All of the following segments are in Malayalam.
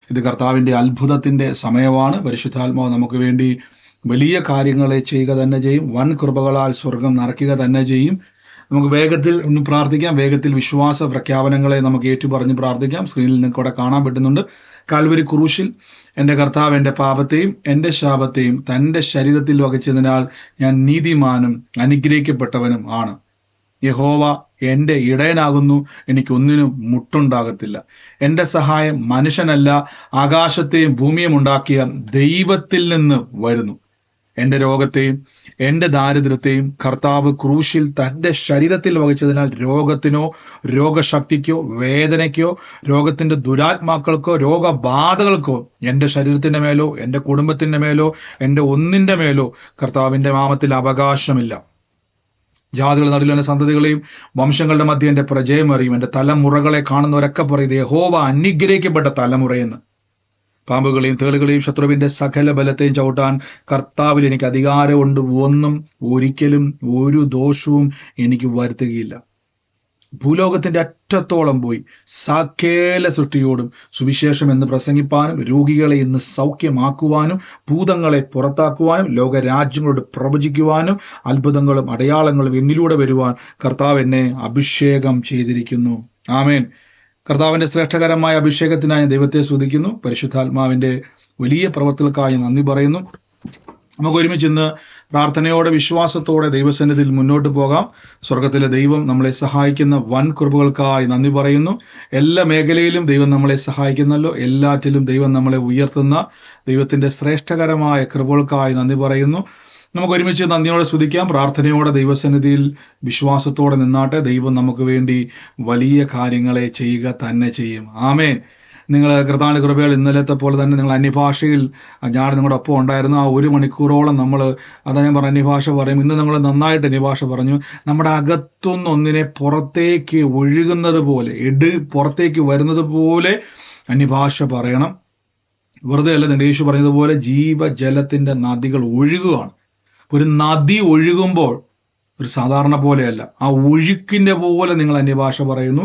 ഇത് കർത്താവിൻ്റെ അത്ഭുതത്തിൻ്റെ സമയമാണ്. പരിശുദ്ധാത്മാവ് നമുക്ക് വേണ്ടി വലിയ കാര്യങ്ങളെ ചെയ്യുക തന്നെ ചെയ്യും. വൻ കൃപകളാൽ സ്വർഗം നിറയ്ക്കുക തന്നെ ചെയ്യും. നമുക്ക് വേഗത്തിൽ ഒന്ന് പ്രാർത്ഥിക്കാം. വേഗത്തിൽ വിശ്വാസ പ്രഖ്യാപനങ്ങളെ നമുക്ക് ഏറ്റുപറഞ്ഞ് പ്രാർത്ഥിക്കാം. സ്ക്രീനിൽ നിങ്ങൾക്ക് ഇവിടെ കാണാൻ പറ്റുന്നുണ്ട്. കാൽവരി ക്രൂശിൽ എൻ്റെ കർത്താവ് എൻ്റെ പാപത്തെയും എൻ്റെ ശാപത്തെയും തൻ്റെ ശരീരത്തിൽ വഹിച്ചതിനാൽ ഞാൻ നീതിമാനും അനുഗ്രഹിക്കപ്പെട്ടവനും ആണ്. യഹോവ എൻ്റെ ഇടയനാകുന്നു, എനിക്കൊന്നിനും മുട്ടുണ്ടാകത്തില്ല. എൻ്റെ സഹായം മനുഷ്യനല്ല, ആകാശത്തെയും ഭൂമിയും ഉണ്ടാക്കിയ ദൈവത്തിൽ നിന്ന് വരുന്നു. എൻ്റെ രോഗത്തെയും എൻ്റെ ദാരിദ്ര്യത്തെയും കർത്താവ് ക്രൂശിൽ തൻ്റെ ശരീരത്തിൽ വഹിച്ചതിനാൽ രോഗത്തിനോ രോഗശക്തിക്കോ വേദനയ്ക്കോ രോഗത്തിൻ്റെ ദുരാത്മാക്കൾക്കോ രോഗബാധകൾക്കോ എൻ്റെ ശരീരത്തിൻ്റെ മേലോ എൻ്റെ കുടുംബത്തിൻ്റെ മേലോ എൻ്റെ ഒന്നിൻ്റെ മേലോ കർത്താവിൻ്റെ നാമത്തിൽ അവകാശമില്ല. ജാതികളുടെ നടുവിൽ എൻ്റെ സന്തതികളെയും വംശങ്ങളുടെ മധ്യ എൻ്റെ പ്രജയം അറിയും. എൻ്റെ തലമുറകളെ കാണുന്നവരൊക്കെ പറയുന്നത് യഹോവ അനുഗ്രഹിക്കപ്പെട്ട തലമുറയെന്ന്. പാമ്പുകളെയും തേളുകളെയും ശത്രുവിന്റെ സകല ബലത്തെയും ചവിട്ടാൻ കർത്താവിൽ എനിക്ക് അധികാരമുണ്ട്. ഒന്നും ഒരിക്കലും ഒരു ദോഷവും എനിക്ക് വരുത്തുകയില്ല. ഭൂലോകത്തിന്റെ അറ്റത്തോളം പോയി സകല സൃഷ്ടിയോടും സുവിശേഷം എന്ന് പ്രസംഗിപ്പാനും രോഗികളെ ഇന്ന് സൗഖ്യമാക്കുവാനും ഭൂതങ്ങളെ പുറത്താക്കുവാനും ലോകരാജ്യങ്ങളോട് പ്രവചിക്കുവാനും അത്ഭുതങ്ങളും അടയാളങ്ങളും എന്നിലൂടെ വരുവാൻ കർത്താവ് എന്നെ അഭിഷേകം ചെയ്തിരിക്കുന്നു. ആമേൻ. കർത്താവിന്റെ ശ്രേഷ്ഠകരമായ അഭിഷേകത്തിനായി ദൈവത്തെ സ്തുതിക്കുന്നു. പരിശുദ്ധാത്മാവിന്റെ വലിയ പ്രവർത്തികൾക്കായി നന്ദി പറയുന്നു. നമുക്ക് ഒരുമിച്ച് ഇന്ന് പ്രാർത്ഥനയോടെ വിശ്വാസത്തോടെ ദൈവസന്നിധിയിൽ മുന്നോട്ട് പോകാം. സ്വർഗത്തിലെ ദൈവം നമ്മളെ സഹായിക്കുന്ന വൻ കൃപകൾക്കായി നന്ദി പറയുന്നു. എല്ലാ മേഖലയിലും ദൈവം നമ്മളെ സഹായിക്കുന്നല്ലോ. എല്ലാറ്റിലും ദൈവം നമ്മളെ ഉയർത്തുന്ന ദൈവത്തിന്റെ ശ്രേഷ്ഠകരമായ കൃപകൾക്കായി നന്ദി പറയുന്നു. നമുക്ക് ഒരുമിച്ച് നന്ദിയോടെ സ്തുതിക്കാം. പ്രാർത്ഥനയോടെ ദൈവസന്നിധിയിൽ വിശ്വാസത്തോടെ നിന്നാട്ടെ. ദൈവം നമുക്ക് വേണ്ടി വലിയ കാര്യങ്ങളെ ചെയ്യുക തന്നെ ചെയ്യും. ആമേൻ. നിങ്ങൾ കർത്താവിന്റെ കൃപകൾ ഇന്നലത്തെ പോലെ തന്നെ നിങ്ങൾ അന്യഭാഷയിൽ ഞാൻ നിങ്ങളുടെ ഒപ്പം ഉണ്ടായിരുന്ന ആ 1 മണിക്കൂറോളം നമ്മൾ അതാ ഞാൻ പറഞ്ഞ അന്യഭാഷ പറയും. ഇന്ന് നമ്മൾ നന്നായിട്ട് അന്യഭാഷ പറഞ്ഞു. നമ്മുടെ അകത്തുനിന്ന് ഒന്നിനെ പുറത്തേക്ക് ഒഴുകുന്നത് പോലെ പുറത്തേക്ക് വരുന്നത് പോലെ അന്യഭാഷ പറയണം. വെറുതെ അല്ല, യേശു പറഞ്ഞതുപോലെ ജീവജലത്തിന്റെ നദികൾ ഒഴുകുകയാണ്. ഒരു നദി ഒഴുകുമ്പോൾ ഒരു സാധാരണ പോലെയല്ല, ആ ഒഴുക്കിന്റെ പോലെ നിങ്ങൾ അന്യഭാഷ പറയുന്നു.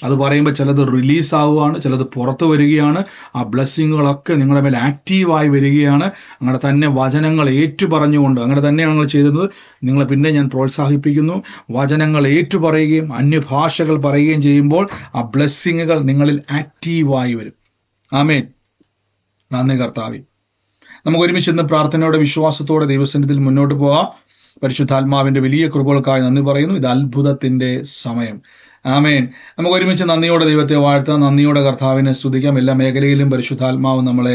അത് പറയുമ്പോൾ ചിലത് റിലീസ് ആവുകയാണ്, ചിലത് പുറത്തു വരികയാണ്. ആ ബ്ലെസ്സിങ്ങുകളൊക്കെ നിങ്ങളുടെ മേൽ ആക്റ്റീവായി വരികയാണ്. അങ്ങനെ തന്നെ വചനങ്ങൾ ഏറ്റുപറഞ്ഞുകൊണ്ട് അങ്ങനെ തന്നെയാണ് നിങ്ങൾ ചെയ്തത്. നിങ്ങളെ പിന്നെ ഞാൻ പ്രോത്സാഹിപ്പിക്കുന്നു. വചനങ്ങൾ ഏറ്റുപറയുകയും അന്യഭാഷകൾ പറയുകയും ചെയ്യുമ്പോൾ ആ ബ്ലെസ്സിങ്ങുകൾ നിങ്ങളിൽ ആക്റ്റീവായി വരും. ആമേൻ. നന്ദി കർത്താവേ. നമുക്ക് ഒരുമിച്ച് ഇന്ന് പ്രാർത്ഥനയോടെ വിശ്വാസത്തോടെ ദൈവസന്നിധിയിൽ മുന്നോട്ട് പോകാം. പരിശുദ്ധാത്മാവിന്റെ വലിയ കൃപകൾക്കായി നന്ദി പറയുന്നു. ഇത് അത്ഭുതത്തിന്റെ സമയം. ആമേൻ. നമുക്ക് ഒരുമിച്ച് നന്ദിയോടെ ദൈവത്തെ വാഴ്ത്താം. നന്ദിയോടെ കർത്താവിനെ സ്തുതിക്കാം. എല്ലാ മേഖലയിലും പരിശുദ്ധാത്മാവ് നമ്മളെ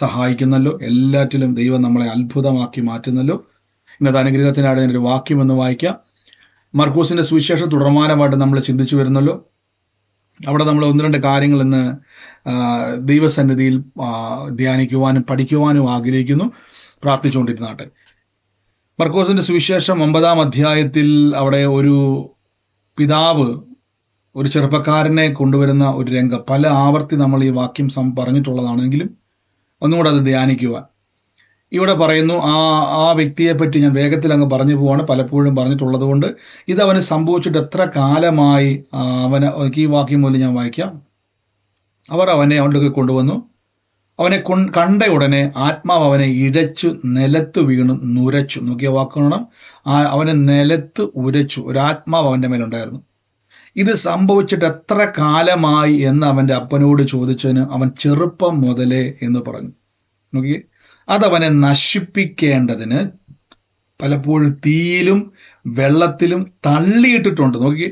സഹായിക്കുന്നല്ലോ. എല്ലാറ്റിലും ദൈവം നമ്മളെ അത്ഭുതമാക്കി മാറ്റുന്നല്ലോ. ഇന്നത്തെ അനുഗ്രഹത്തിനായിട്ട് ഞാനൊരു വാക്യം എന്ന് വായിക്കാം. മർക്കോസിന്റെ സുവിശേഷം തുടർമാനമായിട്ട് നമ്മൾ ചിന്തിച്ചു വരുന്നല്ലോ. അവിടെ നമ്മൾ 1-2 കാര്യങ്ങൾ ഇന്ന് ദൈവസന്നിധിയിൽ ധ്യാനിക്കുവാനും പഠിക്കുവാനും ആഗ്രഹിക്കുന്നു. പ്രാർത്ഥിച്ചുകൊണ്ടിരുന്നാട്ടെ. മർക്കോസിന്റെ സുവിശേഷം 9-ാം അധ്യായത്തിൽ അവിടെ ഒരു പിതാവ് ഒരു ചെറുപ്പക്കാരനെ കൊണ്ടുവരുന്ന ഒരു രംഗം. പല ആവർത്തി നമ്മൾ ഈ വാക്യം പറഞ്ഞിട്ടുള്ളതാണെങ്കിലും ഒന്നുകൂടെ അത് ധ്യാനിക്കുവാൻ ഇവിടെ പറയുന്നു. ആ വ്യക്തിയെ പറ്റി ഞാൻ വേഗത്തിൽ അങ്ങ് പറഞ്ഞു പോവാണ്, പലപ്പോഴും പറഞ്ഞിട്ടുള്ളത് കൊണ്ട്. ഇത് അവന് സംഭവിച്ചിട്ട് എത്ര കാലമായി ഈ വാക്യം മൂലം ഞാൻ വായിക്കാം. അവർ അവനെ അവൻ്റെ കൊണ്ടുവന്നു. അവനെ കണ്ട ഉടനെ ആത്മാവ് അവനെ ഇഴച്ചു നിലത്ത് വീണു നുരച്ചു. നോക്കിയ വാക്കണം, അവനെ നിലത്ത് ഉരച്ചു. ഒരാത്മാവ് അവൻ്റെ മേലുണ്ടായിരുന്നു. ഇത് സംഭവിച്ചിട്ട് എത്ര കാലമായി എന്ന് അവൻ്റെ അപ്പനോട് ചോദിച്ചതിന് അവൻ ചെറുപ്പം മുതലേ എന്ന് പറഞ്ഞു. നോക്കിയേ, അതവനെ നശിപ്പിക്കേണ്ടതിന് പലപ്പോഴും തീയിലും വെള്ളത്തിലും തള്ളിയിട്ടിട്ടുണ്ട്. നോക്കിയേ,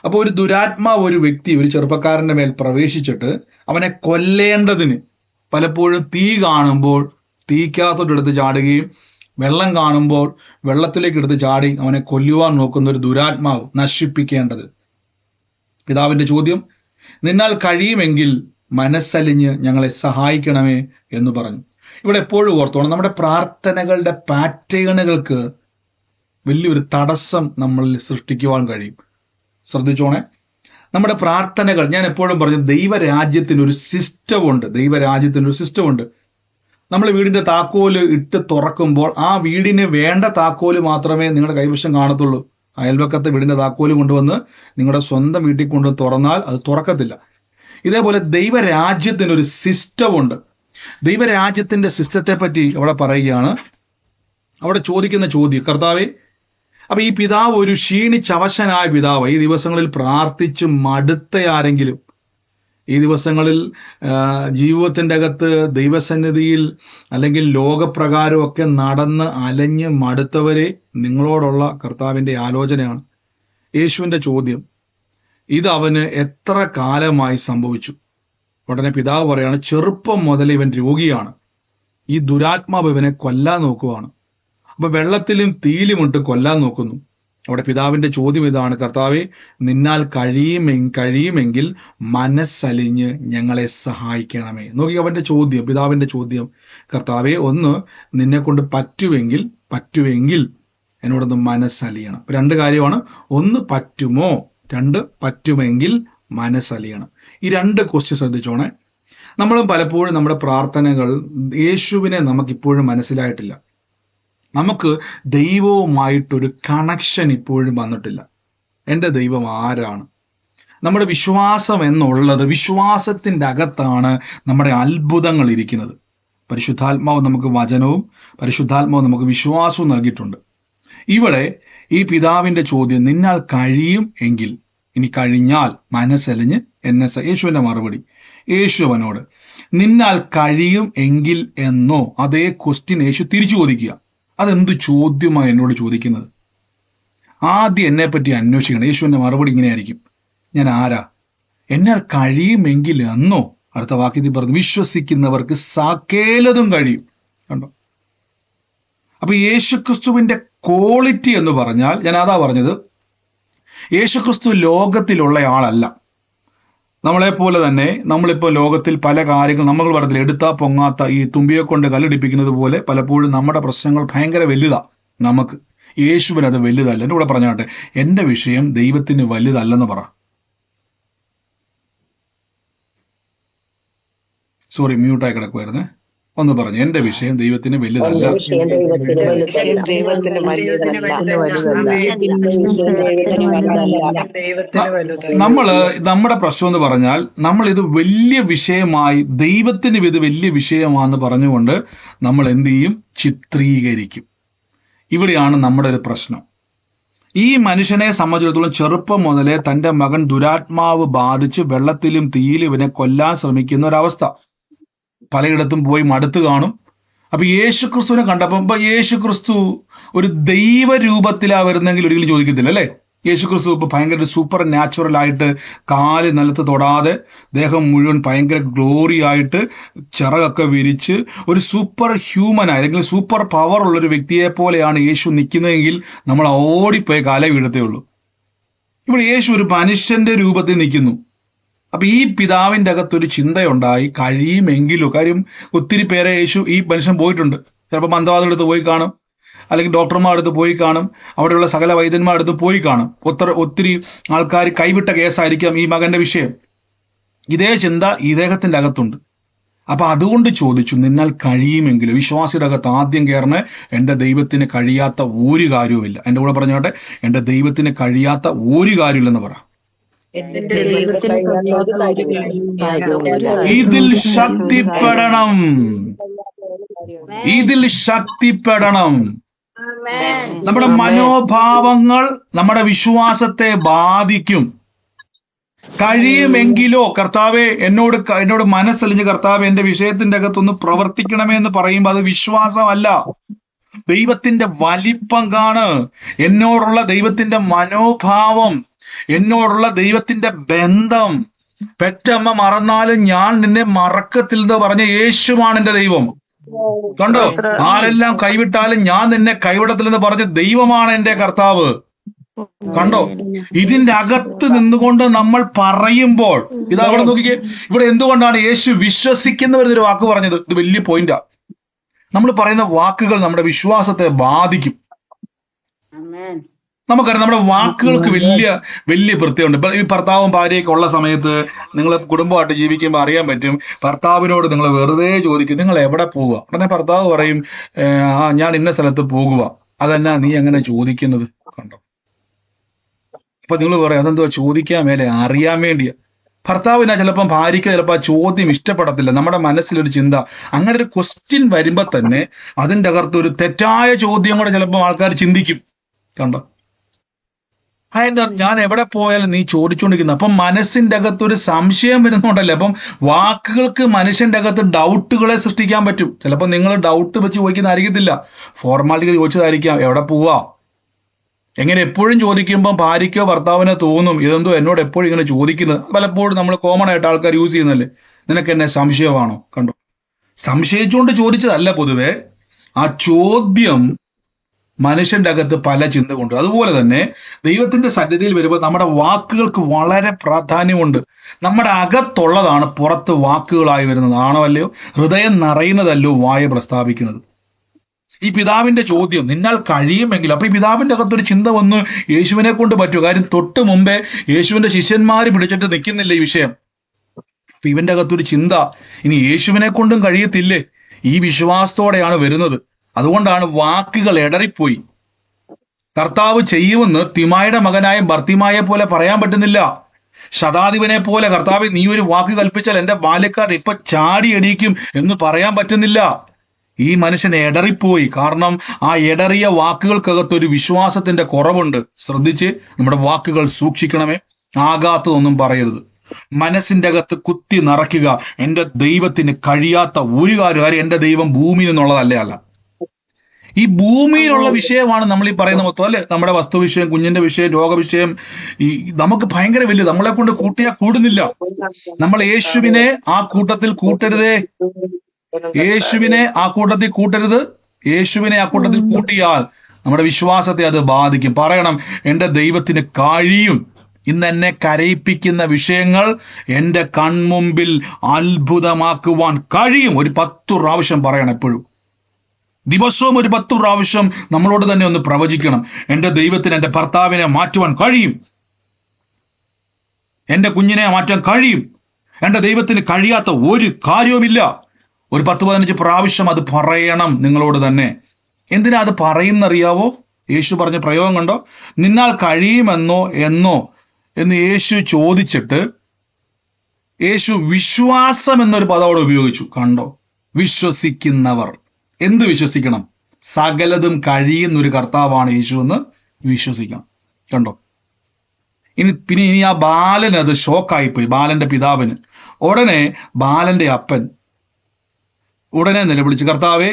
അപ്പോൾ ഒരു ദുരാത്മാവ് ഒരു വ്യക്തി ഒരു ചെറുപ്പക്കാരന്റെ മേൽ പ്രവേശിച്ചിട്ട് അവനെ കൊല്ലേണ്ടതിന് പലപ്പോഴും തീ കാണുമ്പോൾ തീക്കകത്തോട്ട് എടുത്ത് ചാടുകയും വെള്ളം കാണുമ്പോൾ വെള്ളത്തിലേക്ക് എടുത്ത് ചാടി അവനെ കൊല്ലുവാൻ നോക്കുന്ന ഒരു ദുരാത്മാവ് നശിപ്പിക്കേണ്ടത്. പിതാവിന്റെ ചോദ്യം, നിന്നാൽ കഴിയുമെങ്കിൽ മനസ്സലിഞ്ഞ് ഞങ്ങളെ സഹായിക്കണമേ എന്ന് പറഞ്ഞു. ഇവിടെ എപ്പോഴും ഓർത്തോണം, നമ്മുടെ പ്രാർത്ഥനകളുടെ പാറ്റേണുകൾക്ക് വലിയൊരു തടസ്സം നമ്മളിൽ സൃഷ്ടിക്കുവാൻ കഴിയും. ശ്രദ്ധിച്ചോണേ, നമ്മുടെ പ്രാർത്ഥനകൾ, ഞാൻ എപ്പോഴും പറഞ്ഞു, ദൈവരാജ്യത്തിനൊരു സിസ്റ്റം ഉണ്ട്. നമ്മൾ വീടിന്റെ താക്കോല് ഇട്ട് തുറക്കുമ്പോൾ ആ വീടിന് വേണ്ട താക്കോല് മാത്രമേ നിങ്ങളുടെ കൈവശം കാണത്തുള്ളൂ. അയൽവക്കത്തെ വീടിന്റെ താക്കോല് കൊണ്ടുവന്ന് നിങ്ങളുടെ സ്വന്തം വീട്ടിൽ കൊണ്ടുവന്ന് തുറന്നാൽ അത് തുറക്കത്തില്ല. ഇതേപോലെ ദൈവരാജ്യത്തിനൊരു സിസ്റ്റമുണ്ട്. ദൈവരാജ്യത്തിന്റെ സിസ്റ്റത്തെ പറ്റി അവിടെ പറയുകയാണ്. അവിടെ ചോദിക്കുന്ന ചോദ്യം, കർത്താവേ, അപ്പൊ ഈ പിതാവ് ഒരു ക്ഷീണിച്ചവശനായ പിതാവ്, ഈ ദിവസങ്ങളിൽ പ്രാർത്ഥിച്ച് മടുത്ത ആരെങ്കിലും, ഈ ദിവസങ്ങളിൽ ജീവിതത്തിൻ്റെ അകത്ത് ദൈവസന്നിധിയിൽ അല്ലെങ്കിൽ ലോകപ്രകാരമൊക്കെ നടന്ന് അലഞ്ഞ് മടുത്തവരെ നിങ്ങളോടുള്ള കർത്താവിൻ്റെ ആലോചനയാണ്. യേശുവിൻ്റെ ചോദ്യം, ഇത് അവന് എത്ര കാലമായി സംഭവിച്ചു? ഉടനെ പിതാവ് പറയാണ്, ചെറുപ്പം മുതൽ ഇവൻ രോഗിയാണ്, ഈ ദുരാത്മാവ് ഇവനെ കൊല്ലാൻ നോക്കുവാണ്. അപ്പൊ വെള്ളത്തിലും തീയിലുമിട്ട് കൊല്ലാൻ നോക്കുന്നു. അവിടെ പിതാവിന്റെ ചോദ്യം ഇതാണ്, കർത്താവെ, നിന്നാൽ കഴിയുമെങ്കിൽ മനസ്സലിഞ്ഞ് ഞങ്ങളെ സഹായിക്കണമേ. നോക്കി അവന്റെ ചോദ്യം, പിതാവിന്റെ ചോദ്യം, കർത്താവെ, ഒന്ന് നിന്നെ കൊണ്ട് പറ്റുമെങ്കിൽ എന്നോടൊന്ന് മനസ്സലിയണം. രണ്ട് കാര്യമാണ്, ഒന്ന് പറ്റുമോ, രണ്ട് പറ്റുമെങ്കിൽ മനസ്സലിയണം. ഈ രണ്ട് ക്വസ്റ്റ്യൻ ശ്രദ്ധിച്ചോണേ. നമ്മളും പലപ്പോഴും നമ്മുടെ പ്രാർത്ഥനകൾ യേശുവിനെ നമുക്കിപ്പോഴും മനസ്സിലായിട്ടില്ല. നമുക്ക് ദൈവവുമായിട്ടൊരു കണക്ഷൻ ഇപ്പോഴും വന്നിട്ടില്ല. എൻ്റെ ദൈവം ആരാണ്? നമ്മുടെ വിശ്വാസം എന്നുള്ളത്, വിശ്വാസത്തിൻ്റെ അകത്താണ് നമ്മുടെ അത്ഭുതങ്ങൾ ഇരിക്കുന്നത്. പരിശുദ്ധാത്മാവ് നമുക്ക് വചനവും പരിശുദ്ധാത്മാവ് നമുക്ക് വിശ്വാസവും നൽകിയിട്ടുണ്ട്. ഇവിടെ ഈ പിതാവിൻ്റെ ചോദ്യം, നിന്നാൽ കഴിയും എങ്കിൽ, ഇനി കഴിഞ്ഞാൽ മനസ്സലിഞ്ഞ് എന്നെ യേശുവിൻ്റെ മറുപടി, യേശു അവനോട് നിന്നാൽ കഴിയും എങ്കിൽ എന്നോ, അതേ ക്വസ്റ്റ്യൻ യേശു തിരിച്ചു ചോദിക്കുക. അതെന്ത് ചോദ്യമാണ് എന്നോട് ചോദിക്കുന്നത്? ആദ്യം എന്നെ പറ്റി അന്വേഷിക്കണം. യേശുവിൻ്റെ മറുപടി ഇങ്ങനെയായിരിക്കും, ഞാൻ ആരാ? എന്നാൽ കഴിയുമെങ്കിൽ എന്നോ, അടുത്ത വാക്യത്തിൽ പറഞ്ഞു, വിശ്വസിക്കുന്നവർക്ക് സകലതും കഴിയും. കണ്ടോ? അപ്പൊ യേശുക്രിസ്തുവിന്റെ ക്വാളിറ്റി എന്ന് പറഞ്ഞാൽ, ഞാൻ അതാ പറഞ്ഞത്, യേശുക്രിസ്തു ലോകത്തിലുള്ള ആളല്ല. നമ്മളെപ്പോലെ തന്നെ നമ്മളിപ്പോൾ ലോകത്തിൽ പല കാര്യങ്ങൾ നമ്മൾ പറഞ്ഞില്ല, എടുത്താ പൊങ്ങാത്ത ഈ തുമ്പിയെ കൊണ്ട് കല്ലെടുപ്പിക്കുന്നത് പോലെ പലപ്പോഴും നമ്മുടെ പ്രശ്നങ്ങൾ ഭയങ്കര വലുതാ നമുക്ക്. യേശുവിന് അത് വലുതല്ല. എൻ്റെ കൂടെ പറഞ്ഞാട്ടെ, എൻ്റെ വിഷയം ദൈവത്തിന് വലുതല്ലെന്ന് പറ. സോറി, മ്യൂട്ടായി കിടക്കുമായിരുന്നേ. ഒന്ന് പറഞ്ഞു, എന്റെ വിഷയം ദൈവത്തിന് വലുതല്ല. നമ്മുടെ പ്രശ്നം എന്ന് പറഞ്ഞാൽ, നമ്മൾ ഇത് വലിയ വിഷയമായി, ദൈവത്തിന് ഇത് വലിയ വിഷയമാണെന്ന് പറഞ്ഞുകൊണ്ട് നമ്മൾ എന്ത് ചെയ്യും? ചിത്രീകരിക്കും. ഇവിടെയാണ് നമ്മുടെ ഒരു പ്രശ്നം. ഈ മനുഷ്യനെ സംബന്ധിച്ചിടത്തോളം ചെറുപ്പം മുതലേ തന്റെ മകൻ ദുരാത്മാവ് ബാധിച്ച് വെള്ളത്തിലും തീയിലും ഇവനെ കൊല്ലാൻ ശ്രമിക്കുന്ന ഒരവസ്ഥ. പലയിടത്തും പോയി മടുത്ത് കാണും. അപ്പൊ യേശുക്രിസ്തുവിനെ കണ്ടപ്പോ, യേശുക്രിസ്തു ഒരു ദൈവരൂപത്തിലാ വരുന്നെങ്കിൽ ഒരിക്കലും ചോദിക്കത്തില്ല, അല്ലെ? യേശുക്രിസ്തു ഇപ്പൊ ഭയങ്കര സൂപ്പർ നാച്ചുറൽ ആയിട്ട്, കാല് നിലത്ത് തൊടാതെ, ദേഹം മുഴുവൻ ഭയങ്കര ഗ്ലോറി ആയിട്ട്, ചിറകൊക്കെ വിരിച്ച് ഒരു സൂപ്പർ ഹ്യൂമൻ അല്ലെങ്കിൽ സൂപ്പർ പവർ ഉള്ള ഒരു വ്യക്തിയെ പോലെയാണ് യേശു നിൽക്കുന്നതെങ്കിൽ നമ്മൾ ഓടിപ്പോയി കാലേ വീഴത്തേ ഉള്ളൂ. ഇവിടെ യേശു ഒരു മനുഷ്യന്റെ രൂപത്തിൽ നിൽക്കുന്നു. അപ്പൊ ഈ പിതാവിന്റെ അകത്തൊരു ചിന്തയുണ്ടായി, കഴിയുമെങ്കിലോ. കാര്യം ഒത്തിരി പേരെ ഈ മനുഷ്യൻ പോയിട്ടുണ്ട്. ചിലപ്പോൾ മന്ത്രവാദികളുടെ അടുത്ത് പോയി കാണും, അല്ലെങ്കിൽ ഡോക്ടർമാരുടെ അടുത്ത് പോയി കാണും, അവിടെയുള്ള സകല വൈദ്യന്മാരുടെ അടുത്ത് പോയി കാണും. ഒത്തിരി ആൾക്കാർ കൈവിട്ട കേസായിരിക്കാം ഈ മകന്റെ വിഷയം. ഇതേ ചിന്ത ഇദ്ദേഹത്തിന്റെ അകത്തുണ്ട്. അപ്പൊ അതുകൊണ്ട് ചോദിച്ചു, നിന്നാൽ കഴിയുമെങ്കിലും. വിശ്വാസിയുടെ അകത്ത് ആദ്യം കയറുന്ന, എന്റെ ദൈവത്തിന് കഴിയാത്ത ഒരു കാര്യവുമില്ല. എന്റെ കൂടെ പറഞ്ഞോട്ടെ, എന്റെ ദൈവത്തിന് കഴിയാത്ത ഒരു കാര്യമില്ലെന്ന് പറ. ഇതിൽ ശക്തിപ്പെടണം, ഇതിൽ ശക്തിപ്പെടണം. നമ്മുടെ മനോഭാവങ്ങൾ നമ്മുടെ വിശ്വാസത്തെ ബാധിക്കും. കഴിയുമെങ്കിലോ, കർത്താവെ എന്നോട് മനസ്സലിഞ്ഞ്, കർത്താവെ എന്റെ വിഷയത്തിന്റെ അകത്തൊന്ന് പ്രവർത്തിക്കണമേ എന്ന് പറയുമ്പോൾ അത് വിശ്വാസമല്ല, ദൈവത്തിന്റെ വലിപ്പം കാണ്. എന്നോടുള്ള ദൈവത്തിന്റെ മനോഭാവം, എന്നോടുള്ള ദൈവത്തിന്റെ ബന്ധം. പെറ്റമ്മ മറന്നാലും ഞാൻ നിന്നെ മറക്കത്തില്ലെന്ന് പറഞ്ഞ യേശുവാണ് എന്റെ ദൈവം. കണ്ടോ? ആരെല്ലാം കൈവിട്ടാലും ഞാൻ നിന്നെ കൈവിടത്തില്ലെന്ന് പറഞ്ഞ ദൈവമാണ് എന്റെ കർത്താവ്. കണ്ടോ? ഇതിന്റെ അകത്ത് നിന്നുകൊണ്ട് നമ്മൾ പറയുമ്പോൾ, ഇതാ അവിടെ നോക്കിക്കേ, ഇവിടെ എന്തുകൊണ്ടാണ് യേശു വിശ്വസിക്കുന്നവരെന്നൊരു വാക്ക് പറഞ്ഞത്? ഇത് വലിയ പോയിന്റാ. നമ്മൾ പറയുന്ന വാക്കുകൾ നമ്മുടെ വിശ്വാസത്തെ ബാധിക്കും. നമുക്കറിയാം, നമ്മുടെ വാക്കുകൾക്ക് വലിയ പ്രത്യേകമുണ്ട്. ഇപ്പൊ ഈ ഭർത്താവും ഭാര്യയൊക്കെ ഉള്ള സമയത്ത് നിങ്ങൾ കുടുംബമായിട്ട് ജീവിക്കുമ്പോൾ അറിയാൻ പറ്റും. ഭർത്താവിനോട് നിങ്ങൾ വെറുതെ ചോദിക്കും, നിങ്ങൾ എവിടെ പോവുക? ഉടനെ ഭർത്താവ് പറയും, ഞാൻ ഇന്ന സ്ഥലത്ത് പോകുക. അതെന്നാ നീ അങ്ങനെ ചോദിക്കുന്നത്? കണ്ടോ? അപ്പൊ നിങ്ങൾ പറയും, അതെന്തോ ചോദിക്കാൻ മേലെ, അറിയാൻ വേണ്ടിയാ. ഭർത്താവിന് ചിലപ്പം ഭാര്യയ്ക്ക് ചിലപ്പോൾ ആ ചോദ്യം ഇഷ്ടപ്പെടത്തില്ല. നമ്മുടെ മനസ്സിലൊരു ചിന്ത, അങ്ങനെ ഒരു ക്വസ്റ്റ്യൻ വരുമ്പോ തന്നെ അതിൻ്റെ അകത്ത് ഒരു തെറ്റായ ചോദ്യം കൂടെ ചിലപ്പോൾ ആൾക്കാർ ചിന്തിക്കും. കണ്ടോ? അതിന്റെ ഞാൻ എവിടെ പോയാലും നീ ചോദിച്ചുകൊണ്ടിരിക്കുന്നു. അപ്പം മനസ്സിന്റെ അകത്ത് ഒരു സംശയം വരുന്നുണ്ടല്ലേ. അപ്പം വാക്കുകൾക്ക് മനുഷ്യന്റെ അകത്ത് ഡൗട്ടുകളെ സൃഷ്ടിക്കാൻ പറ്റും. ചിലപ്പോൾ നിങ്ങൾ ഡൗട്ട് വെച്ച് ചോദിക്കുന്നതായിരിക്കത്തില്ല, ഫോർമാലിറ്റി ചോദിച്ചതായിരിക്കാം. എവിടെ പോവാ, എങ്ങനെ എപ്പോഴും ചോദിക്കുമ്പോൾ ഭാര്യയ്ക്കോ ഭർത്താവിനോ തോന്നും ഇതെന്തോ എന്നോട് എപ്പോഴും ഇങ്ങനെ ചോദിക്കുന്നത്. പലപ്പോഴും നമ്മൾ കോമൺ ആയിട്ട് ആൾക്കാർ യൂസ് ചെയ്യുന്നല്ലേ, നിനക്ക് എന്നെ സംശയമാണോ. കണ്ടോ? സംശയിച്ചുകൊണ്ട് ചോദിച്ചതല്ല പൊതുവെ, ആ ചോദ്യം മനുഷ്യന്റെ അകത്ത് പല ചിന്ത കൊണ്ട്. അതുപോലെ തന്നെ ദൈവത്തിന്റെ സന്നിധിയിൽ വരുമ്പോൾ നമ്മുടെ വാക്കുകൾക്ക് വളരെ പ്രാധാന്യമുണ്ട്. നമ്മുടെ അകത്തുള്ളതാണ് പുറത്ത് വാക്കുകളായി വരുന്നത്. ആണോ അല്ലയോ? ഹൃദയം നിറയുന്നതല്ലോ വായ പ്രസ്താവിക്കുന്നത്. ഈ പിതാവിന്റെ ചോദ്യം നിന്നാൽ കഴിയുമെങ്കിൽ, അപ്പൊ ഈ പിതാവിന്റെ അകത്തൊരു ചിന്ത വന്ന് യേശുവിനെ കൊണ്ട് പറ്റുമോ? കാര്യം തൊട്ട് മുമ്പേ യേശുവിന്റെ ശിഷ്യന്മാര് പിടിച്ചിട്ട് നിൽക്കുന്നില്ല ഈ വിഷയം. അപ്പൊ ഇവന്റെ അകത്തൊരു ചിന്ത, ഇനി യേശുവിനെ കൊണ്ടും കഴിയത്തില്ലേ? ഈ വിശ്വാസത്തോടെയാണ് വരുന്നത്. അതുകൊണ്ടാണ് വാക്കുകൾ ഇടറിപ്പോയി. കർത്താവ് ചെയ്യുമെന്ന് തിമായുടെ മകനായ ബർത്തിമായെ പോലെ പറയാൻ പറ്റുന്നില്ല. ശതാധിപനെ പോലെ കർത്താവ് നീ ഒരു വാക്ക് കൽപ്പിച്ചാൽ എന്റെ ബാല്യക്കാരൻ ഇപ്പൊ ചാടി എണീക്കും എന്ന് പറയാൻ പറ്റുന്നില്ല. ഈ മനുഷ്യൻ ഇടറിപ്പോയി. കാരണം ആ ഇടറിയ വാക്കുകൾക്കകത്തൊരു വിശ്വാസത്തിന്റെ കുറവുണ്ട്. ശ്രദ്ധിച്ച് നമ്മുടെ വാക്കുകൾ സൂക്ഷിക്കണമേ. ആകാത്തതൊന്നും പറയരുത്. മനസ്സിന്റെ അകത്ത് കുത്തി നിറയ്ക്കുക, എന്റെ ദൈവത്തിന് കഴിയാത്ത ഒരു കാര്യം എന്റെ ദൈവം ഭൂമിയിൽ നിന്നുള്ളതല്ലേ അല്ല. ഈ ഭൂമിയിലുള്ള വിഷയമാണ് നമ്മൾ ഈ പറയുന്ന മൊത്തം അല്ലെ. നമ്മുടെ വസ്തു വിഷയം, കുഞ്ഞിന്റെ വിഷയം, രോഗവിഷയം, ഈ നമുക്ക് ഭയങ്കര വലിയ, നമ്മളെ കൊണ്ട് കൂട്ടിയാൽ കൂടുന്നില്ല. നമ്മൾ യേശുവിനെ ആ കൂട്ടത്തിൽ കൂട്ടരുതേ. യേശുവിനെ ആ കൂട്ടത്തിൽ കൂട്ടരുത്. യേശുവിനെ ആ കൂട്ടത്തിൽ കൂട്ടിയാൽ നമ്മുടെ വിശ്വാസത്തെ അത് ബാധിക്കും. പറയണം, എന്റെ ദൈവത്തിന് കഴിയും. ഇന്ന് എന്നെ കരയിപ്പിക്കുന്ന വിഷയങ്ങൾ എന്റെ കൺമുമ്പിൽ അത്ഭുതമാക്കുവാൻ കഴിയും. ഒരു 10 പ്രാവശ്യം പറയണം. എപ്പോഴും ദിവസവും ഒരു 10 പ്രാവശ്യം നമ്മളോട് തന്നെ ഒന്ന് പ്രവചിക്കണം. എന്റെ ദൈവത്തിന് എന്റെ ഭർത്താവിനെ മാറ്റുവാൻ കഴിയും, എന്റെ കുഞ്ഞിനെ മാറ്റാൻ കഴിയും, എന്റെ ദൈവത്തിന് കഴിയാത്ത ഒരു കാര്യവുമില്ല. ഒരു 10-15 പ്രാവശ്യം അത് പറയണം നിങ്ങളോട് തന്നെ. എന്തിനാ അത് പറയുന്നറിയാവോ? യേശു പറഞ്ഞ പ്രയോഗം കണ്ടോ? നിന്നാൽ കഴിയുമെന്നോ എന്ന് യേശു ചോദിച്ചിട്ട് യേശു വിശ്വാസം എന്നൊരു പദം അവിടെ ഉപയോഗിച്ചു. കണ്ടോ? വിശ്വസിക്കുന്നവർ. എന്ത് വിശ്വസിക്കണം? സകലതും കഴിയുന്നൊരു കർത്താവാണ് യേശു എന്ന് വിശ്വസിക്കണം. കണ്ടോ? ഇനി ആ ബാലന് അത് ഷോക്കായിപ്പോയി, ബാലന്റെ പിതാവിന്. ഉടനെ ബാലന്റെ അപ്പൻ ഉടനെ നിലവിളിച്ചു, കർത്താവേ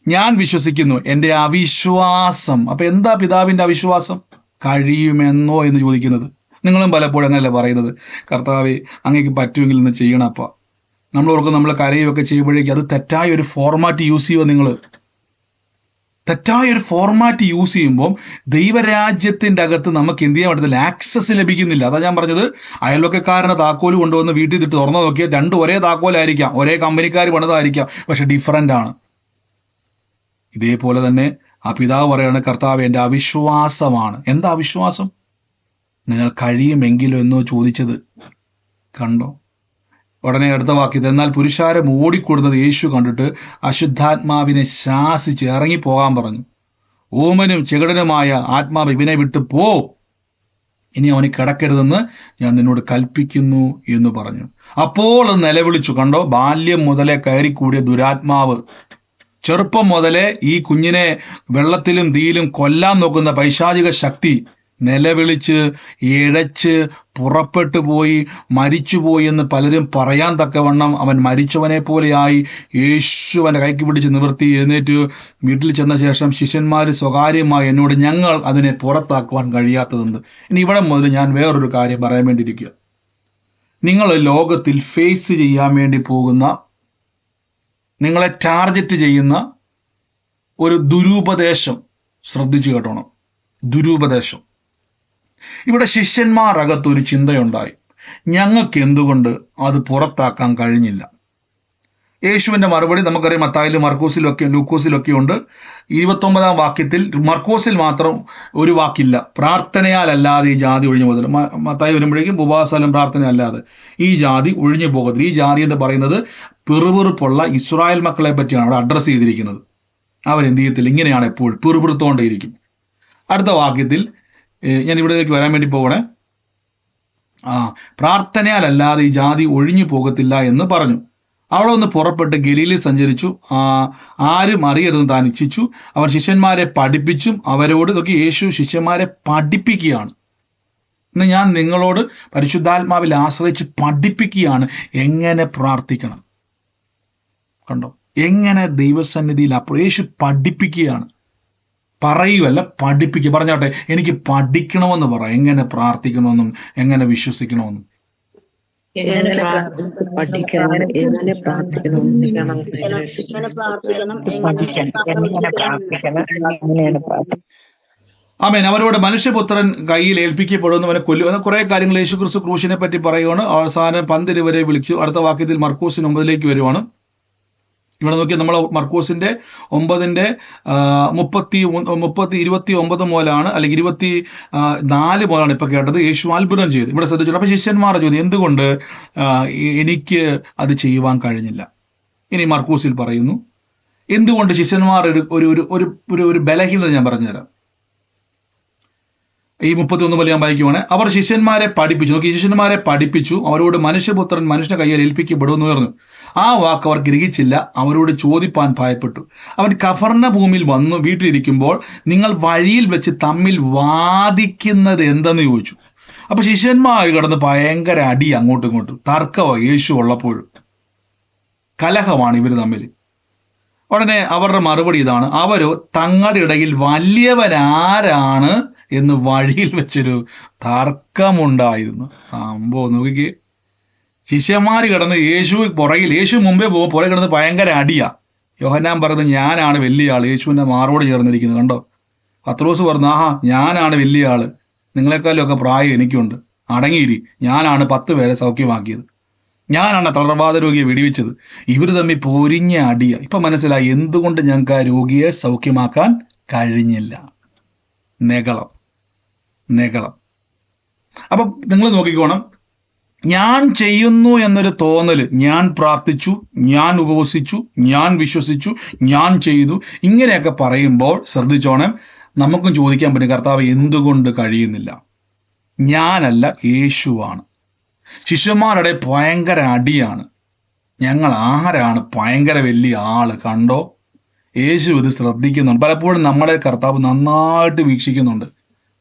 ഞാൻ വിശ്വസിക്കുന്നു, എന്റെ അവിശ്വാസം. അപ്പൊ എന്താ പിതാവിന്റെ അവിശ്വാസം? കഴിയുമെന്നോ എന്ന് ചോദിക്കുന്നത്. നിങ്ങളും പലപ്പോഴും അങ്ങനല്ലേ പറയുന്നത്, കർത്താവേ അങ്ങേക്ക് പറ്റുമെങ്കിൽ ഇന്ന് ചെയ്യണപ്പ. നമ്മൾ ഓർക്കും നമ്മൾ കരയുമൊക്കെ ചെയ്യുമ്പോഴേക്കും അത് തെറ്റായ ഒരു ഫോർമാറ്റ് യൂസ് ചെയ്യുമോ? നിങ്ങൾ തെറ്റായ ഒരു ഫോർമാറ്റ് യൂസ് ചെയ്യുമ്പോൾ ദൈവരാജ്യത്തിന്റെ അകത്ത് നമുക്ക് എന്ത് ചെയ്യാൻ പറ്റത്തില്ല, ആക്സസ് ലഭിക്കുന്നില്ല. അതാ ഞാൻ പറഞ്ഞത്, അയൽവക്കക്കാരനെ താക്കോല് കൊണ്ടുവന്ന് വീട്ടിൽ ഇട്ട് തുറന്നു നോക്കിയാൽ രണ്ടും ഒരേ താക്കോലായിരിക്കാം, ഒരേ കമ്പനിക്കാർ പണിതായിരിക്കാം, പക്ഷെ ഡിഫറൻ്റ് ആണ്. ഇതേപോലെ തന്നെ ആ പിതാവ് പറയാണ്, കർത്താവ് എൻ്റെ അവിശ്വാസമാണ്. എന്താ അവിശ്വാസം? നിങ്ങൾ കഴിയുമെങ്കിലോ എന്നോ ചോദിച്ചത്. കണ്ടോ? ഉടനെ അടുത്ത വാക്യത്തിൽ, എന്നാൽ പുരുഷാരം ഓടിക്കൊടുത്തത് യേശു കണ്ടിട്ട് അശുദ്ധാത്മാവിനെ ശാസിച്ച് ഇറങ്ങിപ്പോകാൻ പറഞ്ഞു. ഓമനും ചെകിടനുമായ ആത്മാവ് ഇവനെ വിട്ട് പോ, ഇനി അവന് കിടക്കരുതെന്ന് ഞാൻ നിന്നോട് കൽപ്പിക്കുന്നു എന്ന് പറഞ്ഞു. അപ്പോൾ അത് നിലവിളിച്ചു. കണ്ടോ? ബാല്യം മുതലേ കയറിക്കൂടിയ ദുരാത്മാവ്, ചെറുപ്പം മുതലേ ഈ കുഞ്ഞിനെ വെള്ളത്തിലും തീയിലും കൊല്ലാൻ നോക്കുന്ന പൈശാചിക ശക്തി നിലവിളിച്ച് ഇഴച്ച് പുറപ്പെട്ടു പോയി, മരിച്ചുപോയി എന്ന് പലരും പറയാൻ തക്കവണ്ണം അവൻ മരിച്ചവനെ പോലെയായി. യേശു അവൻ്റെ കൈക്ക് പിടിച്ച് നിവർത്തി എഴുന്നേറ്റ് വീട്ടിൽ ചെന്ന ശേഷം ശിഷ്യന്മാർ സ്വകാര്യമായി എന്നോട്, ഞങ്ങൾ അതിനെ പുറത്താക്കുവാൻ കഴിയാത്തതെന്ന്. ഇനി ഇവിടെ മുതൽ ഞാൻ വേറൊരു കാര്യം പറയാൻ വേണ്ടിയിരിക്കുക. നിങ്ങൾ ലോകത്തിൽ ഫേസ് ചെയ്യാൻ വേണ്ടി പോകുന്ന, നിങ്ങളെ ടാർഗറ്റ് ചെയ്യുന്ന ഒരു ദുരുപദേശം ശ്രദ്ധിച്ചു കേട്ടോണം. ദുരുപദേശം. ഇവിടെ ശിഷ്യന്മാരകത്തൊരു ചിന്തയുണ്ടായി, ഞങ്ങൾക്ക് എന്തുകൊണ്ട് അത് പുറത്താക്കാൻ കഴിഞ്ഞില്ല? യേശുവിന്റെ മറുപടി നമുക്കറിയാം, മത്തായിലും മർക്കോസിലൊക്കെ ലൂക്കോസിലൊക്കെ ഉണ്ട്. 29-ാം വാക്യത്തിൽ മർക്കോസിൽ മാത്രം ഒരു വാക്കില്ല, പ്രാർത്ഥനയാലല്ലാതെ ഈ ജാതി ഒഴിഞ്ഞു പോകുന്നില്ല. മത്തായി വരുമ്പോഴേക്കും ഉപവാസലും പ്രാർത്ഥന അല്ലാതെ ഈ ജാതി ഒഴിഞ്ഞു പോകത്തില്ല. ഈ ജാതി എന്ന് പറയുന്നത് പിറുപിറുപ്പുള്ള ഇസ്രായേൽ മക്കളെ പറ്റിയാണ് അവിടെ അഡ്രസ്സ് ചെയ്തിരിക്കുന്നത്. അവരെന്ത് ചെയ്യത്തില്ല, ഇങ്ങനെയാണ് എപ്പോഴും പിറുപിറുത്തോണ്ടേയിരിക്കും. അടുത്ത വാക്യത്തിൽ ഞാൻ ഇവിടേക്ക് വരാൻ വേണ്ടി പോകണേ. പ്രാർത്ഥനയാലല്ലാതെ ഈ ജാതി ഒഴിഞ്ഞു പോകത്തില്ല എന്ന് പറഞ്ഞു. അവിടെ നിന്ന് പുറപ്പെട്ട് ഗലീലിൽ സഞ്ചരിച്ചു. ആരും അറിയരുതെന്ന് താൻ ഇച്ഛിച്ചു. അവർ ശിഷ്യന്മാരെ പഠിപ്പിച്ചും അവരോട് ഇതൊക്കെ യേശു ശിഷ്യന്മാരെ പഠിപ്പിക്കുകയാണ്. ഇന്ന് ഞാൻ നിങ്ങളോട് പരിശുദ്ധാത്മാവിൽ ആശ്രയിച്ച് പഠിപ്പിക്കുകയാണ് എങ്ങനെ പ്രാർത്ഥിക്കണം. കണ്ടോ, എങ്ങനെ ദൈവസന്നിധിയിൽ അപ്പോൾ യേശു പഠിപ്പിക്കുകയാണ്. പറയുകയല്ല, പഠിപ്പിക്കുക. പറഞ്ഞോട്ടെ, എനിക്ക് പഠിക്കണമെന്ന് പറ, എങ്ങനെ പ്രാർത്ഥിക്കണമെന്നും എങ്ങനെ വിശ്വസിക്കണമെന്നും. ആമേൻ. അവരോട് മനുഷ്യപുത്രൻ കയ്യിൽ ഏൽപ്പിക്കപ്പെടുന്നു, അവനെ കൊല്ലുക, കുറെ കാര്യങ്ങൾ യേശുക്രിസ്തു ക്രൂശിനെ പറ്റി പറയുകയാണ്. അവസാനം 12 വരെ വിളിച്ചു. അടുത്ത വാക്യത്തിൽ മർക്കോസിന് 9 വരുവാണ്. ഇവിടെ നോക്കി, നമ്മൾ മർക്കോസിന്റെ 9:29 മുതലാണ്, അല്ലെങ്കിൽ 24 മുതലാണ് ഇപ്പൊ കേട്ടത്. യേശു അത്ഭുതം ചെയ്തു. ഇവിടെ ശ്രദ്ധിച്ചു. അപ്പൊ ശിഷ്യന്മാർ ചോദ്യം, എന്തുകൊണ്ട് എനിക്ക് അത് ചെയ്യുവാൻ കഴിഞ്ഞില്ല? ഇനി മർക്കോസിൽ പറയുന്നു എന്തുകൊണ്ട് ശിഷ്യന്മാർ ഒരു ബലഹീനത ഞാൻ പറഞ്ഞുതരാം. ഈ 31 മുതൽ ഞാൻ വായിക്കുവാണ്. അവർ ശിഷ്യന്മാരെ പഠിപ്പിച്ചു. നോക്കി, ശിഷ്യന്മാരെ പഠിപ്പിച്ചു, അവരോട് മനുഷ്യപുത്രൻ മനുഷ്യന്റെ കയ്യിൽ ഏൽപ്പിക്കപ്പെടുമെന്ന് പറഞ്ഞു. ആ വാക്ക് അവർ ഗ്രഹിച്ചില്ല. അവരോട് ചോദിപ്പാൻ ഭയപ്പെട്ടു. അവൻ കഫർന്നഭൂമിയിൽ വന്നു വീട്ടിലിരിക്കുമ്പോൾ നിങ്ങൾ വഴിയിൽ വെച്ച് തമ്മിൽ വാദിക്കുന്നത് എന്തെന്ന് ചോദിച്ചു. അപ്പൊ ശിഷ്യന്മാർ കിടന്ന് ഭയങ്കര അടി, അങ്ങോട്ടും ഇങ്ങോട്ടും തർക്കമോ. യേശു ഉള്ളപ്പോഴും കലഹമാണ് ഇവർ തമ്മിൽ. ഉടനെ അവരുടെ മറുപടി ഇതാണ്, അവരോ തങ്ങളുടെ ഇടയിൽ വലിയവനാരാണ് എന്ന് വഴിയിൽ വെച്ചൊരു തർക്കമുണ്ടായിരുന്നു. സംഭവം നോക്കിക്കേ, ശിഷ്യന്മാർ കിടന്ന് യേശു മുമ്പേ പോകും, പുറകെ കിടന്ന് ഭയങ്കര അടിയാ. യോഹന്നാൻ പറയുന്നത് ഞാനാണ് വലിയ ആള്, യേശുവിന്റെ മാറോട് ചേർന്നിരിക്കുന്നത്. കണ്ടോ, പത്രോസ് പറഞ്ഞു, ഞാനാണ് വലിയ ആള്, നിങ്ങളെക്കാളും ഒക്കെ പ്രായം എനിക്കുണ്ട്, അടങ്ങിയിരി, ഞാനാണ് 10 പേരെ സൗഖ്യമാക്കിയത്, ഞാനാണ് തളർവാദ രോഗിയെ വെടിവെച്ചത്. ഇവർ തമ്മിൽ പൊരിഞ്ഞ അടിയ. ഇപ്പൊ മനസ്സിലായി എന്തുകൊണ്ട് ഞങ്ങൾക്ക് ആ രോഗിയെ സൗഖ്യമാക്കാൻ കഴിഞ്ഞില്ല. നെഗളം. അപ്പൊ നിങ്ങൾ നോക്കിക്കോണം, ഞാൻ ചെയ്യുന്നു എന്നൊരു തോന്നല്, ഞാൻ പ്രാർത്ഥിച്ചു, ഞാൻ ഉപവസിച്ചു, ഞാൻ വിശ്വസിച്ചു, ഞാൻ ചെയ്തു, ഇങ്ങനെയൊക്കെ പറയുമ്പോൾ ശ്രദ്ധിച്ചോണം, നമുക്കും ചോദിക്കാൻ പറ്റും, കർത്താവ് എന്തുകൊണ്ട് കഴിയുന്നില്ല? ഞാനല്ല, യേശുവാണ്. ശിഷ്യന്മാരുടെ ഭയങ്കര അടിയാണ്, ഞങ്ങൾ ആരാണ് ഭയങ്കര വലിയ ആള്. കണ്ടോ, യേശു ഇത് ശ്രദ്ധിക്കുന്നുണ്ട്. പലപ്പോഴും നമ്മളെ കർത്താവ് നന്നായിട്ട് വീക്ഷിക്കുന്നുണ്ട്.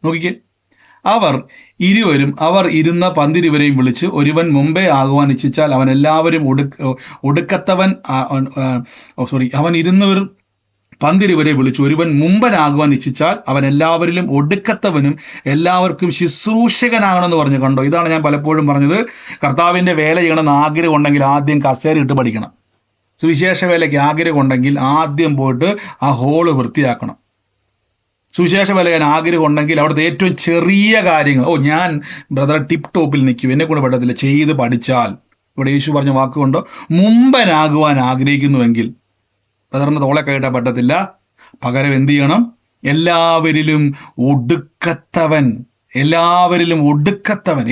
നോക്കിക്കേ, അവർ ഇരുന്ന 12 വരെയും വിളിച്ച്, ഒരുവൻ മുമ്പേ ആകുവാൻ ഇച്ഛിച്ചാൽ അവൻ എല്ലാവരും അവൻ ഇരുന്നവർ 12 വരെ വിളിച്ചു, ഒരുവൻ മുമ്പനാകുവാൻ ഇച്ഛിച്ചാൽ അവൻ എല്ലാവരിലും ഒടുക്കത്തവനും എല്ലാവർക്കും ശുശ്രൂഷകനാകണമെന്ന് പറഞ്ഞു. കണ്ടോ, ഇതാണ് ഞാൻ പലപ്പോഴും പറഞ്ഞത്, കർത്താവിന്റെ വേല ചെയ്യണമെന്ന് ആഗ്രഹം ഉണ്ടെങ്കിൽ ആദ്യം കസേര ഇട്ട് പഠിക്കണം. സുവിശേഷ വേലയ്ക്ക് ആഗ്രഹം ഉണ്ടെങ്കിൽ ആദ്യം പോയിട്ട് ആ ഹോള് വൃത്തിയാക്കണം. സുവിശേഷ വേല ചെയ്യാൻ ആഗ്രഹം ഉണ്ടെങ്കിൽ അവിടുത്തെ ഏറ്റവും ചെറിയ കാര്യങ്ങൾ, ഞാൻ ബ്രദർ ടിപ്പ് ടോപ്പിൽ നിൽക്കും, എന്നെ കൂടെ പറ്റത്തില്ല, ചെയ്ത് പഠിച്ചാൽ, ഇവിടെ യേശു പറഞ്ഞ വാക്കുകൊണ്ടോ, മുമ്പനാകുവാൻ ആഗ്രഹിക്കുന്നുവെങ്കിൽ ബ്രദറിന് തോളെ കയറ്റാൻ പറ്റത്തില്ല. പകരം എന്ത് ചെയ്യണം? എല്ലാവരിലും ഒടുക്കത്തവൻ,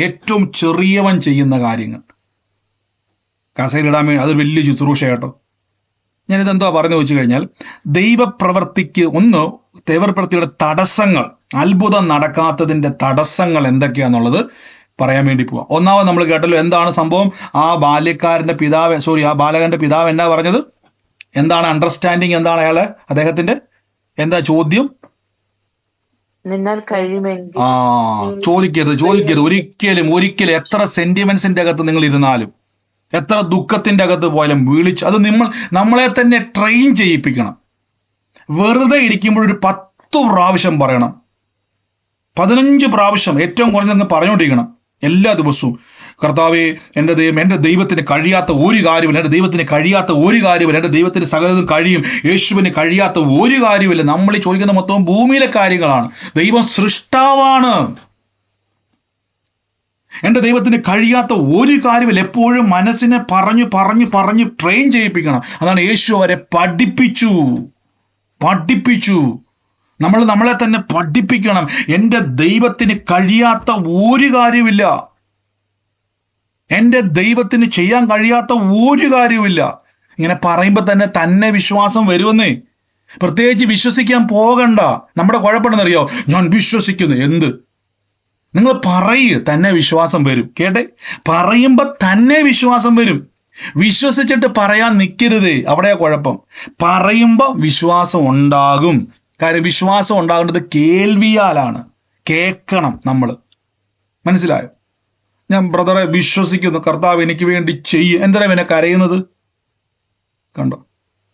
ഏറ്റവും ചെറിയവൻ ചെയ്യുന്ന കാര്യങ്ങൾ കസയിലിടാൻ വേണ്ടി, അതൊരു വലിയ ശുശ്രൂഷ കേട്ടോ. ഞാനിതെന്തോ പറഞ്ഞു വെച്ച് കഴിഞ്ഞാൽ, ദൈവപ്രവൃത്തിയുടെ തടസ്സങ്ങൾ, അത്ഭുതം നടക്കാത്തതിന്റെ തടസ്സങ്ങൾ എന്തൊക്കെയാന്നുള്ളത് പറയാൻ വേണ്ടി പോവാം. ഒന്നാമത് നമ്മൾ കേട്ടല്ലോ, എന്താണ് സംഭവം? ആ ബാലകന്റെ പിതാവ് എന്നാ പറഞ്ഞത്? എന്താണ് അണ്ടർസ്റ്റാൻഡിങ്? എന്താണ് അദ്ദേഹത്തിന്റെ എന്താ ചോദ്യം? ചോദിക്കരുത് ഒരിക്കലും. എത്ര സെന്റിമെന്റ്സിന്റെ അകത്ത് നിങ്ങൾ ഇരുന്നാലും, എത്ര ദുഃഖത്തിന്റെ അകത്ത് പോയാലും വിളിച്ച്, അത് നമ്മളെ തന്നെ ട്രെയിൻ ചെയ്യിപ്പിക്കണം. വെറുതെ ഇരിക്കുമ്പോൾ ഒരു 10 പ്രാവശ്യം പറയണം, 15 പ്രാവശ്യം ഏറ്റവും കുറഞ്ഞെന്ന് പറഞ്ഞുകൊണ്ടിരിക്കണം എല്ലാ ദിവസവും. കർത്താവേ, എൻ്റെ ദൈവത്തിന് കഴിയാത്ത ഒരു കാര്യമില്ല, എൻ്റെ ദൈവത്തിന് സകലതും കഴിയും, യേശുവിന് കഴിയാത്ത ഒരു കാര്യമില്ല. നമ്മൾ ഈ ചോദിക്കുന്ന മൊത്തം ഭൂമിയിലെ കാര്യങ്ങളാണ്. ദൈവം സൃഷ്ടാവാണ്. എൻ്റെ ദൈവത്തിന് കഴിയാത്ത ഒരു കാര്യമില്ല. എപ്പോഴും മനസ്സിനെ പറഞ്ഞു ട്രെയിൻ ചെയ്യിപ്പിക്കണം. അതാണ് യേശു അവരെ പഠിപ്പിച്ചു. നമ്മളെ തന്നെ പഠിപ്പിക്കണം. എൻ്റെ ദൈവത്തിന് കഴിയാത്ത ഒരു കാര്യമില്ല, എൻ്റെ ദൈവത്തിന് ചെയ്യാൻ കഴിയാത്ത ഒരു കാര്യമില്ല. ഇങ്ങനെ പറയുമ്പോൾ തന്നെ വിശ്വാസം വരുമെന്നേ. പ്രത്യേകിച്ച് വിശ്വസിക്കാൻ പോകണ്ട. നമ്മുടെ കുഴപ്പമെന്നറിയോ? ഞാൻ വിശ്വസിക്കുന്നു. എന്ത്? നിങ്ങൾ തന്നെ വിശ്വാസം വരും. കേട്ടെ, പറയുമ്പോ തന്നെ വിശ്വാസം വരും. വിശ്വസിച്ചിട്ട് പറയാൻ നിൽക്കരുതേ, അവിടെയാ കുഴപ്പം. പറയുമ്പോ വിശ്വാസം ഉണ്ടാകും. കാര്യം വിശ്വാസം ഉണ്ടാകേണ്ടത് കേൾവിയാലാണ്. കേൾക്കണം നമ്മൾ. മനസ്സിലായോ? ഞാൻ ബ്രദറെ വിശ്വസിക്കുന്നു, കർത്താവ് എനിക്ക് വേണ്ടി ചെയ്യും. എന്തിനാ പിന്നെ കരയുന്നത്? കണ്ടോ?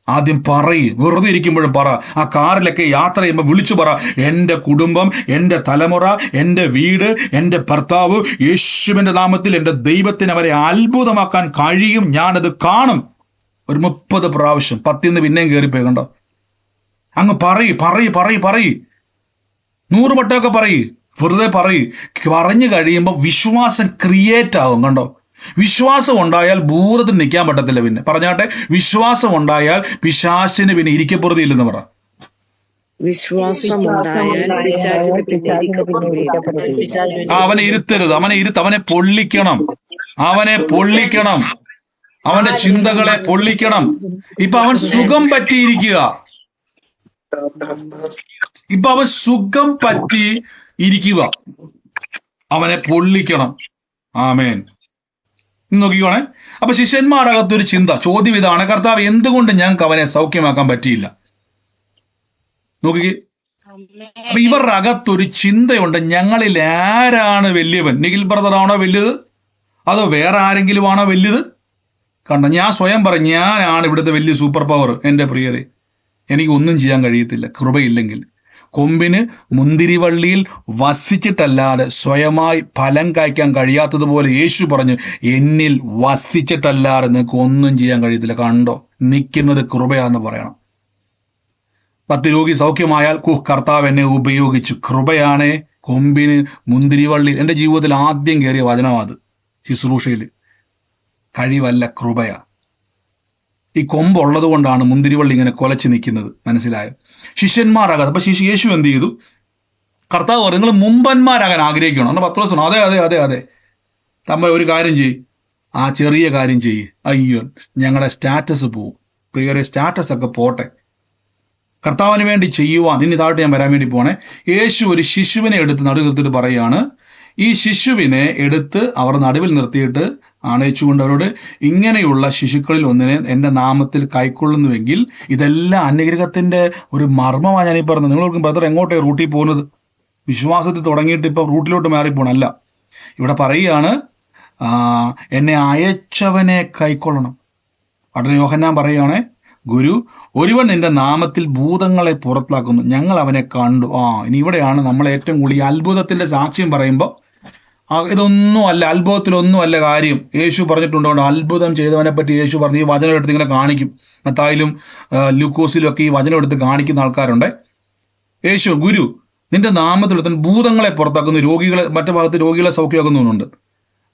ആദ്യം പറയ്. വെറുതെ ഇരിക്കുമ്പോഴും പറ. ആ കാറിലൊക്കെ യാത്ര ചെയ്യുമ്പോൾ വിളിച്ചു പറ, എൻ്റെ കുടുംബം, എൻ്റെ തലമുറ, എൻ്റെ വീട്, എൻ്റെ ഭർത്താവ്, യേശുവിൻ്റെ നാമത്തിൽ എൻ്റെ ദൈവത്തിന് അവരെ അത്ഭുതമാക്കാൻ കഴിയും, ഞാനത് കാണും. ഒരു 30 പ്രാവശ്യം. 10 പിന്നെയും കയറിപ്പോയി. കണ്ടോ? അങ്ങ് പറയ് പറയ് പറയ് പറയ്. 100 വട്ടമൊക്കെ പറയ്. വെറുതെ പറയ്. പറഞ്ഞു കഴിയുമ്പോൾ വിശ്വാസം ക്രിയേറ്റ് ആകും. കണ്ടോ? വിശ്വാസം ഉണ്ടായാൽ ഭൂതത്തിന് നിൽക്കാൻ പറ്റത്തില്ല. പിന്നെ പറഞ്ഞാട്ടെ, വിശ്വാസം ഉണ്ടായാൽ പിശാചിന് പിന്നെ ഇരിക്കപ്പുറതിയില്ലെന്ന് പറ. വിശ്വാസം ഉണ്ടായാൽ പിശാചിന് പിന്നെ ഇരിക്കപ്പുറതിയില്ല. അവനെ ഇരുത്തരുത്. അവനെ പൊള്ളിക്കണം. അവനെ പൊള്ളിക്കണം. അവന്റെ ചിന്തകളെ പൊള്ളിക്കണം. ഇപ്പൊ അവൻ സുഖം പറ്റിയിരിക്കുക. ഇപ്പൊ അവൻ സുഖം പറ്റി ഇരിക്കുക. അവനെ പൊള്ളിക്കണം. ആമേൻ. നോക്കിക്കോണേ. അപ്പൊ ശിഷ്യന്മാരകത്തൊരു ചിന്ത, ചോദ്യം ഇതാണ്, കർത്താവ് എന്തുകൊണ്ട് ഞങ്ങൾക്ക് അവനെ സൗഖ്യമാക്കാൻ പറ്റിയില്ല? നോക്കിക്കേ. അപ്പൊ ഇവരുടെ അകത്തൊരു ചിന്തയുണ്ട്, ഞങ്ങളിൽ ആരാണ് വലിയവൻ? നിഖിൽ ബ്രദറാണോ വലുത്, അതോ വേറെ ആരെങ്കിലും ആണോ വലുത്? കണ്ടോ, ഞാൻ സ്വയം പറഞ്ഞു, ഞാനാണ് ഇവിടുത്തെ വലിയ സൂപ്പർ പവർ. എൻ്റെ പ്രിയരെ, എനിക്ക് ഒന്നും ചെയ്യാൻ കഴിയത്തില്ല കൃപയില്ലെങ്കിൽ. കൊമ്പിന് മുന്തിരിവള്ളിയിൽ വസിച്ചിട്ടല്ലാതെ സ്വയമായി ഫലം കായ്ക്കാൻ കഴിയാത്തതുപോലെ യേശു പറഞ്ഞു, എന്നിൽ വസിച്ചിട്ടല്ലാതെ നിങ്ങൾക്ക് ഒന്നും ചെയ്യാൻ കഴിയത്തില്ല. കണ്ടോ, നിൽക്കുന്നത് കൃപയാന്ന് പറയണം. 10 രോഗി സൗഖ്യമായാൽ കർത്താവ് എന്നെ ഉപയോഗിച്ചു. കൃപയാണേ. കൊമ്പിന് മുന്തിരിവള്ളി. എൻ്റെ ജീവിതത്തിൽ ആദ്യം കയറിയ വചനമാത്. ശുശ്രൂഷയിൽ കഴിവല്ല, കൃപയാ. ഈ കൊമ്പുള്ളത് കൊണ്ടാണ് മുന്തിരിവള്ളി ഇങ്ങനെ കൊലച്ച് നിൽക്കുന്നത്. മനസ്സിലായോ? ശിഷ്യന്മാരാകാതെ. അപ്പൊ യേശു എന്ത് ചെയ്തു? കർത്താവ് പറഞ്ഞു, നിങ്ങൾ മുമ്പന്മാരാകാൻ ആഗ്രഹിക്കണം. അന്ന് പത്രോസ് പറഞ്ഞു, അതെ അതെ അതെ അതെ, നമ്മൾ ഒരു കാര്യം ചെയ്യ്, ആ ചെറിയ കാര്യം ചെയ്യ്. അയ്യോ, ഞങ്ങളുടെ സ്റ്റാറ്റസ് പോവും. പ്രിയരെ, സ്റ്റാറ്റസ് ഒക്കെ പോട്ടെ, കർത്താവിന് വേണ്ടി ചെയ്യുവാൻ. ഇനി താഴോട്ട് ഞാൻ വരാൻ വേണ്ടി പോണേ. യേശു ഒരു ശിശുവിനെ എടുത്ത് നടുവിൽ നിർത്തിയിട്ട് പറയുകയാണ്, ഈ ശിശുവിനെ എടുത്ത് അവർ നടുവിൽ നിർത്തിയിട്ട് ആണയിച്ചുകൊണ്ട് അവരോട്, ഇങ്ങനെയുള്ള ശിശുക്കളിൽ ഒന്നിനെ എൻ്റെ നാമത്തിൽ കൈക്കൊള്ളുന്നുവെങ്കിൽ, ഇതെല്ലാം അനുഗ്രഹത്തിന്റെ ഒരു മർമ്മമാണ് ഞാനീ പറഞ്ഞത്. നിങ്ങൾക്ക് ബ്രദർ എങ്ങോട്ടേ റൂട്ടിൽ പോകുന്നത്? വിശ്വാസത്തിൽ തുടങ്ങിയിട്ട് ഇപ്പം റൂട്ടിലോട്ട് മാറിപ്പോണല്ല. ഇവിടെ പറയുകയാണ്, എന്നെ അയച്ചവനെ കൈക്കൊള്ളണം. അവിടെ യോഹന്നാൻ പറയുകയാണെ, ഗുരു, ഒരുവൻ നിന്റെ നാമത്തിൽ ഭൂതങ്ങളെ പുറത്താക്കുന്നു, ഞങ്ങൾ അവനെ കണ്ടു. ഇനി ഇവിടെയാണ് നമ്മൾ ഏറ്റവും കൂടുതൽ അത്ഭുതത്തിന്റെ സാക്ഷ്യം പറയുമ്പോൾ, ഇതൊന്നും അല്ല, അത്ഭുതത്തിലൊന്നും അല്ല കാര്യം. യേശു പറഞ്ഞിട്ടുണ്ടോ, അത്ഭുതം ചെയ്തവനെ പറ്റി യേശു പറഞ്ഞ് ഈ വചനം എടുത്ത് ഇങ്ങനെ കാണിക്കും. മത്തായിലും ലൂക്കോസിലും ഒക്കെ ഈ വചനം എടുത്ത് കാണിക്കുന്ന ആൾക്കാരുണ്ട്. യേശു, ഗുരു, നിന്റെ നാമത്തിൽ ഭൂതങ്ങളെ പുറത്താക്കുന്നു, രോഗികളെ, മറ്റു ഭാഗത്ത് രോഗികളെ സൗഖ്യമാക്കുന്നുണ്ട്.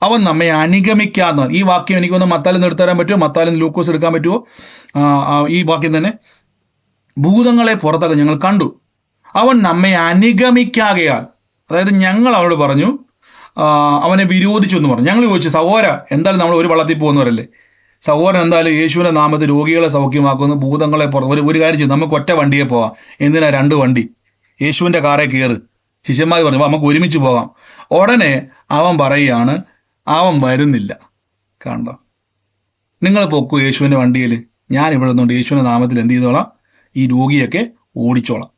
അവൻ നമ്മെ അനുഗമിക്കാന്ന ഈ വാക്യം എനിക്കൊന്ന് മത്താലിൽ നിന്ന് എടുത്തുതരാൻ പറ്റുമോ? മത്താലിൽ ലൂക്കോസ് എടുക്കാൻ പറ്റുമോ? ഈ വാക്യം തന്നെ, ഭൂതങ്ങളെ പുറത്താക്കാൻ ഞങ്ങൾ കണ്ടു, അവൻ നമ്മെ അനുഗമിക്കാകയാൽ. അതായത് ഞങ്ങൾ അവനോട് പറഞ്ഞു, അവനെ വിരോധിച്ചു എന്ന് പറഞ്ഞു. ഞങ്ങൾ ചോദിച്ചു, സഹോദര, എന്തായാലും നമ്മൾ ഒരു വള്ളത്തിൽ പോകുന്നവരല്ലേ, സഹോദരൻ എന്തായാലും യേശുവിന്റെ നാമത്തിൽ രോഗികളെ സൗഖ്യമാക്കുന്നു, ഭൂതങ്ങളെ ഒരു കാര്യം ചെയ്യും, നമുക്ക് ഒറ്റ വണ്ടിയെ പോവാം. എന്തിനാ 2 വണ്ടി? യേശുവിന്റെ കാറെ കയറ്. ശിഷ്യന്മാർ പറഞ്ഞു, നമുക്ക് ഒരുമിച്ച് പോകാം. ഉടനെ അവൻ പറയുകയാണ്, അവൻ വരുന്നില്ല. കണ്ടോ, നിങ്ങൾ പൊക്കൂ യേശുവിന്റെ വണ്ടിയിൽ, ഞാൻ ഇവിടെ നിന്നുകൊണ്ട് യേശുവിന്റെ നാമത്തിൽ എന്ത് ചെയ്തോളാം, ഈ രോഗിയൊക്കെ ഓടിച്ചോളാം.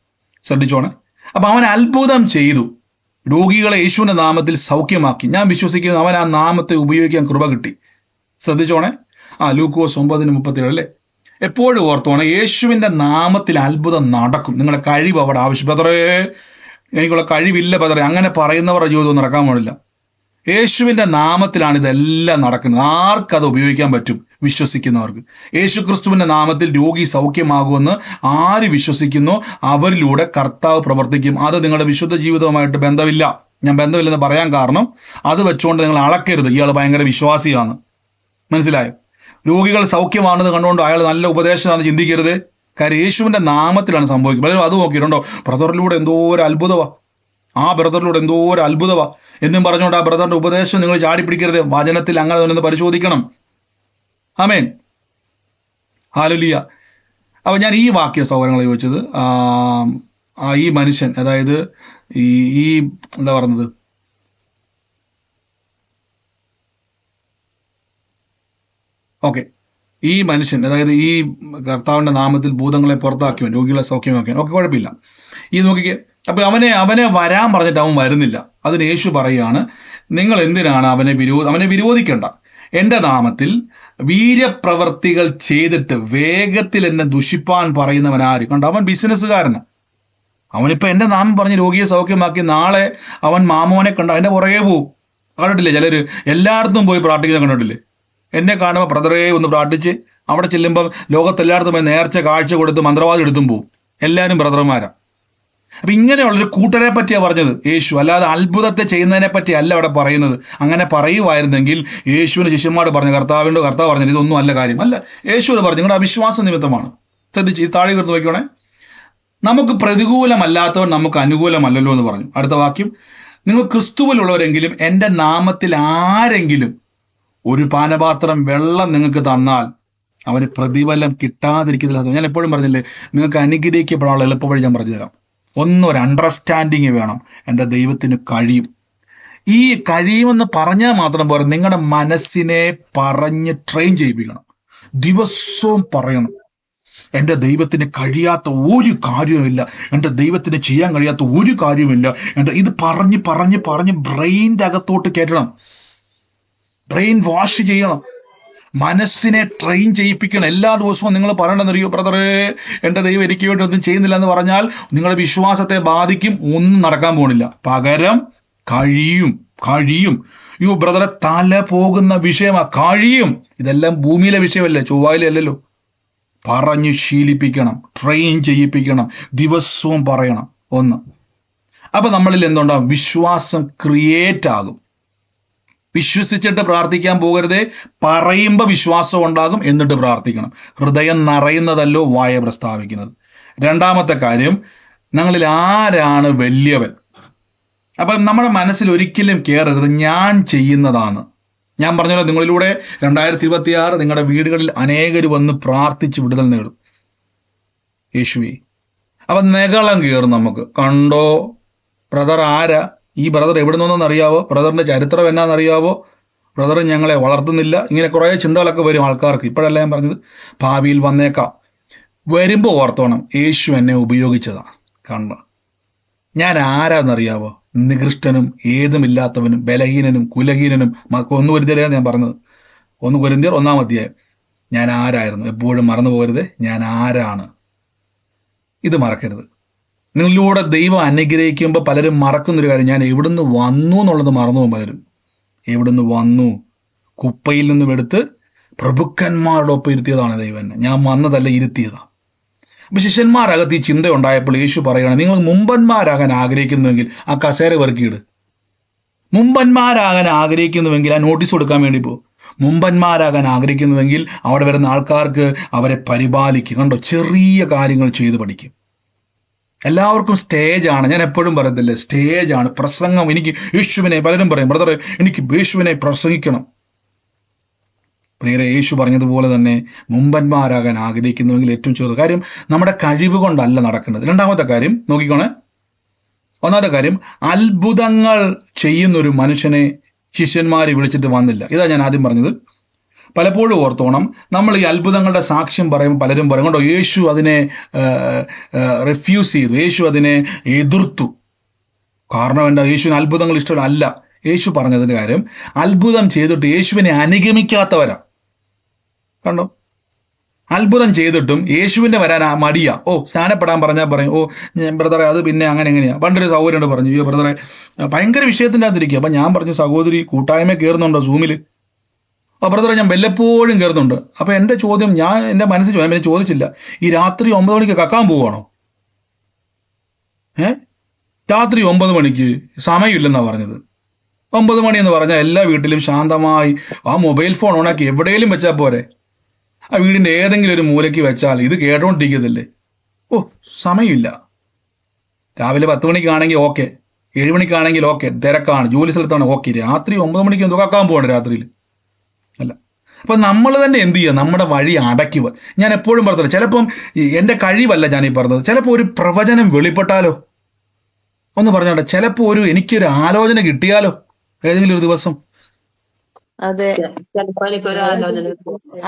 ശ്രദ്ധിച്ചോണേ. അപ്പൊ അവൻ അത്ഭുതം ചെയ്തു, രോഗികളെ യേശുവിന്റെ നാമത്തിൽ സൗഖ്യമാക്കി. ഞാൻ വിശ്വസിക്കുന്നു അവൻ ആ നാമത്തെ ഉപയോഗിക്കാൻ കൃപ കിട്ടി. ശ്രദ്ധിച്ചോണേ. ലൂക്കോസ് 9:37 അല്ലേ? എപ്പോഴും ഓർത്തോണേ, യേശുവിന്റെ നാമത്തിൽ അത്ഭുതം നടക്കും. നിങ്ങളുടെ കഴിവ് അവിടെ ആവശ്യം. ബദറേ, എനിക്കുള്ള കഴിവില്ല ബദറേ, അങ്ങനെ പറയുന്നവരുടെ ജീവിതം നടക്കാൻ പാടില്ല. യേശുവിന്റെ നാമത്തിലാണ് ഇതെല്ലാം നടക്കുന്നത്. ആർക്കത് ഉപയോഗിക്കാൻ പറ്റും? വിശ്വസിക്കുന്നവർക്ക്. യേശു ക്രിസ്തുവിന്റെ നാമത്തിൽ രോഗി സൗഖ്യമാകുമെന്ന് ആര് വിശ്വസിക്കുന്നോ അവരിലൂടെ കർത്താവ് പ്രവർത്തിക്കും. അത് നിങ്ങളുടെ വിശുദ്ധ ജീവിതവുമായിട്ട് ബന്ധമില്ല. ഞാൻ ബന്ധമില്ലെന്ന് പറയാൻ കാരണം, അത് വെച്ചുകൊണ്ട് നിങ്ങൾ അളക്കരുത് ഇയാൾ ഭയങ്കര വിശ്വാസിയാണ്. മനസ്സിലായോ? രോഗികൾ സൗഖ്യമാണെന്ന് കണ്ടുകൊണ്ട് അയാൾ നല്ല ഉപദേശമാണെന്ന് ചിന്തിക്കരുത്. കാര്യം യേശുവിന്റെ നാമത്തിലാണ് സംഭവിക്കുന്നത്. പലരും അത് നോക്കിയിട്ടുണ്ടോ, ബ്രദറിലൂടെ എന്തോ ഒരു അത്ഭുതമാ, ആ ബ്രദറിലൂടെ എന്തോ ഒരു അത്ഭുതമാ എന്നും പറഞ്ഞുകൊണ്ട് ആ ബ്രദറിന്റെ ഉപദേശം നിങ്ങൾ ചാടി പിടിക്കരുത്. വചനത്തിൽ അങ്ങനെ തന്നെ പരിശോധിക്കണം. ആമേൻ, ഹല്ലേലൂയ. അപ്പൊ ഞാൻ ഈ വാക്യ സൗകര്യങ്ങളെ ചോദിച്ചത്, ഈ മനുഷ്യൻ, അതായത് ഈ എന്താ പറയുന്നത്, ഓക്കെ, ഈ മനുഷ്യൻ, അതായത് ഈ കർത്താവിന്റെ നാമത്തിൽ ഭൂതങ്ങളെ പുറത്താക്കിയവൻ, രോഗികളെ സൗഖ്യമാക്കിയവൻ, ഓക്കെ, കുഴപ്പമില്ല. ഈ നോക്കിക്കേ, അപ്പൊ അവനെ വരാൻ പറഞ്ഞിട്ട് അവൻ വരുന്നില്ല. അതിന് യേശു പറയാണ്, നിങ്ങൾ എന്തിനാണ് അവനെ വിരോധിക്കേണ്ട. എന്റെ നാമത്തിൽ വീര്യപ്രവർത്തികൾ ചെയ്തിട്ട് വേഗത്തിൽ എന്നെ ദുഷിപ്പാൻ പറയുന്നവൻ ആര്? കണ്ടോ, അവൻ ബിസിനസ്സുകാരന്. അവനിപ്പോ എന്റെ നാമം പറഞ്ഞ് രോഗിയെ സൗഖ്യമാക്കി, നാളെ അവൻ മാമോനെ കണ്ട അതിന്റെ പുറകെ പോവും. കണ്ടിട്ടില്ലേ ചിലര് എല്ലായിടത്തും പോയി പ്രാർത്ഥിക്കുന്നത് കണ്ടിട്ടില്ലേ? എന്നെ കാണുമ്പോൾ ബ്രദറെ ഒന്ന് പ്രാർത്ഥിച്ച്, അവിടെ ചെല്ലുമ്പോൾ ലോകത്തെല്ലായിടത്തും പോയി നേർച്ച കാഴ്ച കൊടുത്ത് മന്ത്രവാദം എടുത്തും പോവും. എല്ലാവരും ബ്രദർമാരാ. അപ്പൊ ഇങ്ങനെയുള്ളൊരു കൂട്ടരെ പറ്റിയാ പറഞ്ഞത് യേശു, അല്ലാതെ അത്ഭുതത്തെ ചെയ്യുന്നതിനെ പറ്റി അല്ല അവിടെ പറയുന്നത്. അങ്ങനെ പറയുമായിരുന്നെങ്കിൽ യേശുവിന് ശിഷ്യന്മാർ പറഞ്ഞു, കർത്താവ് പറഞ്ഞത് ഇതൊന്നും അല്ല കാര്യം അല്ല. യേശുവിന് പറഞ്ഞു നിങ്ങളുടെ അവിശ്വാസ നിമിത്തമാണ്. ശ്രദ്ധിച്ച് ഈ താഴെ എടുത്ത് നോക്കിക്കോണേ. നമുക്ക് പ്രതികൂലമല്ലാത്തവൻ നമുക്ക് അനുകൂലമല്ലല്ലോ എന്ന് പറഞ്ഞു. അടുത്ത വാക്യം, നിങ്ങൾ ക്രിസ്തുവിലുള്ളവരെങ്കിലും എൻ്റെ നാമത്തിൽ ആരെങ്കിലും ഒരു പാനപാത്രം വെള്ളം നിങ്ങൾക്ക് തന്നാൽ അവന് പ്രതിഫലം കിട്ടാതിരിക്കുന്നില്ല. ഞാൻ എപ്പോഴും പറഞ്ഞില്ലേ, നിങ്ങൾക്ക് അനുഗ്രഹിക്കപ്പെടാനുള്ള എളുപ്പവഴി ഞാൻ പറഞ്ഞു തരാം. ഒരു അണ്ടർസ്റ്റാൻഡിങ് വേണം. എൻ്റെ ദൈവത്തിന് കഴിയും. ഈ കഴിയുമെന്ന് പറഞ്ഞാൽ മാത്രം പോരാ, നിങ്ങളുടെ മനസ്സിനെ പറഞ്ഞ് ട്രെയിൻ ചെയ്യിപ്പിക്കണം. ദിവസവും പറയണം, എൻ്റെ ദൈവത്തിന് കഴിയാത്ത ഒരു കാര്യവുമില്ല, എൻ്റെ ദൈവത്തിന് ചെയ്യാൻ കഴിയാത്ത ഒരു കാര്യവുമില്ല. ഇത് പറഞ്ഞ് പറഞ്ഞ് പറഞ്ഞ് ബ്രെയിൻ്റെ അകത്തോട്ട് കയറ്റണം. ബ്രെയിൻ വാഷ് ചെയ്യണം. മനസ്സിനെ ട്രെയിൻ ചെയ്യിപ്പിക്കണം. എല്ലാ ദിവസവും നിങ്ങൾ പറയണമെന്നറിയോ, ബ്രദറേ എൻ്റെ ദൈവം എനിക്ക് വേണ്ടി ഒന്നും ചെയ്യുന്നില്ല എന്ന് പറഞ്ഞാൽ നിങ്ങളുടെ വിശ്വാസത്തെ ബാധിക്കും. ഒന്നും നടക്കാൻ പോണില്ല. പകരം കഴിയും. അയ്യോ ബ്രദറെ, തല പോകുന്ന വിഷയമാ. കഴിയും. ഇതെല്ലാം ഭൂമിയിലെ വിഷയമല്ലേ, ചൊവ്വായിലെ അല്ലല്ലോ. പറഞ്ഞു ശീലിപ്പിക്കണം, ട്രെയിൻ ചെയ്യിപ്പിക്കണം, ദിവസവും പറയണം. അപ്പൊ നമ്മളിൽ എന്തുണ്ടാവും? വിശ്വാസം ക്രിയേറ്റ് ആകും. വിശ്വസിച്ചിട്ട് പ്രാർത്ഥിക്കാൻ പോകരുതേ. പറയുമ്പോൾ വിശ്വാസം ഉണ്ടാകും, എന്നിട്ട് പ്രാർത്ഥിക്കണം. ഹൃദയം നിറയുന്നതല്ലോ വായ പ്രസ്താവിക്കുന്നത്. രണ്ടാമത്തെ കാര്യം, ഞങ്ങളിൽ ആരാണ് വലിയവൻ? അപ്പം നമ്മുടെ മനസ്സിൽ ഒരിക്കലും കയറരുത് ഞാൻ ചെയ്യുന്നതാണ്. ഞാൻ പറഞ്ഞല്ലോ, നിങ്ങളിലൂടെ 2026 നിങ്ങളുടെ വീടുകളിൽ അനേകർ വന്ന് പ്രാർത്ഥിച്ച് വിടുതൽ നേടും യേശുവേ. അപ്പൊ നെകളം കയറും നമുക്ക്. കണ്ടോ ബ്രദർ ആരാ? ഈ ബ്രദർ എവിടെ നിന്നൊന്നും അറിയാവോ? ബ്രദറിന്റെ ചരിത്രം എന്നാന്നറിയാവോ? ബ്രദർ ഞങ്ങളെ വളർത്തുന്നില്ല. ഇങ്ങനെ കുറേ ചിന്തകളൊക്കെ വരും ആൾക്കാർക്ക്. ഇപ്പോഴല്ല ഞാൻ പറഞ്ഞത്, ഭാവിയിൽ വന്നേക്കാം. വരുമ്പോൾ ഓർത്തോണം, യേശു എന്നെ ഉപയോഗിച്ചതാ. കണ്ടോ, ഞാൻ ആരാന്നറിയാവോ? നികൃഷ്ടനും ഏതുമില്ലാത്തവനും ബലഹീനനും കുലഹീനനും. 1 കൊരിന്ത്യരാണ് ഞാൻ പറഞ്ഞത്. 1 കൊരിന്ത്യർ 1-ാം അധ്യായം. ഞാൻ ആരായിരുന്നു? എപ്പോഴും മറന്നു പോകരുത്, ഞാൻ ആരാണ്. ഇത് മറക്കരുത്. നിങ്ങളിലൂടെ ദൈവം അനുഗ്രഹിക്കുമ്പോൾ പലരും മറക്കുന്നൊരു കാര്യം, ഞാൻ എവിടുന്ന് വന്നു എന്നുള്ളത് മറന്നു പോകും പലരും. എവിടുന്ന് വന്നു? കുപ്പയിൽ നിന്നും എടുത്ത് പ്രഭുക്കന്മാരുടെ ഒപ്പം ഇരുത്തിയതാണ് ദൈവം എന്നെ. ഞാൻ വന്നതല്ല, ഇരുത്തിയതാണ്. അപ്പൊ ശിഷ്യന്മാരകത്ത് ഈ ചിന്ത ഉണ്ടായപ്പോൾ യേശു പറയുകയാണ്, നിങ്ങൾ മുമ്പന്മാരാകാൻ ആഗ്രഹിക്കുന്നുവെങ്കിൽ ആ കസേര വെറുക്കിയിട്. മുമ്പന്മാരാകാൻ ആഗ്രഹിക്കുന്നുവെങ്കിൽ ആ നോട്ടീസ് കൊടുക്കാൻ വേണ്ടി പോകും. മുമ്പന്മാരാകാൻ ആഗ്രഹിക്കുന്നുവെങ്കിൽ അവിടെ വരുന്ന ആൾക്കാർക്ക് അവരെ പരിപാലിക്കും. കണ്ടോ, ചെറിയ കാര്യങ്ങൾ ചെയ്ത് പഠിക്കും. എല്ലാവർക്കും സ്റ്റേജാണ്. ഞാൻ എപ്പോഴും പറയത്തില്ലേ, സ്റ്റേജാണ് പ്രസംഗം. എനിക്ക് യേശുവിനെ, പലരും പറയും ബ്രദർ എനിക്ക് യേശുവിനെ പ്രസംഗിക്കണം. പ്രിയരെ, യേശു പറഞ്ഞതുപോലെ തന്നെ മുമ്പന്മാരാകാൻ ആഗ്രഹിക്കുന്നുവെങ്കിൽ ഏറ്റവും ചെറുത് കാര്യം നമ്മുടെ കഴിവ് കൊണ്ടല്ല നടക്കുന്നത്. രണ്ടാമത്തെ കാര്യം നോക്കിക്കോണേ. ഒന്നാമത്തെ കാര്യം, അത്ഭുതങ്ങൾ ചെയ്യുന്നൊരു മനുഷ്യനെ ശിഷ്യന്മാരെ വിളിച്ചിട്ട് വന്നില്ല. ഇതാ ഞാൻ ആദ്യം പറഞ്ഞത്. പലപ്പോഴും ഓർത്തോണം, നമ്മൾ ഈ അത്ഭുതങ്ങളുടെ സാക്ഷ്യം പറയുമ്പോൾ പലരും പറയും കേട്ടോ, യേശു അതിനെ റിഫ്യൂസ് ചെയ്തു, യേശു അതിനെ എതിർത്തു. കാരണം എന്താ? യേശുവിന് അത്ഭുതങ്ങൾ ഇഷ്ടമല്ല. യേശു പറഞ്ഞതിന്റെ കാര്യം, അത്ഭുതം ചെയ്തിട്ട് യേശുവിനെ അനുഗമിക്കാത്തവരാ. കണ്ടോ, അത്ഭുതം ചെയ്തിട്ടും യേശുവിന്റെ വരാൻ മടിയാ. സ്നാനപ്പെടാൻ പറഞ്ഞാൽ പറയും, ബ്രദറെ അത് പിന്നെ അങ്ങനെ എങ്ങനെയാ. പണ്ടൊരു സഹോദരനോട് പറഞ്ഞു, അയ്യോ ബ്രദറെ ഭയങ്കര വിഷയത്തിൻ്റെ അകത്തിരിക്കുക. അപ്പൊ ഞാൻ പറഞ്ഞു, സഹോദരി കൂട്ടായ്മ കയറുന്നുണ്ടോ സൂമില്? ബ്രദറെ ഞാൻ വല്ലപ്പോഴും കയറുന്നുണ്ട്. അപ്പൊ എന്റെ ചോദ്യം, ഞാൻ എന്റെ മനസ്സിൽ പിന്നെ ചോദിച്ചില്ല, ഈ രാത്രി 9 മണിക്ക് കക്കാൻ പോവാണോ? രാത്രി 9 മണിക്ക് സമയമില്ലെന്നാ പറഞ്ഞത്. 9 മണി എന്ന് പറഞ്ഞാൽ എല്ലാ വീട്ടിലും ശാന്തമായി ആ മൊബൈൽ ഫോൺ ഓണാക്കി എവിടെയെങ്കിലും വെച്ചാൽ പോരെ? ആ വീടിന്റെ ഏതെങ്കിലും ഒരു മൂലയ്ക്ക് വെച്ചാൽ ഇത് കേട്ടോണ്ടിരിക്കത്തില്ലേ? സമയമില്ല. രാവിലെ 10 മണിക്കാണെങ്കിൽ ഓക്കെ, 7 മണിക്കാണെങ്കിൽ ഓക്കെ, തിരക്കാണ്, ജോലി സ്ഥലത്താണ് ഓക്കെ. രാത്രി 9 മണിക്ക് എന്തോ കക്കാൻ പോകണ്ട രാത്രിയിൽ അല്ല. അപ്പൊ നമ്മൾ തന്നെ എന്ത് ചെയ്യുക? നമ്മുടെ വഴി അടയ്ക്കുക. ഞാൻ എപ്പോഴും പറഞ്ഞത്, ചിലപ്പം എന്റെ കഴിവല്ല ഞാൻ ഈ പറഞ്ഞത്, ചിലപ്പോൾ ഒരു പ്രവചനം വെളിപ്പെട്ടാലോ ഒന്ന് പറഞ്ഞോട്ടെ, ചിലപ്പോൾ എനിക്കൊരു ആലോചന കിട്ടിയാലോ ഏതെങ്കിലും ഒരു ദിവസം. അതെ, ചിലപ്പോ എനിക്കൊരു ആലോചന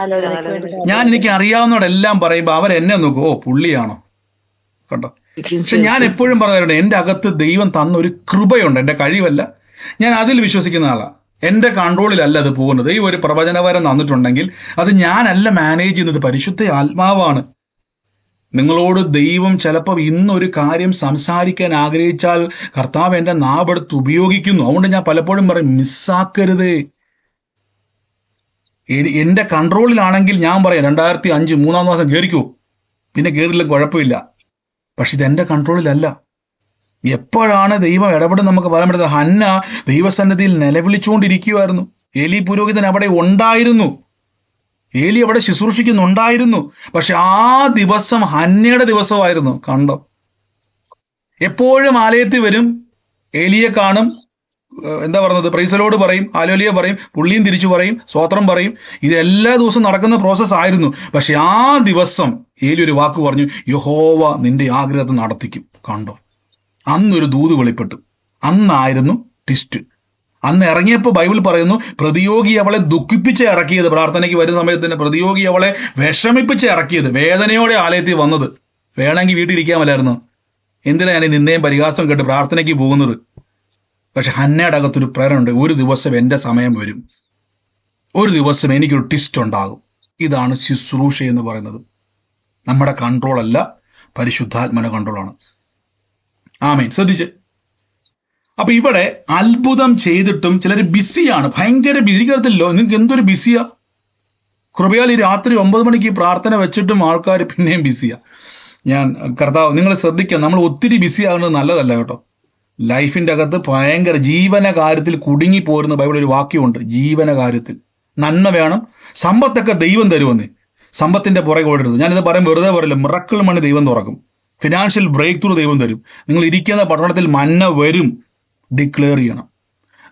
ആലോചനയ്ക്ക് വേണ്ടി എനിക്ക് അറിയാവുന്നവരെല്ലാം പറയുമ്പോൾ അവരെന്നെ നോക്കും, ഓ പുള്ളിയാണോ, കണ്ടോ. പക്ഷെ ഞാൻ എപ്പോഴും പറയാറുണ്ട്, എൻ്റെ അകത്ത് ദൈവം തന്ന ഒരു കൃപയുണ്ട്, എൻ്റെ കഴിവല്ല, ഞാൻ അതിൽ വിശ്വസിക്കുന്ന ആളാണ്. എൻ്റെ കൺട്രോളിലല്ല അത് പോകുന്നത്. ഈ ഒരു പ്രവചനവരം തന്നിട്ടുണ്ടെങ്കിൽ അത് ഞാനല്ല മാനേജ് ചെയ്യുന്നത്, പരിശുദ്ധ ആത്മാവാണ്. നിങ്ങളോട് ദൈവം ചിലപ്പോൾ ഇന്നൊരു കാര്യം സംസാരിക്കാൻ ആഗ്രഹിച്ചാൽ കർത്താവ് എൻ്റെ നാവെടുത്ത് ഉപയോഗിക്കുന്നു. അതുകൊണ്ട് ഞാൻ പലപ്പോഴും പറയും, മിസ്സാക്കരുത്. എൻ്റെ കൺട്രോളിലാണെങ്കിൽ ഞാൻ പറയാം 2005 3-ാം മാസം കയറിക്കോ, പിന്നെ കയറില്ല കുഴപ്പമില്ല. പക്ഷെ ഇതെന്റെ കൺട്രോളിലല്ല. എപ്പോഴാണ് ദൈവം ഇടപെടും നമുക്ക് പറയാൻ പറ്റുന്നത്. ഹന്ന ദൈവസന്നിധിയിൽ നിലവിളിച്ചുകൊണ്ടിരിക്കുമായിരുന്നു. ഏലി പുരോഹിതൻ അവിടെ ഉണ്ടായിരുന്നു, ഏലി അവിടെ ശുശ്രൂഷിക്കുന്നുണ്ടായിരുന്നു. പക്ഷെ ആ ദിവസം ഹന്നയുടെ ദിവസമായിരുന്നു. കണ്ടോ, എപ്പോഴും ആലയത്തിൽ വരും, ഏലിയെ കാണും, എന്താ പറയുന്നത്, പ്രൈസലോട് പറയും, ആലോലിയ പറയും, പുള്ളിയും തിരിച്ചു പറയും, സ്വോത്രം പറയും. ഇത് എല്ലാ ദിവസവും നടക്കുന്ന പ്രോസസ് ആയിരുന്നു. പക്ഷെ ആ ദിവസം ഏലി ഒരു വാക്ക് പറഞ്ഞു, യഹോവ നിന്റെ ആഗ്രഹത്തെ നടത്തിക്കും. കണ്ടോ, അന്നൊരു ദൂത് വെളിപ്പെട്ടു. അന്നായിരുന്നു ട്വിസ്റ്റ്. അന്ന് ഇറങ്ങിയപ്പോൾ ബൈബിൾ പറയുന്നു, പ്രതിയോഗി അവളെ ദുഃഖിപ്പിച്ച് ഇറക്കിയത്, പ്രാർത്ഥനയ്ക്ക് വരുന്ന സമയത്ത് തന്നെ പ്രതിയോഗി അവളെ വിഷമിപ്പിച്ച് ഇറക്കിയത്, വേദനയോടെ ആലയത്തിൽ വന്നത്. വേണമെങ്കിൽ വീട്ടിലിരിക്കാമല്ലായിരുന്നു, എന്തിനാ ഞാൻ നിന്നെയും പരിഹാസം കേട്ട് പ്രാർത്ഥനയ്ക്ക് പോകുന്നത്. പക്ഷെ ഹന്നയുടെ അകത്തൊരു പ്രേരണയുണ്ട്, ഒരു ദിവസം എൻ്റെ സമയം വരും, ഒരു ദിവസം എനിക്കൊരു ട്വിസ്റ്റ് ഉണ്ടാകും. ഇതാണ് ശുശ്രൂഷ എന്ന് പറയുന്നത്. നമ്മുടെ കൺട്രോൾ അല്ല, പരിശുദ്ധാത്മന കൺട്രോളാണ്. ആമേൻ. ശ്രദ്ധിച്ച്. അപ്പൊ ഇവിടെ അത്ഭുതം ചെയ്തിട്ടും ചിലർ ബിസിയാണ്, ഭയങ്കര ബിസി. കരുത്തില്ലോ, നിങ്ങൾക്ക് എന്തൊരു ബിസിയാ. കൃപയാൽ ഈ രാത്രി 9 മണിക്ക് പ്രാർത്ഥന വെച്ചിട്ടും ആൾക്കാർ പിന്നെയും ബിസിയാ. ഞാൻ കർത്താവ്, നിങ്ങൾ ശ്രദ്ധിക്കുക, നമ്മൾ ഒത്തിരി ബിസി ആകുന്നത് നല്ലതല്ല കേട്ടോ. ലൈഫിന്റെ അകത്ത് ഭയങ്കര ജീവന കാര്യത്തിൽ കുടുങ്ങി പോരുന്ന ബൈബിൾ ഒരു വാക്യമുണ്ട്, ജീവന കാര്യത്തിൽ. നന്മ വേണം, സമ്പത്തൊക്കെ ദൈവം തരുമെന്ന്. സമ്പത്തിന്റെ പുറകെ ഓടരുത്. ഞാനിത് പറയും വെറുതെ പറയില്ല, മിറക്കിൾ മണി ദൈവം തുറക്കും, ഫിനാൻഷ്യൽ ബ്രേക്ക് ത്രൂ ദൈവം തരും. നിങ്ങൾ ഇരിക്കുന്ന പട്ടണത്തിൽ മന്ന വരും, ഡിക്ലെയർ ചെയ്യണം.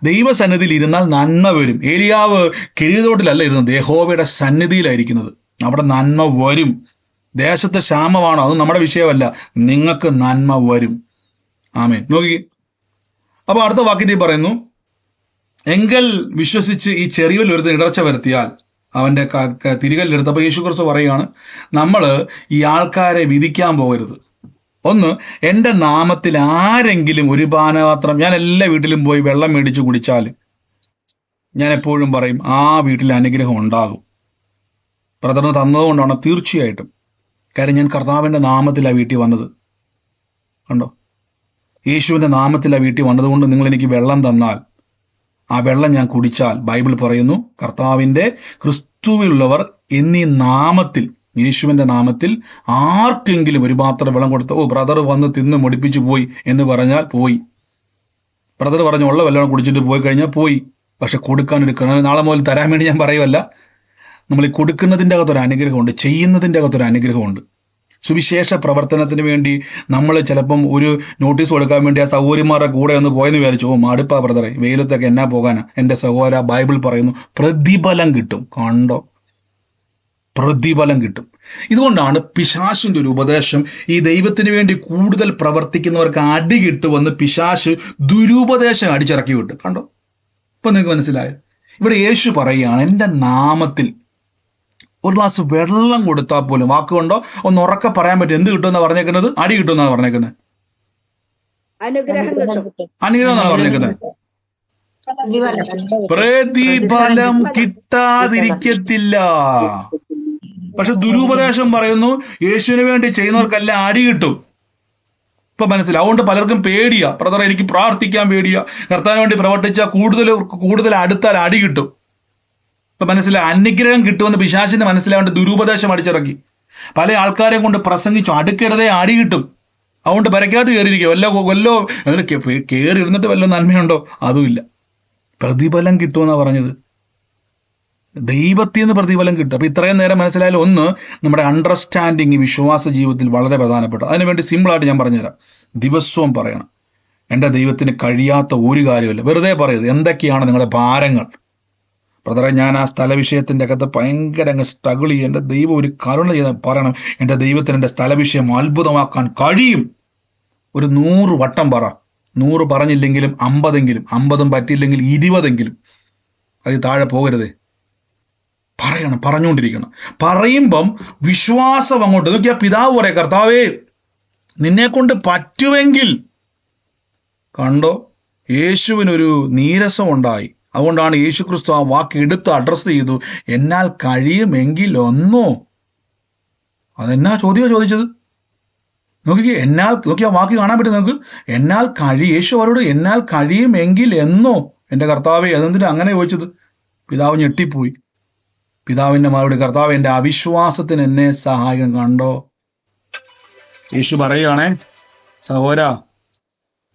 ദൈവസന്നിധിയിൽ ഇരുന്നാൽ നന്മ വരും. ഏലിയാവ് കിരീടോട്ടിലല്ല ഇരുന്നത്, യഹോവയുടെ സന്നിധിയിലായിരിക്കുന്നത്. അവിടെ നന്മ വരും. ദേശത്തെ ക്ഷാമമാണോ, അത് നമ്മുടെ വിഷയമല്ല, നിങ്ങൾക്ക് നന്മ വരും. ആമേൻ. നോക്കി. അപ്പൊ അടുത്ത വാക്യത്തിൽ പറയുന്നു, എങ്കിൽ വിശ്വസിച്ച് ഈ ചെറിയവരിൽ ഒരു ഇടർച്ച വരുത്തിയാൽ അവന്റെ തിരികല്ലെടുത്ത്. അപ്പൊ യേശുക്രിസ്തു പറയുകയാണ്, നമ്മൾ ഈ ആൾക്കാരെ വിധിക്കാൻ പോകരുത്. ഒന്ന്, എൻ്റെ നാമത്തിൽ ആരെങ്കിലും ഒരു പാനപാത്രം, ഞാൻ എല്ലാ വീട്ടിലും പോയി വെള്ളം മേടിച്ച് കുടിച്ചാൽ ഞാൻ എപ്പോഴും പറയും, ആ വീട്ടിൽ അനുഗ്രഹം ഉണ്ടാകും. ബ്രദറിന് തന്നതുകൊണ്ടാണ് തീർച്ചയായിട്ടും. കാര്യം ഞാൻ കർത്താവിൻ്റെ നാമത്തിലാണ് വീട്ടിൽ വന്നത്. കണ്ടോ, യേശുവിൻ്റെ നാമത്തിലാണ് വീട്ടിൽ വന്നതുകൊണ്ട് നിങ്ങൾ എനിക്ക് വെള്ളം തന്നാൽ ആ വെള്ളം ഞാൻ കുടിച്ചാൽ, ബൈബിൾ പറയുന്നു, കർത്താവിൻ്റെ ക്രിസ്തുവിലുള്ളവർ എന്നീ നാമത്തിൽ, യേശുവിൻ്റെ നാമത്തിൽ ആർക്കെങ്കിലും ഒരു പാത്രം വെള്ളം കൊടുത്ത്, ഓ ബ്രദർ വന്ന് തിന്ന് മുടിപ്പിച്ച് പോയി എന്ന് പറഞ്ഞാൽ പോയി. ബ്രദർ പറഞ്ഞു ഉള്ള വെള്ളം കുടിച്ചിട്ട് പോയി കഴിഞ്ഞാൽ പോയി. പക്ഷെ കൊടുക്കാനൊരു, നാളെ മുതൽ തരാൻ വേണ്ടി ഞാൻ പറയുമല്ല. നമ്മൾ ഈ കൊടുക്കുന്നതിൻ്റെ അകത്തൊരു അനുഗ്രഹമുണ്ട്, ചെയ്യുന്നതിൻ്റെ അകത്തൊരു അനുഗ്രഹമുണ്ട്. സുവിശേഷ പ്രവർത്തനത്തിന് വേണ്ടി നമ്മൾ ചിലപ്പം ഒരു നോട്ടീസ് കൊടുക്കാൻ വേണ്ടി ആ സഹോദരിമാരുടെ കൂടെ ഒന്ന് പോയെന്ന് വിചാരിച്ചു, ഓ മടുപ്പാ ബ്രദറെ, വെയിലത്തൊക്കെ എന്നാ പോകാനാ. എൻ്റെ സഹോദര, ബൈബിൾ പറയുന്നു പ്രതിഫലം കിട്ടും. കണ്ടോ, പ്രതിഫലം കിട്ടും. ഇതുകൊണ്ടാണ് പിശാശിന്റെ ഒരു ഉപദേശം, ഈ ദൈവത്തിന് വേണ്ടി കൂടുതൽ പ്രവർത്തിക്കുന്നവർക്ക് അടി കിട്ടുമെന്ന് പിശാശ് ദുരുപദേശം അടിച്ചിറക്കി വിട്ടു. കണ്ടോ, ഇപ്പൊ നിങ്ങൾക്ക് മനസ്സിലായോ? ഇവിടെ യേശു പറയുകയാണ്, എൻ്റെ നാമത്തിൽ ഒരു ഗ്ലാസ് വെള്ളം കൊടുത്താൽ പോലും, വാക്കുകൊണ്ടോ ഒന്ന് ഉറക്കെ പറയാൻ പറ്റും, എന്ത് കിട്ടുമെന്നാണ് പറഞ്ഞേക്കുന്നത്? അടി കിട്ടുമെന്നാണ് പറഞ്ഞേക്കുന്നത്, അനുഗ്രഹം കിട്ടും. അനുഗ്രഹം എന്നാണ് പറഞ്ഞേക്കുന്നത്. പ്രതിഫലം കിട്ടാതിരിക്കത്തില്ല. പക്ഷെ ദുരുപദേശം പറയുന്നു, യേശുവിന് വേണ്ടി ചെയ്യുന്നവർക്കെല്ലാം അടി കിട്ടും. ഇപ്പൊ മനസ്സിലാവും. അതുകൊണ്ട് പലർക്കും പേടിയാ, ബ്രദർ എനിക്ക് പ്രാർത്ഥിക്കാൻ പേടിയാ, കർത്താവിന് വേണ്ടി പ്രവർത്തിച്ചാൽ കൂടുതൽ അടുത്താൽ അടി കിട്ടും. ഇപ്പൊ മനസ്സിലായി, അനുഗ്രഹം കിട്ടുമെന്ന് പിശാചിന് മനസ്സിലാവേണ്ട ദുരുപദേശം അടിച്ചിറക്കി. പല ആൾക്കാരെയും കൊണ്ട് പ്രസംഗിച്ചു, അടുക്കരുതേ അടി കിട്ടും. അതുകൊണ്ട് പരക്കാതെ കയറിയിരിക്കുക, വല്ലോ കയറി ഇരുന്നിട്ട് വല്ല നന്മയുണ്ടോ? അതുമില്ല. പ്രതിഫലം കിട്ടുമെന്നാണ് പറഞ്ഞത്, ദൈവത്തിൽ നിന്ന് പ്രതിഫലം കിട്ടും. അപ്പൊ ഇത്രയും നേരം മനസ്സിലായാലും, ഒന്ന്, നമ്മുടെ അണ്ടർസ്റ്റാൻഡിങ് വിശ്വാസ ജീവിതത്തിൽ വളരെ പ്രധാനപ്പെട്ട. അതിനുവേണ്ടി സിമ്പിളായിട്ട് ഞാൻ പറഞ്ഞുതരാം. ദിവസവും പറയണം, എൻ്റെ ദൈവത്തിന് കഴിയാത്ത ഒരു കാര്യമില്ല. വെറുതെ പറയരുത്, എന്തൊക്കെയാണ് നിങ്ങളുടെ ഭാരങ്ങൾ. ബ്രദറെ, ഞാൻ ആ സ്ഥല വിഷയത്തിൻ്റെ അകത്ത് ഭയങ്കര അങ്ങ് സ്ട്രഗിൾ ചെയ്യും, എൻ്റെ ദൈവം ഒരു കരുണ ചെയ്ത് പറയണം, എൻ്റെ ദൈവത്തിന് എൻ്റെ സ്ഥല വിഷയം അത്ഭുതമാക്കാൻ കഴിയും. ഒരു 100 വട്ടം പറ. 100 പറഞ്ഞില്ലെങ്കിലും 50എങ്കിലും, 50 പറ്റിയില്ലെങ്കിൽ 20എങ്കിലും. അത് താഴെ പോകരുതേ. പറയണം, പറഞ്ഞുകൊണ്ടിരിക്കണം. പറയുമ്പം വിശ്വാസം അങ്ങോട്ട് നോക്കിയാ പിതാവ് പറയാം, കർത്താവേ നിന്നെ കൊണ്ട് പറ്റുമെങ്കിൽ. കണ്ടോ, യേശുവിനൊരു നീരസം ഉണ്ടായി. അതുകൊണ്ടാണ് യേശു ക്രിസ്തു ആ വാക്ക് എടുത്ത് അഡ്രസ് ചെയ്തു, എന്നാൽ കഴിയുമെങ്കിൽ ഒന്നോ. അതെന്നാ ചോദിച്ചത് നോക്കിക്കേ. നോക്കി ആ വാക്ക് കാണാൻ പറ്റും നമുക്ക്. യേശു അവരോട് എന്നാൽ കഴിയുമെങ്കിൽ എന്നോ. എൻ്റെ കർത്താവേ, അതെന്തിനാ അങ്ങനെ ചോദിച്ചത്? പിതാവ് ഞെട്ടിപ്പോയി. പിതാവിന്റെ മറുപടി, കർത്താവ് എൻ്റെ അവിശ്വാസത്തിന് എന്നെ സഹായിക്കണം. കണ്ടോ, യേശു പറയുകയാണേ, സഹോദര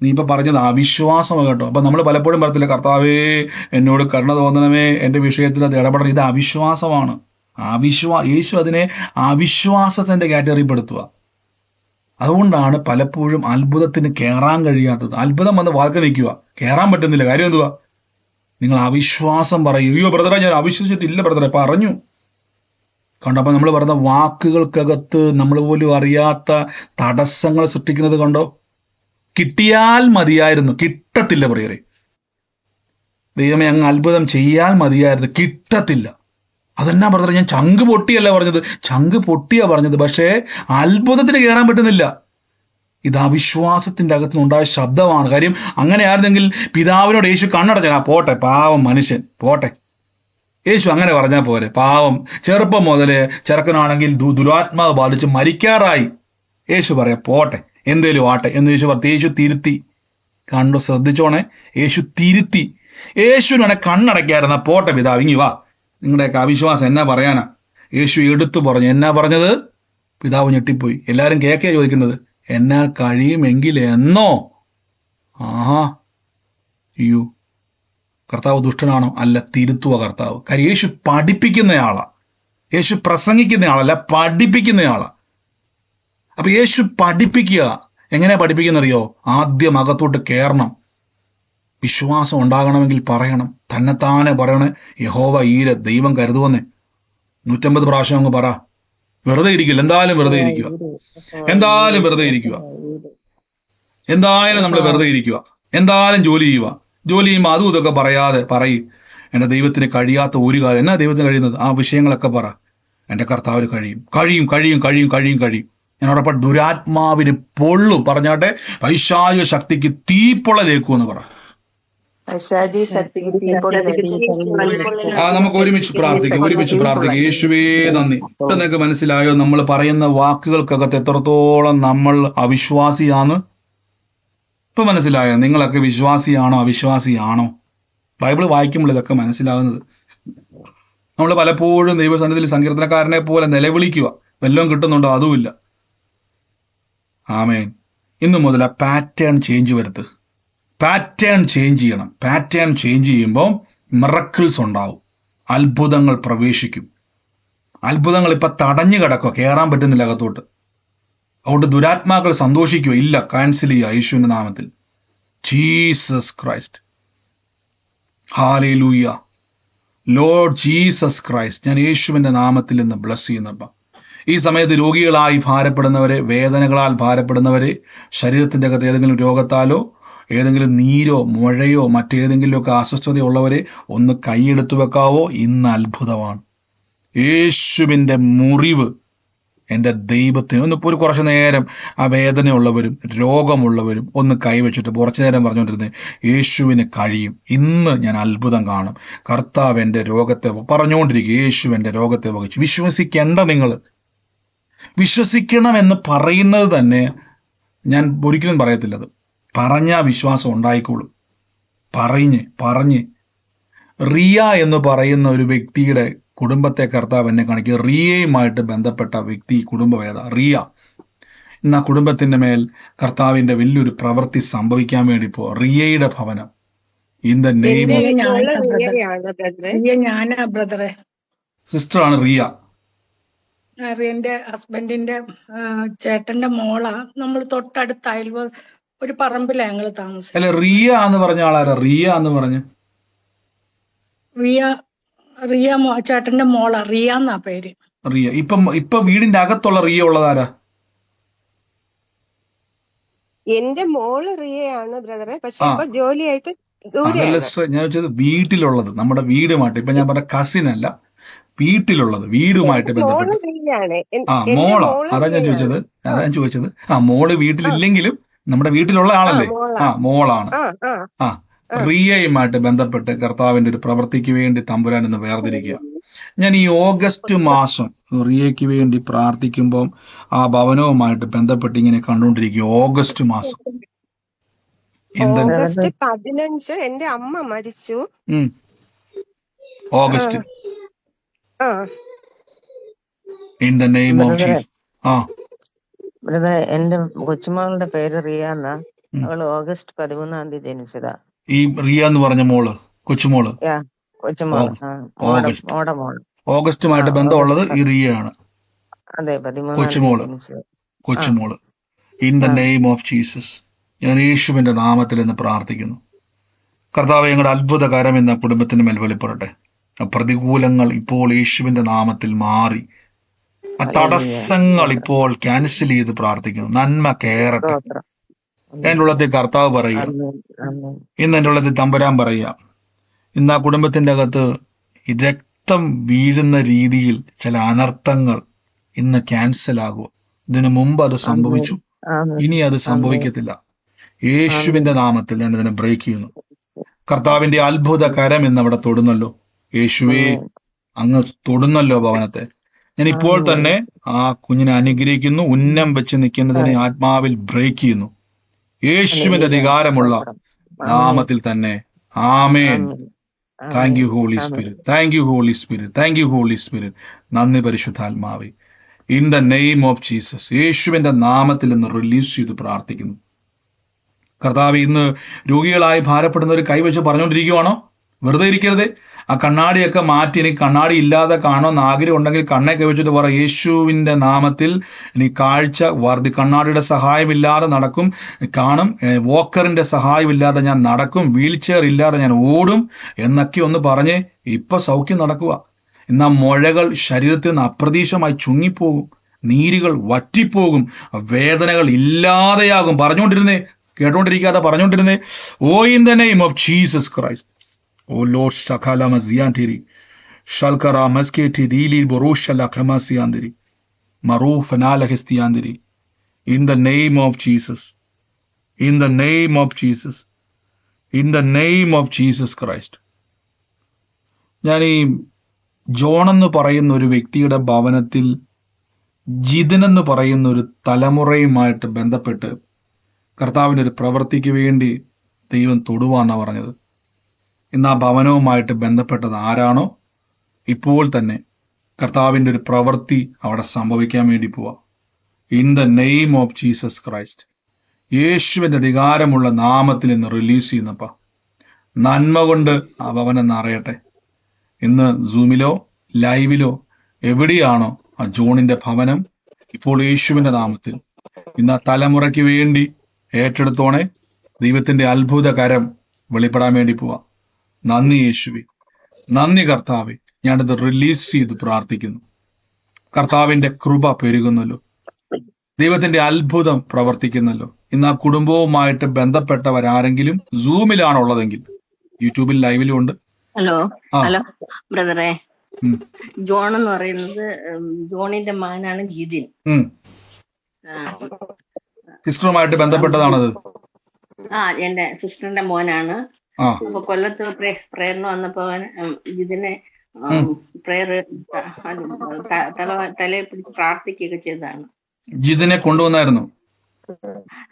നീ ഇപ്പൊ പറഞ്ഞത് അവിശ്വാസമാണ് കേട്ടോ. അപ്പൊ നമ്മൾ പലപ്പോഴും പറയത്തില്ല, കർത്താവേ എന്നോട് കരുണ തോന്നണമേ, എന്റെ വിഷയത്തിൽ അത് ഇടപെടണം. ഇത് അവിശ്വാസമാണ്. യേശു അതിനെ അവിശ്വാസത്തിന്റെ കാറ്റഗറിപ്പെടുത്തുക. അതുകൊണ്ടാണ് പലപ്പോഴും അത്ഭുതത്തിന് കയറാൻ കഴിയാത്തത്. അത്ഭുതം വന്ന് വാക്ക് നിൽക്കുക, കയറാൻ പറ്റുന്നില്ല. കാര്യം എന്തുവാ? നിങ്ങൾ അവിശ്വാസം പറയും. അയ്യോ ബ്രദറെ, ഞാൻ അവിശ്വസിച്ചിട്ടില്ല ബ്രദറെ, പറഞ്ഞു. കണ്ടോ, നമ്മൾ പറഞ്ഞ വാക്കുകൾക്കകത്ത് നമ്മൾ പോലും അറിയാത്ത തടസ്സങ്ങൾ സൃഷ്ടിക്കുന്നത് കണ്ടോ. കിട്ടിയാൽ മതിയായിരുന്നു, കിട്ടത്തില്ല പ്രിയരെ. ദൈവമേ അങ്ങ് അത്ഭുതം ചെയ്യാൻ മതിയായിരുന്നു, കിട്ടത്തില്ല. അതെന്നാ ബ്രദറെ, ഞാൻ ചങ്ക് പൊട്ടിയല്ല പറഞ്ഞത്, ചങ്ക് പൊട്ടിയാ പറഞ്ഞത്, പക്ഷേ അത്ഭുതത്തിന് കയറാൻ പറ്റുന്നില്ല. ഇത് അവിശ്വാസത്തിന്റെ അകത്തുനിന്നുണ്ടായ ശബ്ദമാണ്. കാര്യം അങ്ങനെ ആയിരുന്നെങ്കിൽ പിതാവിനോട് യേശു കണ്ണടച്ചാൽ, പോട്ടെ പാവം മനുഷ്യൻ പോട്ടെ. യേശു അങ്ങനെ പറഞ്ഞാൽ പോരെ, പാവം ചെറുപ്പം മുതലേ ചെറുക്കനാണെങ്കിൽ ദുരാത്മാവ് ബാധിച്ച് മരിക്കാറായി. യേശു പറയാം പോട്ടെ, എന്തേലും ആട്ടെ എന്ന് യേശു പറഞ്ഞു. യേശു തിരുത്തി. കണ്ടു, ശ്രദ്ധിച്ചോണേ, യേശു തിരുത്തി. യേശുവിനെ കണ്ണടയ്ക്കായിരുന്ന, പോട്ടെ പിതാവ് ഇങ്ങി വാ, നിങ്ങളുടെയൊക്കെ അവിശ്വാസം എന്നാ പറയാനാ. യേശു എടുത്തു പറഞ്ഞു. എന്നാ പറഞ്ഞത്? പിതാവ് ഞെട്ടിപ്പോയി. എല്ലാവരും കേൾക്കുക ചോദിക്കുന്നത്, എന്നാൽ കഴിയുമെങ്കിൽ എന്നോ. ആഹാ, അയ്യോ, കർത്താവ് ദുഷ്ടനാണോ? അല്ല, തിരുത്തുക കർത്താവ്. കാര്യം യേശു പഠിപ്പിക്കുന്നയാളാ. യേശു പ്രസംഗിക്കുന്നയാളല്ല, പഠിപ്പിക്കുന്നയാളാ. അപ്പൊ യേശു പഠിപ്പിക്കുക. എങ്ങനെയാ പഠിപ്പിക്കുന്നറിയോ? ആദ്യം അകത്തോട്ട് കയറണം. വിശ്വാസം ഉണ്ടാകണമെങ്കിൽ പറയണം, തന്നെത്താനെ പറയണേ, യഹോവ ഈരെ, ദൈവം കരുതുവന്നേ. 150 പ്രാവശ്യം അങ്ങ് പറ. വെറുതെ ഇരിക്കില്ല, എന്തായാലും വെറുതെ ഇരിക്കുക, എന്തായാലും വെറുതെ ഇരിക്കുക, എന്തായാലും നമ്മൾ വെറുതെ ഇരിക്കുക, എന്തായാലും ജോലി ചെയ്യുമ്പോൾ അതും ഇതൊക്കെ പറയാതെ പറയും, എൻ്റെ ദൈവത്തിന് കഴിയാത്ത ഒരു കാര്യം. എന്നാ ദൈവത്തിന് കഴിയുന്നത്? ആ വിഷയങ്ങളൊക്കെ പറ. എൻ്റെ കർത്താവിന് കഴിയും. ഞാൻ ഉറപ്പാണ് ദുരാത്മാവിന് പൊള്ളും. പറഞ്ഞാട്ടെ, പൈശാചിക ശക്തിക്ക് തീപ്പൊള്ളലേക്കുമെന്ന് പറ. നമുക്ക് ഒരുമിച്ച് പ്രാർത്ഥിക്കാം. യേശുവേ നന്ദി. ഇപ്പൊ നിങ്ങൾക്ക് മനസ്സിലായോ നമ്മൾ പറയുന്ന വാക്കുകൾക്കകത്ത് എത്രത്തോളം നമ്മൾ അവിശ്വാസിയാന്ന്? ഇപ്പൊ മനസ്സിലായോ? നിങ്ങളൊക്കെ വിശ്വാസിയാണോ അവിശ്വാസിയാണോ? ബൈബിൾ വായിക്കുമ്പോൾ ഇതൊക്കെ മനസ്സിലാകുന്നത്. നമ്മൾ പലപ്പോഴും ദൈവസന്നിധിയിൽ സങ്കീർത്തനക്കാരനെ പോലെ നിലവിളിക്കുക, വല്ലതും കിട്ടുന്നുണ്ടോ? അതുമില്ല. ആമേൻ. ഇന്നു മുതൽ ആ പാറ്റേൺ ചേഞ്ച് വരുത്ത്. പാറ്റേൺ ചേഞ്ച് ചെയ്യണം. പാറ്റേൺ ചേഞ്ച് ചെയ്യുമ്പോൾ മിറക്കിൾസ് ഉണ്ടാവും, അത്ഭുതങ്ങൾ പ്രവേശിക്കും. അത്ഭുതങ്ങൾ ഇപ്പൊ തടഞ്ഞു കിടക്കുക, കയറാൻ പറ്റുന്നില്ല അകത്തോട്ട്. അതുകൊണ്ട് ദുരാത്മാക്കൾ സന്തോഷിക്കുക ഇല്ല, ക്യാൻസൽ ചെയ്യുക യേശുവിന്റെ നാമത്തിൽ. Jesus Christ, hallelujah, Lord Jesus Christ. ഞാൻ യേശുവിന്റെ നാമത്തിൽ നിന്ന് ബ്ലസ് ചെയ്യുന്നപ്പ ഈ സമയത്ത് രോഗികളായി ഭാരപ്പെടുന്നവരെ, വേദനകളാൽ ഭാരപ്പെടുന്നവരെ, ശരീരത്തിന്റെ അകത്ത് ഏതെങ്കിലും രോഗത്താലോ ഏതെങ്കിലും നീരോ മുഴയോ മറ്റേതെങ്കിലുമൊക്കെ അസ്വസ്ഥതയുള്ളവരെ ഒന്ന് കൈയെടുത്തു വെക്കാവോ? ഇന്ന് അത്ഭുതമാണ്. യേശുവിൻ്റെ മുറിവ് എൻ്റെ ദൈവത്തിന് ഒന്ന് ഒരു കുറച്ചു നേരം ആ വേദനയുള്ളവരും രോഗമുള്ളവരും ഒന്ന് കൈവച്ചിട്ട് കുറച്ചു നേരം പറഞ്ഞുകൊണ്ടിരുന്നത്, യേശുവിന് കഴിയും, ഇന്ന് ഞാൻ അത്ഭുതം കാണും, കർത്താവ് എൻ്റെ രോഗത്തെ പറഞ്ഞുകൊണ്ടിരിക്കുക, യേശു എൻ്റെ രോഗത്തെ വഹിച്ചു. വിശ്വസിക്കേണ്ട, നിങ്ങൾ വിശ്വസിക്കണം എന്ന് പറയുന്നത് തന്നെ ഞാൻ ഒരിക്കലും പറയത്തില്ലത്. പറഞ്ഞ വിശ്വാസം ഉണ്ടായിക്കോളും. പറഞ്ഞ് റിയ എന്ന് പറയുന്ന ഒരു വ്യക്തിയുടെ കുടുംബത്തെ കർത്താവ് എന്നെ കാണിക്കുക. റിയയുമായിട്ട് ബന്ധപ്പെട്ട വ്യക്തി കുടുംബവേദ റിയ. ഇന്ന് ആ കുടുംബത്തിന്റെ മേൽ കർത്താവിന്റെ വലിയൊരു പ്രവൃത്തി സംഭവിക്കാൻ വേണ്ടി റിയയുടെ ഭവനം ഇൻ ദ നെയിം ബ്രദറെ, സിസ്റ്ററാണ് റിയ. എന്റെ ഹസ്ബൻഡിന്റെ ചേട്ടന്റെ മോളാ. നമ്മൾ തൊട്ടടുത്ത ഒരു പറമ്പിലാ ഞങ്ങള് താമസം. അല്ല, റിയ എന്ന് പറഞ്ഞ ആളാരാ? റിയ എന്ന് പറഞ്ഞ് റിയ ചേട്ടന്റെ മോളാ, റിയ എന്നാ പേര്. റിയ. ഇപ്പൊ വീടിന്റെ അകത്തുള്ള റിയ ഉള്ളതാരാ? എന്റെ മോള് റിയയാണ് ബ്രദറെ. പക്ഷെ ഇപ്പൊ ജോലിയായിട്ട് അതല്ല ദൂരെയാണ്. സിസ്റ്റർ, ഞാൻ ചോദിച്ചത് വീട്ടിലുള്ളത്, നമ്മുടെ വീടുമായിട്ട്. ഇപ്പൊ ഞാൻ പറഞ്ഞ കസിൻ അല്ല, വീട്ടിലുള്ളത്, വീടുമായിട്ട് എന്റെ മോള് ബന്ധപ്പെട്ട്. റിയാണ്. ആ എന്റെ മോളാ, മോള് അതാ ഞാൻ റിയാണ്. ചോദിച്ചത്. ആ അതാ ഞാൻ ചോദിച്ചത്. ആ മോള് ആ വീട്ടിലില്ലെങ്കിലും നമ്മുടെ വീട്ടിലുള്ള ആ ആളല്ലേ? മോളാ. ആ മോളാണ്. ആ ആ ആ ആ റിയയുമായിട്ട് ബന്ധപ്പെട്ട് കർത്താവിന്റെ ഒരു പ്രവൃത്തിക്ക് വേണ്ടി തമ്പുരാൻ ഇന്ന് വേർതിരിക്കുക. ഞാൻ ഈ ഓഗസ്റ്റ് മാസം റിയയ്ക്ക് വേണ്ടി പ്രാർത്ഥിക്കുമ്പോൾ ആ ഭവനവുമായിട്ട് ബന്ധപ്പെട്ട് ഇങ്ങനെ കണ്ടുകൊണ്ടിരിക്കുക. ഓഗസ്റ്റ് മാസം ഇൻ ദ ഓഗസ്റ്റ് 15 എന്റെ അമ്മ മരിച്ചു. ഓഗസ്റ്റ് ആ ഇൻ ദ നെയിം ഓഫ് ബ്രദറെ ജീസസ്. ആ ബ്രദറെ എന്റെ കൊച്ചുമകളുടെ പേര് റിയാന്ന. ഉം. അവള് ഓഗസ്റ്റ് 13 ജനിച്ചതാ. ഈ റിയ എന്ന് പറഞ്ഞ മോള്, കൊച്ചുമോള്, യാ കൊച്ചുമോള്. ഓഗസ്റ്റ് മോടെ മോള്. ഓഗസ്റ്റുമായിട്ട് ഓഗസ്റ്റ് ബന്ധമുള്ളത് ഈ റിയയാണ്, അതെ 13 കൊച്ചുമോള്, ജനിച്ചത്. കൊച്ചുമോള്. In the name of Jesus ഞാൻ യേശുവിന്റെ നാമത്തിൽ എന്ന് പ്രാർത്ഥിക്കുന്നു. കർത്താവ്, ഞങ്ങളുടെ അത്ഭുത കരം എന്ന കുടുംബത്തിന് മേൽ വെളിപ്പെടട്ടെ. ആ പ്രതികൂലങ്ങൾ ഇപ്പോൾ യേശുവിന്റെ നാമത്തിൽ മാറി, ആ തടസ്സങ്ങൾ ഇപ്പോൾ ക്യാൻസൽ ചെയ്ത് പ്രാർത്ഥിക്കുന്നു. നന്മ കയറട്ടെ. എൻ്റെ ഉള്ളത്തിൽ കർത്താവ് പറയുക, ഇന്ന് എൻ്റെ ഉള്ളത്തിൽ തമ്പുരാൻ പറയുക, ഇന്ന് ആ കുടുംബത്തിന്റെ അകത്ത് ഈ രക്തം വീഴുന്ന രീതിയിൽ ചില അനർത്ഥങ്ങൾ ഇന്ന് ക്യാൻസൽ ആകുക. ഇതിനു മുമ്പ് അത് സംഭവിച്ചു, ഇനി അത് സംഭവിക്കത്തില്ല. യേശുവിന്റെ നാമത്തിൽ ഞാൻ ഇതിനെ ബ്രേക്ക് ചെയ്യുന്നു. കർത്താവിന്റെ അത്ഭുത കരം ഇന്ന് അവിടെ തൊടുന്നല്ലോ. യേശുവേ, അങ്ങ് തൊടുന്നല്ലോ ഭവനത്തെ. ഞാൻ ഇപ്പോൾ തന്നെ ആ കുഞ്ഞിനെ അനുഗ്രഹിക്കുന്നു. ഉന്നം വെച്ച് നിൽക്കുന്നതിനെ ആത്മാവിൽ ബ്രേക്ക് ചെയ്യുന്നു, യേശുവിന്റെ അധികാരമുള്ള നാമത്തിൽ തന്നെ. ആമേൻ. Thank you Holy Spirit, thank you Holy Spirit, thank you Holy Spirit. നന്ദി പരിശുദ്ധാത്മാവേ. In the name of Jesus, യേശുവിന്റെ നാമത്തിൽ നിന്ന് റിലീസ് ചെയ്ത് പ്രാർത്ഥിക്കുന്നു. കർത്താവ്, ഇന്ന് രോഗികളായി ഭാരപ്പെടുന്നവർ കൈവച്ച് പറഞ്ഞുകൊണ്ടിരിക്കുവാണോ? വെറുതെ ഇരിക്കരുതേ. ആ കണ്ണാടിയൊക്കെ മാറ്റി എനിക്ക് കണ്ണാടി ഇല്ലാതെ കാണുമെന്ന് ആഗ്രഹം ഉണ്ടെങ്കിൽ കണ്ണെ കൈവച്ചിട്ട് പറ, യേശുവിന്റെ നാമത്തിൽ എനിക്ക് കാഴ്ച വർദ്ധി, കണ്ണാടിയുടെ സഹായമില്ലാതെ നടക്കും, കാണും, വോക്കറിന്റെ സഹായമില്ലാതെ ഞാൻ നടക്കും, വീൽ ചെയർ ഇല്ലാതെ ഞാൻ ഓടും എന്നൊക്കെ ഒന്ന് പറഞ്ഞ് ഇപ്പൊ സൗഖ്യം നടക്കുക. ഇന്ന് ആ മുഴകൾ ശരീരത്തിൽ നിന്ന് അപ്രതീക്ഷമായി ചുങ്ങിപ്പോകും, നീരുകൾ വറ്റിപ്പോകും, വേദനകൾ ഇല്ലാതെയാകും. പറഞ്ഞുകൊണ്ടിരുന്നേ, കേട്ടോണ്ടിരിക്കാതെ പറഞ്ഞുകൊണ്ടിരുന്നേ. Oh in the name of Jesus Christ. O Lord, Shakala Maziantiri, Shalkara Masketi Dili Boroshala Kamasiandiri, Maruf Anala Hestiandiri. In the name of Jesus, in the name of Jesus, in the name of Jesus Christ. ഞാൻ ഈ ജോൺ എന്ന് പറയുന്ന ഒരു വ്യക്തിയുടെ ഭവനത്തിൽ ജിതൻ എന്ന് പറയുന്ന ഒരു തലമുറയുമായിട്ട് ബന്ധപ്പെട്ട് കർത്താവിൻ്റെ ഒരു പ്രവൃത്തിക്ക് വേണ്ടി ദൈവം തൊടുവാന്നാണ് പറഞ്ഞത്. ഇന്ന് ആ ഭവനവുമായിട്ട് ബന്ധപ്പെട്ടത് ആരാണോ, ഇപ്പോൾ തന്നെ കർത്താവിൻ്റെ ഒരു പ്രവൃത്തി അവിടെ സംഭവിക്കാൻ വേണ്ടി പോവാ. In the name of Jesus Christ, യേശുവിന്റെ അധികാരമുള്ള നാമത്തിൽ ഇന്ന് റിലീസ് ചെയ്യുന്നപ്പ നന്മ കൊണ്ട് ആ ഭവനം നിറയട്ടെ. ഇന്ന് സൂമിലോ ലൈവിലോ എവിടെയാണോ ആ ജോണിന്റെ ഭവനം, ഇപ്പോൾ യേശുവിന്റെ നാമത്തിൽ ഇന്ന് ആ തലമുറയ്ക്ക് വേണ്ടി ഏറ്റെടുത്തോണേ. ദൈവത്തിന്റെ അത്ഭുത കരം വെളിപ്പെടാൻ വേണ്ടി പോവാ. നന്ദി യേശുവേ, നന്ദി കർത്താവേ. ഞാനത് റിലീസ് ചെയ്ത് പ്രാർത്ഥിക്കുന്നു. കർത്താവിന്റെ കൃപ പെരുകുന്നല്ലോ, ദൈവത്തിന്റെ അത്ഭുതം പ്രവർത്തിക്കുന്നല്ലോ. ഇന്ന് ആ കുടുംബവുമായിട്ട് ബന്ധപ്പെട്ടവരാരെങ്കിലും സൂമിലാണുള്ളതെങ്കിൽ യൂട്യൂബിൽ ലൈവിലും ഉണ്ട്. ഹലോ ആ ഹലോ ബ്രദറെ, ഉം, ജോൺ എന്ന് പറയുന്നത് ജോണിന്റെ മകനാണ് ജിതിൻ. ഉം. ആ, സിസ്റ്ററുമായിട്ട് ബന്ധപ്പെട്ടതാണത്. എന്റെ സിസ്റ്ററിന്റെ മോനാണ്. ആ അപ്പൊ കൊല്ലത്ത് പ്രേയറിന് വന്നപ്പോ ജിതിനെ ഉം. പ്രേയർ തലയെ പിടിച്ച് പ്രാർത്ഥിക്കുകയൊക്കെ ചെയ്തതാണ്. ജിതിനെ കൊണ്ടുവന്നായിരുന്നു.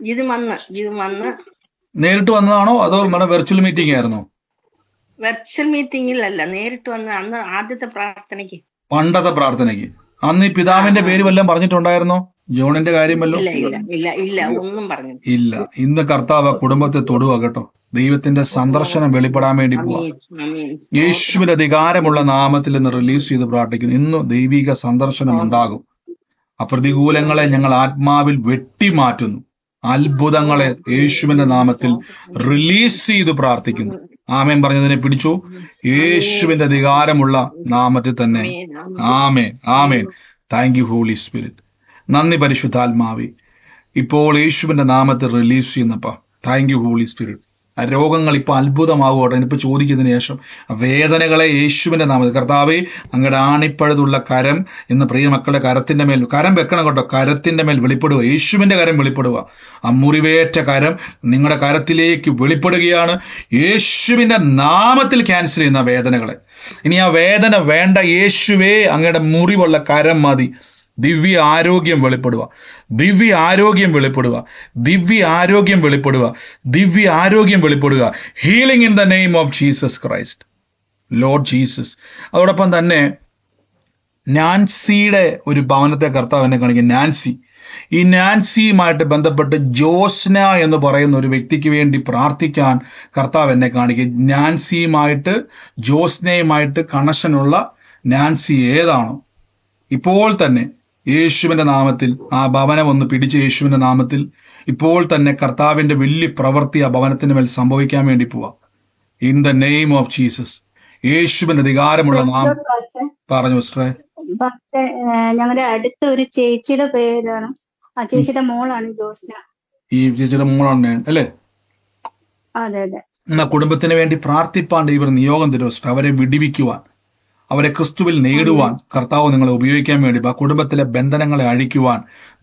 ജിത് വന്ന് നേരിട്ട് വന്നതാണോ അതോ നമ്മുടെ വെർച്വൽ മീറ്റിംഗ് ആയിരുന്നോ? വെർച്വൽ മീറ്റിംഗിലല്ല, നേരിട്ട് വന്ന് അന്ന് ആദ്യത്തെ പ്രാർത്ഥനയ്ക്ക്, പണ്ടത്തെ പ്രാർത്ഥനയ്ക്ക്. അന്ന് ഈ പിതാവിന്റെ പേര് വല്ലതും പറഞ്ഞിട്ടുണ്ടായിരുന്നോ? ജോണിന്റെ കാര്യം വല്ലോ? ഇല്ല ഒന്നും പറഞ്ഞു ഇല്ല. ഇന്ന് കർത്താവ് കുടുംബത്തെ തൊടുക കേട്ടോ. ദൈവത്തിന്റെ സന്ദർശനം വെളിപ്പെടാൻ വേണ്ടി പോവാ. യേശുവിന്റെ അധികാരമുള്ള നാമത്തിൽ നിന്ന് റിലീസ് ചെയ്ത് പ്രാർത്ഥിക്കുന്നു. ഇന്ന് ദൈവിക സന്ദർശനം ഉണ്ടാകും. ആ പ്രതികൂലങ്ങളെ ഞങ്ങൾ ആത്മാവിൽ വെട്ടിമാറ്റുന്നു. അത്ഭുതങ്ങളെ യേശുവിന്റെ നാമത്തിൽ റിലീസ് ചെയ്ത് പ്രാർത്ഥിക്കുന്നു. ആമേൻ പറഞ്ഞതിനെ പിടിച്ചു. യേശുവിന്റെ അധികാരമുള്ള നാമത്തിൽ തന്നെ. ആമേൻ, ആമേൻ. Thank you Holy Spirit. നന്ദി പരിശുദ്ധാത്മാവേ. ഇപ്പോൾ യേശുവിന്റെ നാമത്തിൽ റിലീസ് ചെയ്യുന്നപ്പ താങ്ക് യു ഹോളി സ്പിരിറ്റ്. ആ രോഗങ്ങൾ ഇപ്പൊ അത്ഭുതമാകുകട്ടെ. ഇനിയിപ്പോ ചോദിക്കുന്നതിന് ശേഷം വേദനകളെ യേശുവിന്റെ നാമത്തിൽ കർത്താവേ അങ്ങയുടെ ആണിപ്പഴുതുള്ള കരം ഇന്ന് പ്രിയ മക്കളുടെ കരത്തിന്റെ മേൽ കരം വെക്കണം കേട്ടോ. കരത്തിന്റെ മേൽ വെളിപ്പെടുക, യേശുവിന്റെ കരം വെളിപ്പെടുക. ആ മുറിവേറ്റ കരം നിങ്ങളുടെ കരത്തിലേക്ക് വെളിപ്പെടുകയാണ്. യേശുവിന്റെ നാമത്തിൽ ക്യാൻസൽ ചെയ്യുന്ന വേദനകളെ. ഇനി ആ വേദന വേണ്ട, യേശുവേ അങ്ങയുടെ മുറിവുള്ള കരം മതി. ദിവ്യ ആരോഗ്യം വെളിപ്പെടുക, ദിവ്യ ആരോഗ്യം വെളിപ്പെടുക, ദിവ്യ ആരോഗ്യം വെളിപ്പെടുക, ദിവ്യ ആരോഗ്യം വെളിപ്പെടുക. Healing in the name of Jesus Christ, Lord Jesus. അതോടൊപ്പം തന്നെ നാൻസിയുടെ ഒരു ഭവനത്തെ കർത്താവ് എന്നെ കാണിക്കും. നാൻസി, ഈ നാൻസിയുമായിട്ട് ബന്ധപ്പെട്ട് ജോസ്ന എന്ന് പറയുന്ന ഒരു വ്യക്തിക്ക് വേണ്ടി പ്രാർത്ഥിക്കാൻ കർത്താവ് എന്നെ കാണിക്കും. നാൻസിയുമായിട്ട് ജോസ്നയുമായിട്ട് കണക്ഷനുള്ള നാൻസി ഏതാണോ ഇപ്പോൾ തന്നെ യേശുവിന്റെ നാമത്തിൽ ആ ഭവനം ഒന്ന് പിടിച്ച് യേശുവിന്റെ നാമത്തിൽ ഇപ്പോൾ തന്നെ കർത്താവിന്റെ വലിയ പ്രവൃത്തി ആ ഭവനത്തിന് മേൽ സംഭവിക്കാൻ വേണ്ടി പോവാ. In the name of Jesus, യേശുവിന്റെ അധികാരമുള്ള നാമം. പറഞ്ഞു സിസ്റ്ററെ. ഞങ്ങളുടെ അടുത്ത ഒരു ചേച്ചിയുടെ പേരാണ്, ആ ചേച്ചിയുടെ മോളാണ് ജോസ്ന. ഈ ചേച്ചിയുടെ മോളാണ് അല്ലേ? അതെ അതെ. എന്നാ കുടുംബത്തിന് വേണ്ടി പ്രാർത്ഥിപ്പാണ്ട് ഇവർ നിയോഗം തരും സിസ്റ്റർ. അവരെ വിടിവിക്കുവാൻ, അവരെ ക്രിസ്തുവിൽ നേടുവാൻ കർത്താവ് നിങ്ങളെ ഉപയോഗിക്കാൻ വേണ്ടി ആ കുടുംബത്തിലെ ബന്ധനങ്ങളെ അഴിക്കുവാൻ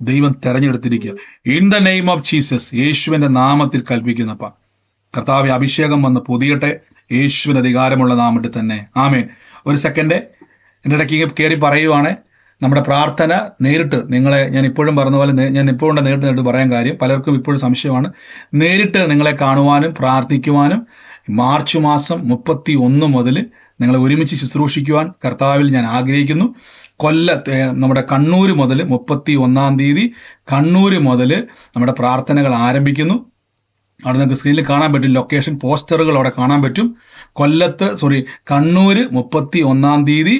ദൈവം തെരഞ്ഞെടുത്തിരിക്കുക. In the name of Jesus, യേശുവിന്റെ നാമത്തിൽ കൽപ്പിക്കുന്നപ്പ കർത്താവ് അഭിഷേകം വന്ന് പൊതിയട്ടെ യേശുവിന്റെ അധികാരമുള്ള നാമത്തിൽ തന്നെ. ആമേൻ. ഒരു സെക്കൻഡ് എൻ്റെ ഇടയ്ക്ക് കയറി പറയുവാണ്. നമ്മുടെ പ്രാർത്ഥന നേരിട്ട് നിങ്ങളെ, ഞാൻ ഇപ്പോഴും പറഞ്ഞ പോലെ ഞാൻ ഇപ്പോഴും നേരിട്ട് പറയാൻ കാര്യം പലർക്കും ഇപ്പോഴും സംശയമാണ്. നേരിട്ട് നിങ്ങളെ കാണുവാനും പ്രാർത്ഥിക്കുവാനും മാർച്ച് മാസം 31 മുതൽ നിങ്ങളെ ഒരുമിച്ച് ശുശ്രൂഷിക്കുവാൻ കർത്താവിൽ ഞാൻ ആഗ്രഹിക്കുന്നു. നമ്മുടെ കണ്ണൂർ മുതൽ 31-ാം തീയതി കണ്ണൂർ മുതൽ നമ്മുടെ പ്രാർത്ഥനകൾ ആരംഭിക്കുന്നു. അവിടെ നിങ്ങൾക്ക് സ്ക്രീനിൽ കാണാൻ പറ്റും, ലൊക്കേഷൻ പോസ്റ്ററുകൾ അവിടെ കാണാൻ പറ്റും. കണ്ണൂർ 31-ാം തീയതി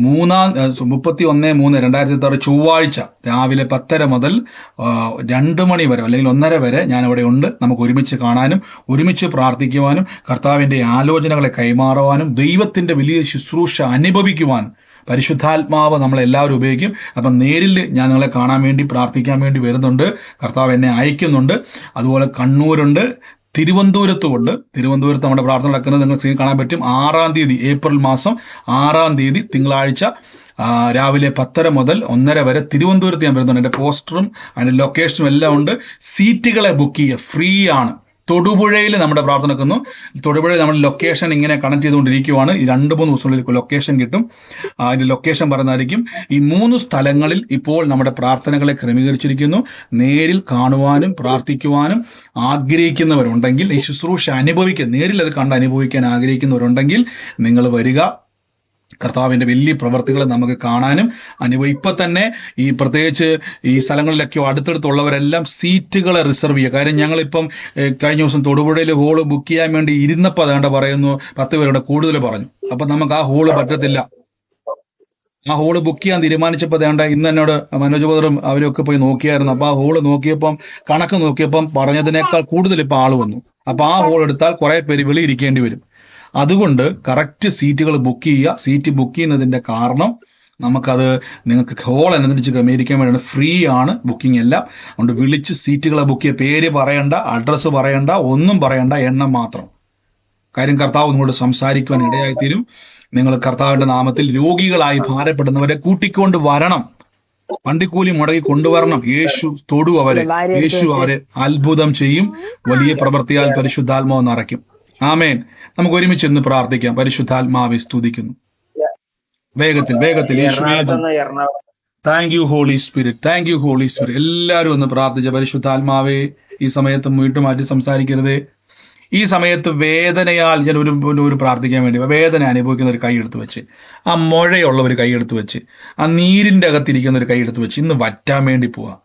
31/3/2026 ചൊവ്വാഴ്ച രാവിലെ 10:30 മുതൽ 2 മണി വരെ അല്ലെങ്കിൽ 1:30 വരെ ഞാൻ അവിടെ ഉണ്ട്. നമുക്ക് ഒരുമിച്ച് കാണാനും ഒരുമിച്ച് പ്രാർത്ഥിക്കുവാനും കർത്താവിന്റെ ആലോചനകളെ കൈമാറുവാനും ദൈവത്തിന്റെ വലിയ ശുശ്രൂഷ അനുഭവിക്കുവാനും പരിശുദ്ധാത്മാവ് നമ്മളെല്ലാവരും ഉപയോഗിക്കും. അപ്പം നേരിൽ ഞാൻ നിങ്ങളെ കാണാൻ വേണ്ടി പ്രാർത്ഥിക്കാൻ വേണ്ടി വരുന്നുണ്ട്. കർത്താവ് എന്നെ അയക്കുന്നുണ്ട്. അതുപോലെ കണ്ണൂരുണ്ട്, തിരുവനന്തപുരത്തുമുണ്ട്. തിരുവനന്തപുരത്ത് നമ്മുടെ പ്രാർത്ഥന നടക്കുന്നത് നിങ്ങൾ സ്ക്രീൻ കാണാൻ പറ്റും. 6-ാം തീയതി ഏപ്രിൽ മാസം 6-ാം തീയതി തിങ്കളാഴ്ച രാവിലെ 10:30 മുതൽ 1:30 വരെ തിരുവനന്തപുരത്ത് ഞാൻ വരുന്നുണ്ട്. എൻ്റെ പോസ്റ്ററും അതിൻ്റെ ലൊക്കേഷനും എല്ലാം ഉണ്ട്. സീറ്റുകളെ ബുക്ക് ചെയ്യുക, ഫ്രീ ആണ്. തൊടുപുഴയിൽ നമ്മുടെ പ്രാർത്ഥന നടക്കുന്നു. തൊടുപുഴയിൽ നമ്മൾ ലൊക്കേഷൻ ഇങ്ങനെ കണക്ട് ചെയ്തുകൊണ്ടിരിക്കുവാണ്. ഈ 2-3 ദിവസങ്ങളിൽ ലൊക്കേഷൻ കിട്ടും. അതിന്റെ ലൊക്കേഷൻ പറയുന്നതായിരിക്കും. ഈ 3 സ്ഥലങ്ങളിൽ ഇപ്പോൾ നമ്മുടെ പ്രാർത്ഥനകളെ ക്രമീകരിച്ചിരിക്കുന്നു. നേരിൽ കാണുവാനും പ്രാർത്ഥിക്കുവാനും ആഗ്രഹിക്കുന്നവരുണ്ടെങ്കിൽ, ഈ ശുശ്രൂഷ നേരിൽ അത് കണ്ട് അനുഭവിക്കാൻ ആഗ്രഹിക്കുന്നവരുണ്ടെങ്കിൽ നിങ്ങൾ വരിക. കർത്താവിന്റെ വലിയ പ്രവർത്തികൾ നമുക്ക് കാണാനും ഇപ്പൊ തന്നെ ഈ പ്രത്യേകിച്ച് ഈ സ്ഥലങ്ങളിലൊക്കെ അടുത്തടുത്തുള്ളവരെല്ലാം സീറ്റുകളെ റിസർവ് ചെയ്യുക. കാര്യം ഞങ്ങളിപ്പം കഴിഞ്ഞ ദിവസം തൊടുപുഴയിൽ ഹോള് ബുക്ക് ചെയ്യാൻ വേണ്ടി ഇരുന്നപ്പോൾ അതേണ്ട പറയുന്നു 10 പേരുടെ കൂടുതൽ പറഞ്ഞു. അപ്പൊ നമുക്ക് ആ ഹോള് പറ്റത്തില്ല. ആ ഹോള് ബുക്ക് ചെയ്യാൻ തീരുമാനിച്ചപ്പോൾ അതേണ്ട ഇന്ന് എന്നോട് മനോജ് ബദറും അവരൊക്കെ പോയി നോക്കിയായിരുന്നു. അപ്പൊ ആ ഹോള് നോക്കിയപ്പം കണക്ക് നോക്കിയപ്പം പറഞ്ഞതിനേക്കാൾ കൂടുതൽ ഇപ്പൊ ആള് വന്നു. അപ്പൊ ആ ഹോൾ എടുത്താൽ കുറെ പേര് വെളിയിരിക്കേണ്ടി വരും. അതുകൊണ്ട് കറക്റ്റ് സീറ്റുകൾ ബുക്ക് ചെയ്യുക. സീറ്റ് ബുക്ക് ചെയ്യുന്നതിന്റെ കാരണം നമുക്കത് നിങ്ങൾക്ക് ഹോൾ അനുസരിച്ച് ക്രമീകരിക്കാൻ വേണ്ടിയാണ്. ഫ്രീ ആണ് ബുക്കിംഗ് എല്ലാം. അതുകൊണ്ട് വിളിച്ച് സീറ്റുകളെ ബുക്ക് ചെയ്യുക. പേര് പറയണ്ട, അഡ്രസ്സ് പറയണ്ട, ഒന്നും പറയണ്ട, എണ്ണം മാത്രം. കാര്യം കർത്താവ് നിങ്ങളോട് സംസാരിക്കുവാൻ ഇടയായിത്തീരും. നിങ്ങൾ കർത്താവിന്റെ നാമത്തിൽ രോഗികളായി ഭാരപ്പെടുന്നവരെ കൂട്ടിക്കൊണ്ട് വരണം. വണ്ടിക്കൂലി മുടക്കി കൊണ്ടുവരണം. യേശു തൊടു അവരെ, യേശു അവരെ അത്ഭുതം ചെയ്യും. വലിയ പ്രവൃത്തിയാൽ പരിശുദ്ധാത്മാവ് നിറയ്ക്കും. ആമേൻ. നമുക്ക് ഒരുമിച്ച് ഇന്ന് പ്രാർത്ഥിക്കാം. പരിശുദ്ധാത്മാവെ സ്തുതിക്കുന്നു. വേഗത്തിൽ thank you Holy Spirit, thank you Holy Spirit. എല്ലാവരും ഒന്ന് പ്രാർത്ഥിച്ച പരിശുദ്ധാത്മാവെ ഈ സമയത്ത് വീട്ടുമാറ്റി സംസാരിക്കരുതേ. ഈ സമയത്ത് വേദനയാൽ ഞാൻ ഒരു പ്രാർത്ഥിക്കാൻ വേണ്ടി വേദന അനുഭവിക്കുന്ന ഒരു കൈ എടുത്ത് വെച്ച്, ആ മുഴയുള്ള ഒരു കൈ എടുത്ത് വെച്ച്, ആ നീരിന്റെ അകത്തിരിക്കുന്ന ഒരു കൈ എടുത്ത് വെച്ച് ഇന്ന് വറ്റാൻ വേണ്ടി പോവാ.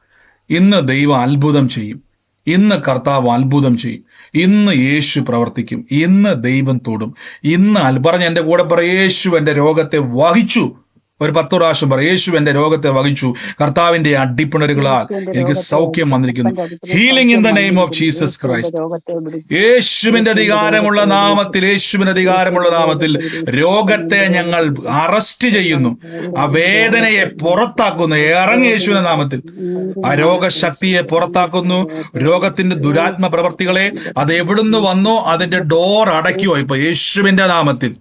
ഇന്ന് ദൈവം അത്ഭുതം ചെയ്യും. ഇന്ന് കർത്താവ് അത്ഭുതം ചെയ്യും. ഇന്ന് യേശു പ്രവർത്തിക്കും. ഇന്ന് ദൈവം തൊടും. ഇന്ന് പറഞ്ഞ എന്റെ കൂടെ പറ, യേശു എന്റെ രോഗത്തെ വഹിച്ചു. ഒരു 10 പ്രാവശ്യം പറ. യേശു എന്റെ രോഗത്തെ വഹിച്ചു, കർത്താവിന്റെ അടിപ്പിണരുകളാൽ എനിക്ക് സൗഖ്യം വന്നിരിക്കുന്നു. Healing in the name of Jesus Christ. യേശുവിന്റെ അധികാരമുള്ള നാമത്തിൽ, യേശുവിന്റെ അധികാരമുള്ള നാമത്തിൽ രോഗത്തെ ഞങ്ങൾ അറസ്റ്റ് ചെയ്യുന്നു. ആ വേദനയെ പുറത്താക്കുന്നു. ഇറങ്ങി യേശുവിന്റെ നാമത്തിൽ. ആ രോഗശക്തിയെ പുറത്താക്കുന്നു. രോഗത്തിന്റെ ദുരാത്മ പ്രവർത്തികളെ അത് എവിടുന്ന് വന്നോ അതിന്റെ ഡോർ അടയ്ക്കുവോ ഇപ്പൊ യേശുവിന്റെ നാമത്തിൽ.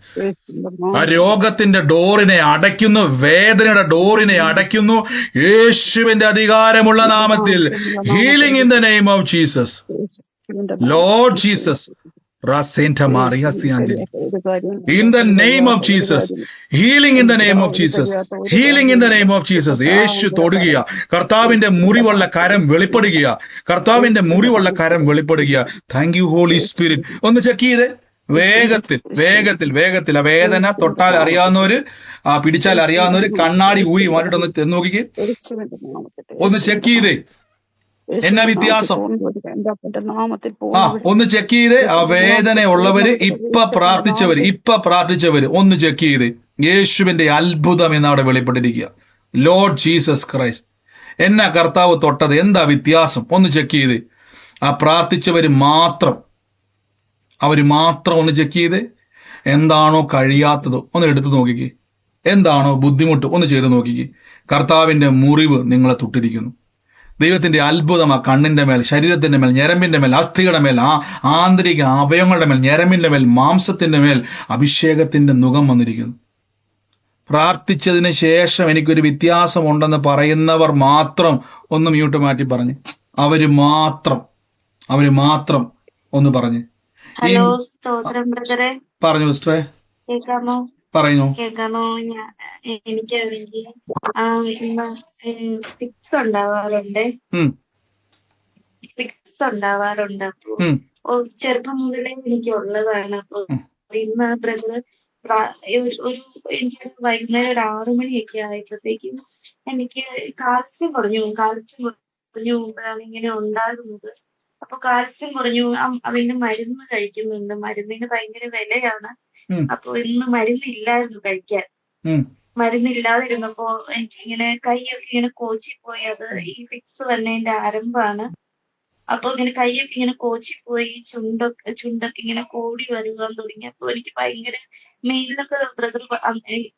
ആ രോഗത്തിന്റെ ഡോറിനെ അടയ്ക്കുന്നു. വേദനയുടെ ഡോറിനെ അടയ്ക്കുന്നു യേശുവിന്റെ അധികാരമുള്ള നാമത്തിൽ. Healing in the name of Jesus, Lord Jesus. In the name of Jesus, healing in the name of Jesus, healing in the name of Jesus. യേശു തൊടുകയാ. കർത്താവിന്റെ മുറിവുള്ള കരം വെളിപ്പെടുകയാ. കർത്താവിന്റെ മുറിവുള്ള കരം വെളിപ്പെടുകയാ. Thank you Holy Spirit. ഒന്ന് ചെക്ക് ചെയ്തേ. വേഗത്തിൽ വേഗത്തിൽ വേഗത്തിൽ. ആ വേദന തൊട്ടാൽ അറിയാവുന്നവര്, ആ പിടിച്ചാൽ അറിയാവുന്നവര് കണ്ണാടി ഊരി മാറ്റിട്ടൊന്ന് നോക്കിക്കേ. ഒന്ന് ചെക്ക് ചെയ്തേ എന്നാ വ്യത്യാസം. ഒന്ന് ചെക്ക് ചെയ്തേ. ആ വേദന ഉള്ളവര്, ഇപ്പൊ പ്രാർത്ഥിച്ചവര് ഒന്ന് ചെക്ക് ചെയ്തേ. യേശുവിന്റെ അത്ഭുതം എന്നവിടെ വെളിപ്പെട്ടിരിക്കുക. Lord Jesus Christ. എന്നാ കർത്താവ് തൊട്ടത്, എന്താ വ്യത്യാസം ഒന്ന് ചെക്ക് ചെയ്തേ. ആ പ്രാർത്ഥിച്ചവര് മാത്രം, അവര് മാത്രം ഒന്ന് ചെക്ക് ചെയ്തേ. എന്താണോ കഴിയാത്തത് ഒന്ന് എടുത്തു നോക്കിക്കേ. എന്താണോ ബുദ്ധിമുട്ട് ഒന്ന് ചെയ്ത് നോക്കിക്കേ. കർത്താവിന്റെ മുറിവ് നിങ്ങളെ തൊട്ടിരിക്കുന്നു. ദൈവത്തിന്റെ അത്ഭുതം ആ കണ്ണിന്റെ മേൽ, ശരീരത്തിന്റെ മേൽ, ഞരമ്പിന്റെ മേൽ, അസ്ഥികളുടെ മേൽ, ആ ആന്തരിക അവയവങ്ങളുടെ മേൽ, ഞരമ്പിന്റെ മേൽ, മാംസത്തിന്റെ മേൽ അഭിഷേകത്തിന്റെ നുകം വന്നിരിക്കുന്നു. പ്രാർത്ഥിച്ചതിന് ശേഷം എനിക്കൊരു വ്യത്യാസം ഉണ്ടെന്ന് പറയുന്നവർ മാത്രം ഒന്ന് മ്യൂട്ട് മാറ്റി പറഞ്ഞ്. അവര് മാത്രം ഒന്ന് പറഞ്ഞ്. ഹലോ, സ്തോത്രം ബ്രദറെ. പറഞ്ഞു സിസ്റ്ററെ. കേൾക്കാമോ? പറയുന്നു. കേൾക്കാമോ? എനിക്കാണെങ്കിൽ ഇന്ന് ഫിക്സ് ഉണ്ടാവാറുണ്ട്. അപ്പൊ ചെറുപ്പം മുതലേ എനിക്ക് ഉള്ളതാണ്. അപ്പൊ ഇന്ന് ബ്രദർ എനിക്ക് വൈകുന്നേരം ഒരു 6 മണിയൊക്കെ ആയപ്പോഴത്തേക്കും എനിക്ക് കാൽസ്യം കുറഞ്ഞു മുമ്പാണ് ഇങ്ങനെ ഉണ്ടാകുന്നത്. അപ്പൊ കാൽസ്യം കുറഞ്ഞു. അതിന് മരുന്ന് കഴിക്കുന്നുണ്ട്. മരുന്നിന് ഭയങ്കര വിലയാണ്. അപ്പൊ ഇന്ന് മരുന്നില്ലായിരുന്നു കഴിക്കാൻ. മരുന്നില്ലാതിരുന്നപ്പോ എനിക്കിങ്ങനെ കൈയൊക്കെ ഇങ്ങനെ കോച്ചിപ്പോയി. അത് ഈ ഫിക്സ് വന്നതിന്റെ ആരംഭമാണ്. അപ്പൊ ഇങ്ങനെ കൈയൊക്കെ ഇങ്ങനെ കോച്ചിപ്പോയി, ചുണ്ടൊക്കെ ഇങ്ങനെ കോടി വരുവാൻ തുടങ്ങി. അപ്പൊ എനിക്ക് ഭയങ്കര മെയിലൊക്കെ ബ്രദർ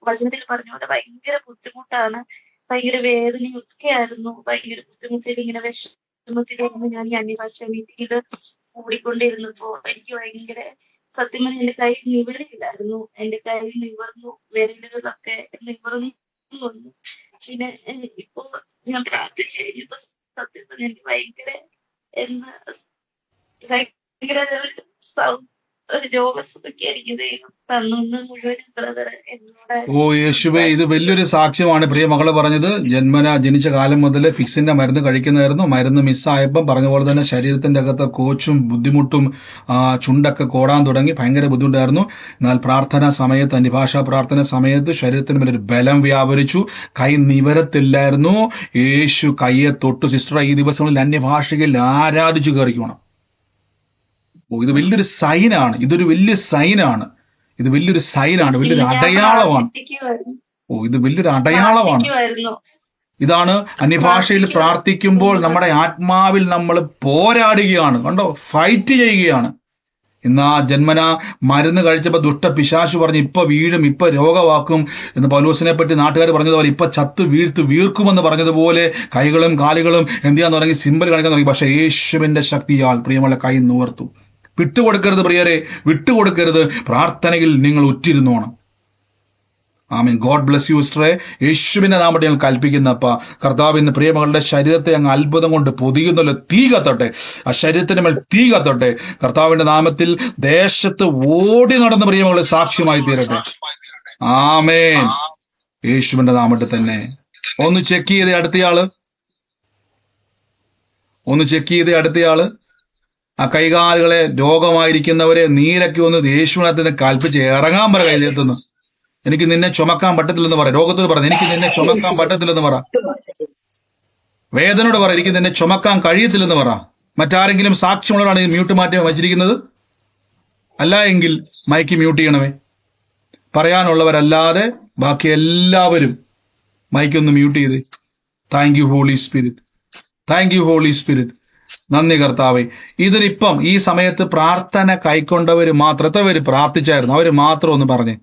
വചനത്തിൽ പറഞ്ഞ പോലെ ഭയങ്കര ബുദ്ധിമുട്ടാണ്. ഭയങ്കര വേദനയൊക്കെ ആയിരുന്നു. ഭയങ്കര ബുദ്ധിമുട്ടിൽ ഇങ്ങനെ വിഷമത്തിലായിരുന്നു. ഞാൻ ഈ അന്യഭാഷ മീറ്റിംഗിൽ കൂടിക്കൊണ്ടിരുന്നപ്പോ എനിക്ക് ഭയങ്കര, സത്യം പറഞ്ഞാൽ എന്റെ കൈ നിവരില്ലായിരുന്നു. എന്റെ കൈ നിവർന്നു, വിരലുകളൊക്കെ നിവർന്നു വന്നു. പിന്നെ ഇപ്പൊ ഞാൻ പ്രാർത്ഥിച്ചു കഴിഞ്ഞപ്പോ സത്യം പറഞ്ഞാൽ എനിക്ക് ഭയങ്കര ഒരു രോഗസുഖമൊക്കെ എനിക്ക് ദൈവം തന്നു മുഴുവൻ ബ്രദർ എന്നോട്. ഓ യേശുവേ, ഇത് വലിയൊരു സാക്ഷ്യമാണ് പ്രിയ മകള് പറഞ്ഞത്. ജനിച്ച കാലം മുതൽ ഫിക്സിന്റെ മരുന്ന് കഴിക്കുന്നതായിരുന്നു. മരുന്ന് മിസ്സായപ്പം പറഞ്ഞ പോലെ തന്നെ ശരീരത്തിന്റെ അകത്ത് കോച്ചും ബുദ്ധിമുട്ടും, ചുണ്ടൊക്കെ കോടാൻ തുടങ്ങി. ഭയങ്കര ബുദ്ധിമുട്ടായിരുന്നു. എന്നാൽ പ്രാർത്ഥനാ സമയത്ത്, അന്യഭാഷാ പ്രാർത്ഥന സമയത്ത് ശരീരത്തിന് മേലൊരു ബലം വ്യാപരിച്ചു. കൈ നിവരത്തില്ലായിരുന്നു. യേശു കയ്യെ തൊട്ടു. സിസ്റ്റർ, ഈ ദിവസങ്ങളിൽ അന്യഭാഷയിൽ ആരാധിച്ചു കയറിക്കണം. ഇത് വലിയൊരു സൈനാണ്. ഇതൊരു വലിയ സൈനാണ്. ഇത് വലിയൊരു സൈനാണ്, വലിയൊരു അടയാളമാണ്. ഇത് വലിയൊരു അടയാളമാണ്. ഇതാണ് അന്യഭാഷയിൽ പ്രാർത്ഥിക്കുമ്പോൾ നമ്മുടെ ആത്മാവിൽ നമ്മൾ പോരാടുകയാണ്. കണ്ടോ, ഫൈറ്റ് ചെയ്യുകയാണ്. ഇന്ന് ആ ജന്മന മരുന്ന് കഴിച്ചപ്പോൾ ദുഷ്ട പിശാച് പറഞ്ഞ് ഇപ്പൊ വീഴും, ഇപ്പൊ രോഗവാക്കും എന്ന് പൗലോസിനെ പറ്റി നാട്ടുകാർ പറഞ്ഞതുപോലെ, ഇപ്പൊ ചത്ത് വീർക്കുമെന്ന് പറഞ്ഞതുപോലെ കൈകളും കാലുകളും എന്ത് ചെയ്യാൻ തുടങ്ങി, സിമ്പൽ കാണിക്കാൻ തുടങ്ങി. പക്ഷെ യേശുവിന്റെ ശക്തിയാൽ പ്രിയമുള്ള കൈ നിവർത്തും. വിട്ടുകൊടുക്കരുത് പ്രിയരെ, വിട്ടുകൊടുക്കരുത്. പ്രാർത്ഥനയിൽ നിങ്ങൾ ഉറ്റിരുന്നോണം. ആമേൻ. ഗോഡ് ബ്ലെസ് യു സിസ്റ്ററെ. യേശുവിന്റെ നാമത്തിൽ ഞങ്ങൾ കൽപ്പിക്കുന്നപ്പ കർത്താവിന്റെ പ്രിയമകളുടെ ശരീരത്തെ അങ്ങ് അത്ഭുതം കൊണ്ട് പൊതിയുന്നല്ലോ. തീ കത്തട്ടെ, ആ ശരീരത്തിന് മേൽ തീ കത്തട്ടെ. കർത്താവിന്റെ നാമത്തിൽ ദേശത്ത് ഓടി നടന്ന പ്രിയമകളെ സാക്ഷ്യമായി തീരട്ടെ. ആമേൻ. യേശുവിന്റെ നാമത്തിൽ തന്നെ. ഒന്ന് ചെക്ക് ചെയ്തേ അടുത്തയാള്. ആ കൈകാലുകളെ രോഗമായിരിക്കുന്നവരെ നീരൊക്കെ ഒന്ന് യേശുവിനകത്ത് കൽപ്പിച്ച് ഇറങ്ങാൻ പറ. കൈതെത്തുന്നു. എനിക്ക് നിന്നെ ചുമക്കാൻ പറ്റത്തില്ലെന്ന് പറ. രോഗത്തോട് പറ, എനിക്ക് നിന്നെ ചുമക്കാൻ പറ്റത്തില്ലെന്ന് പറ. വേദനയോട് പറ, എനിക്ക് നിന്നെ ചുമക്കാൻ കഴിയത്തില്ലെന്ന് പറ. മറ്റാരെങ്കിലും സാക്ഷ്യമുള്ളവരാണ് ഈ മ്യൂട്ട് മാറ്റി വച്ചിരിക്കുന്നത്? അല്ല എങ്കിൽ മൈക്ക് മ്യൂട്ട് ചെയ്യണമേ. പറയാനുള്ളവരല്ലാതെ ബാക്കി എല്ലാവരും മൈക്കൊന്ന് മ്യൂട്ട് ചെയ്ത്. Thank you Holy Spirit, thank you Holy Spirit. നന്ദി കർത്താവേ. ഇതിനിപ്പം ഈ സമയത്ത് പ്രാർത്ഥന കൈക്കൊണ്ടവര് മാത്രം, എത്ര പേര് പ്രാർത്ഥിച്ചായിരുന്നു? അവര് മാത്രം ഒന്ന് പറഞ്ഞേ.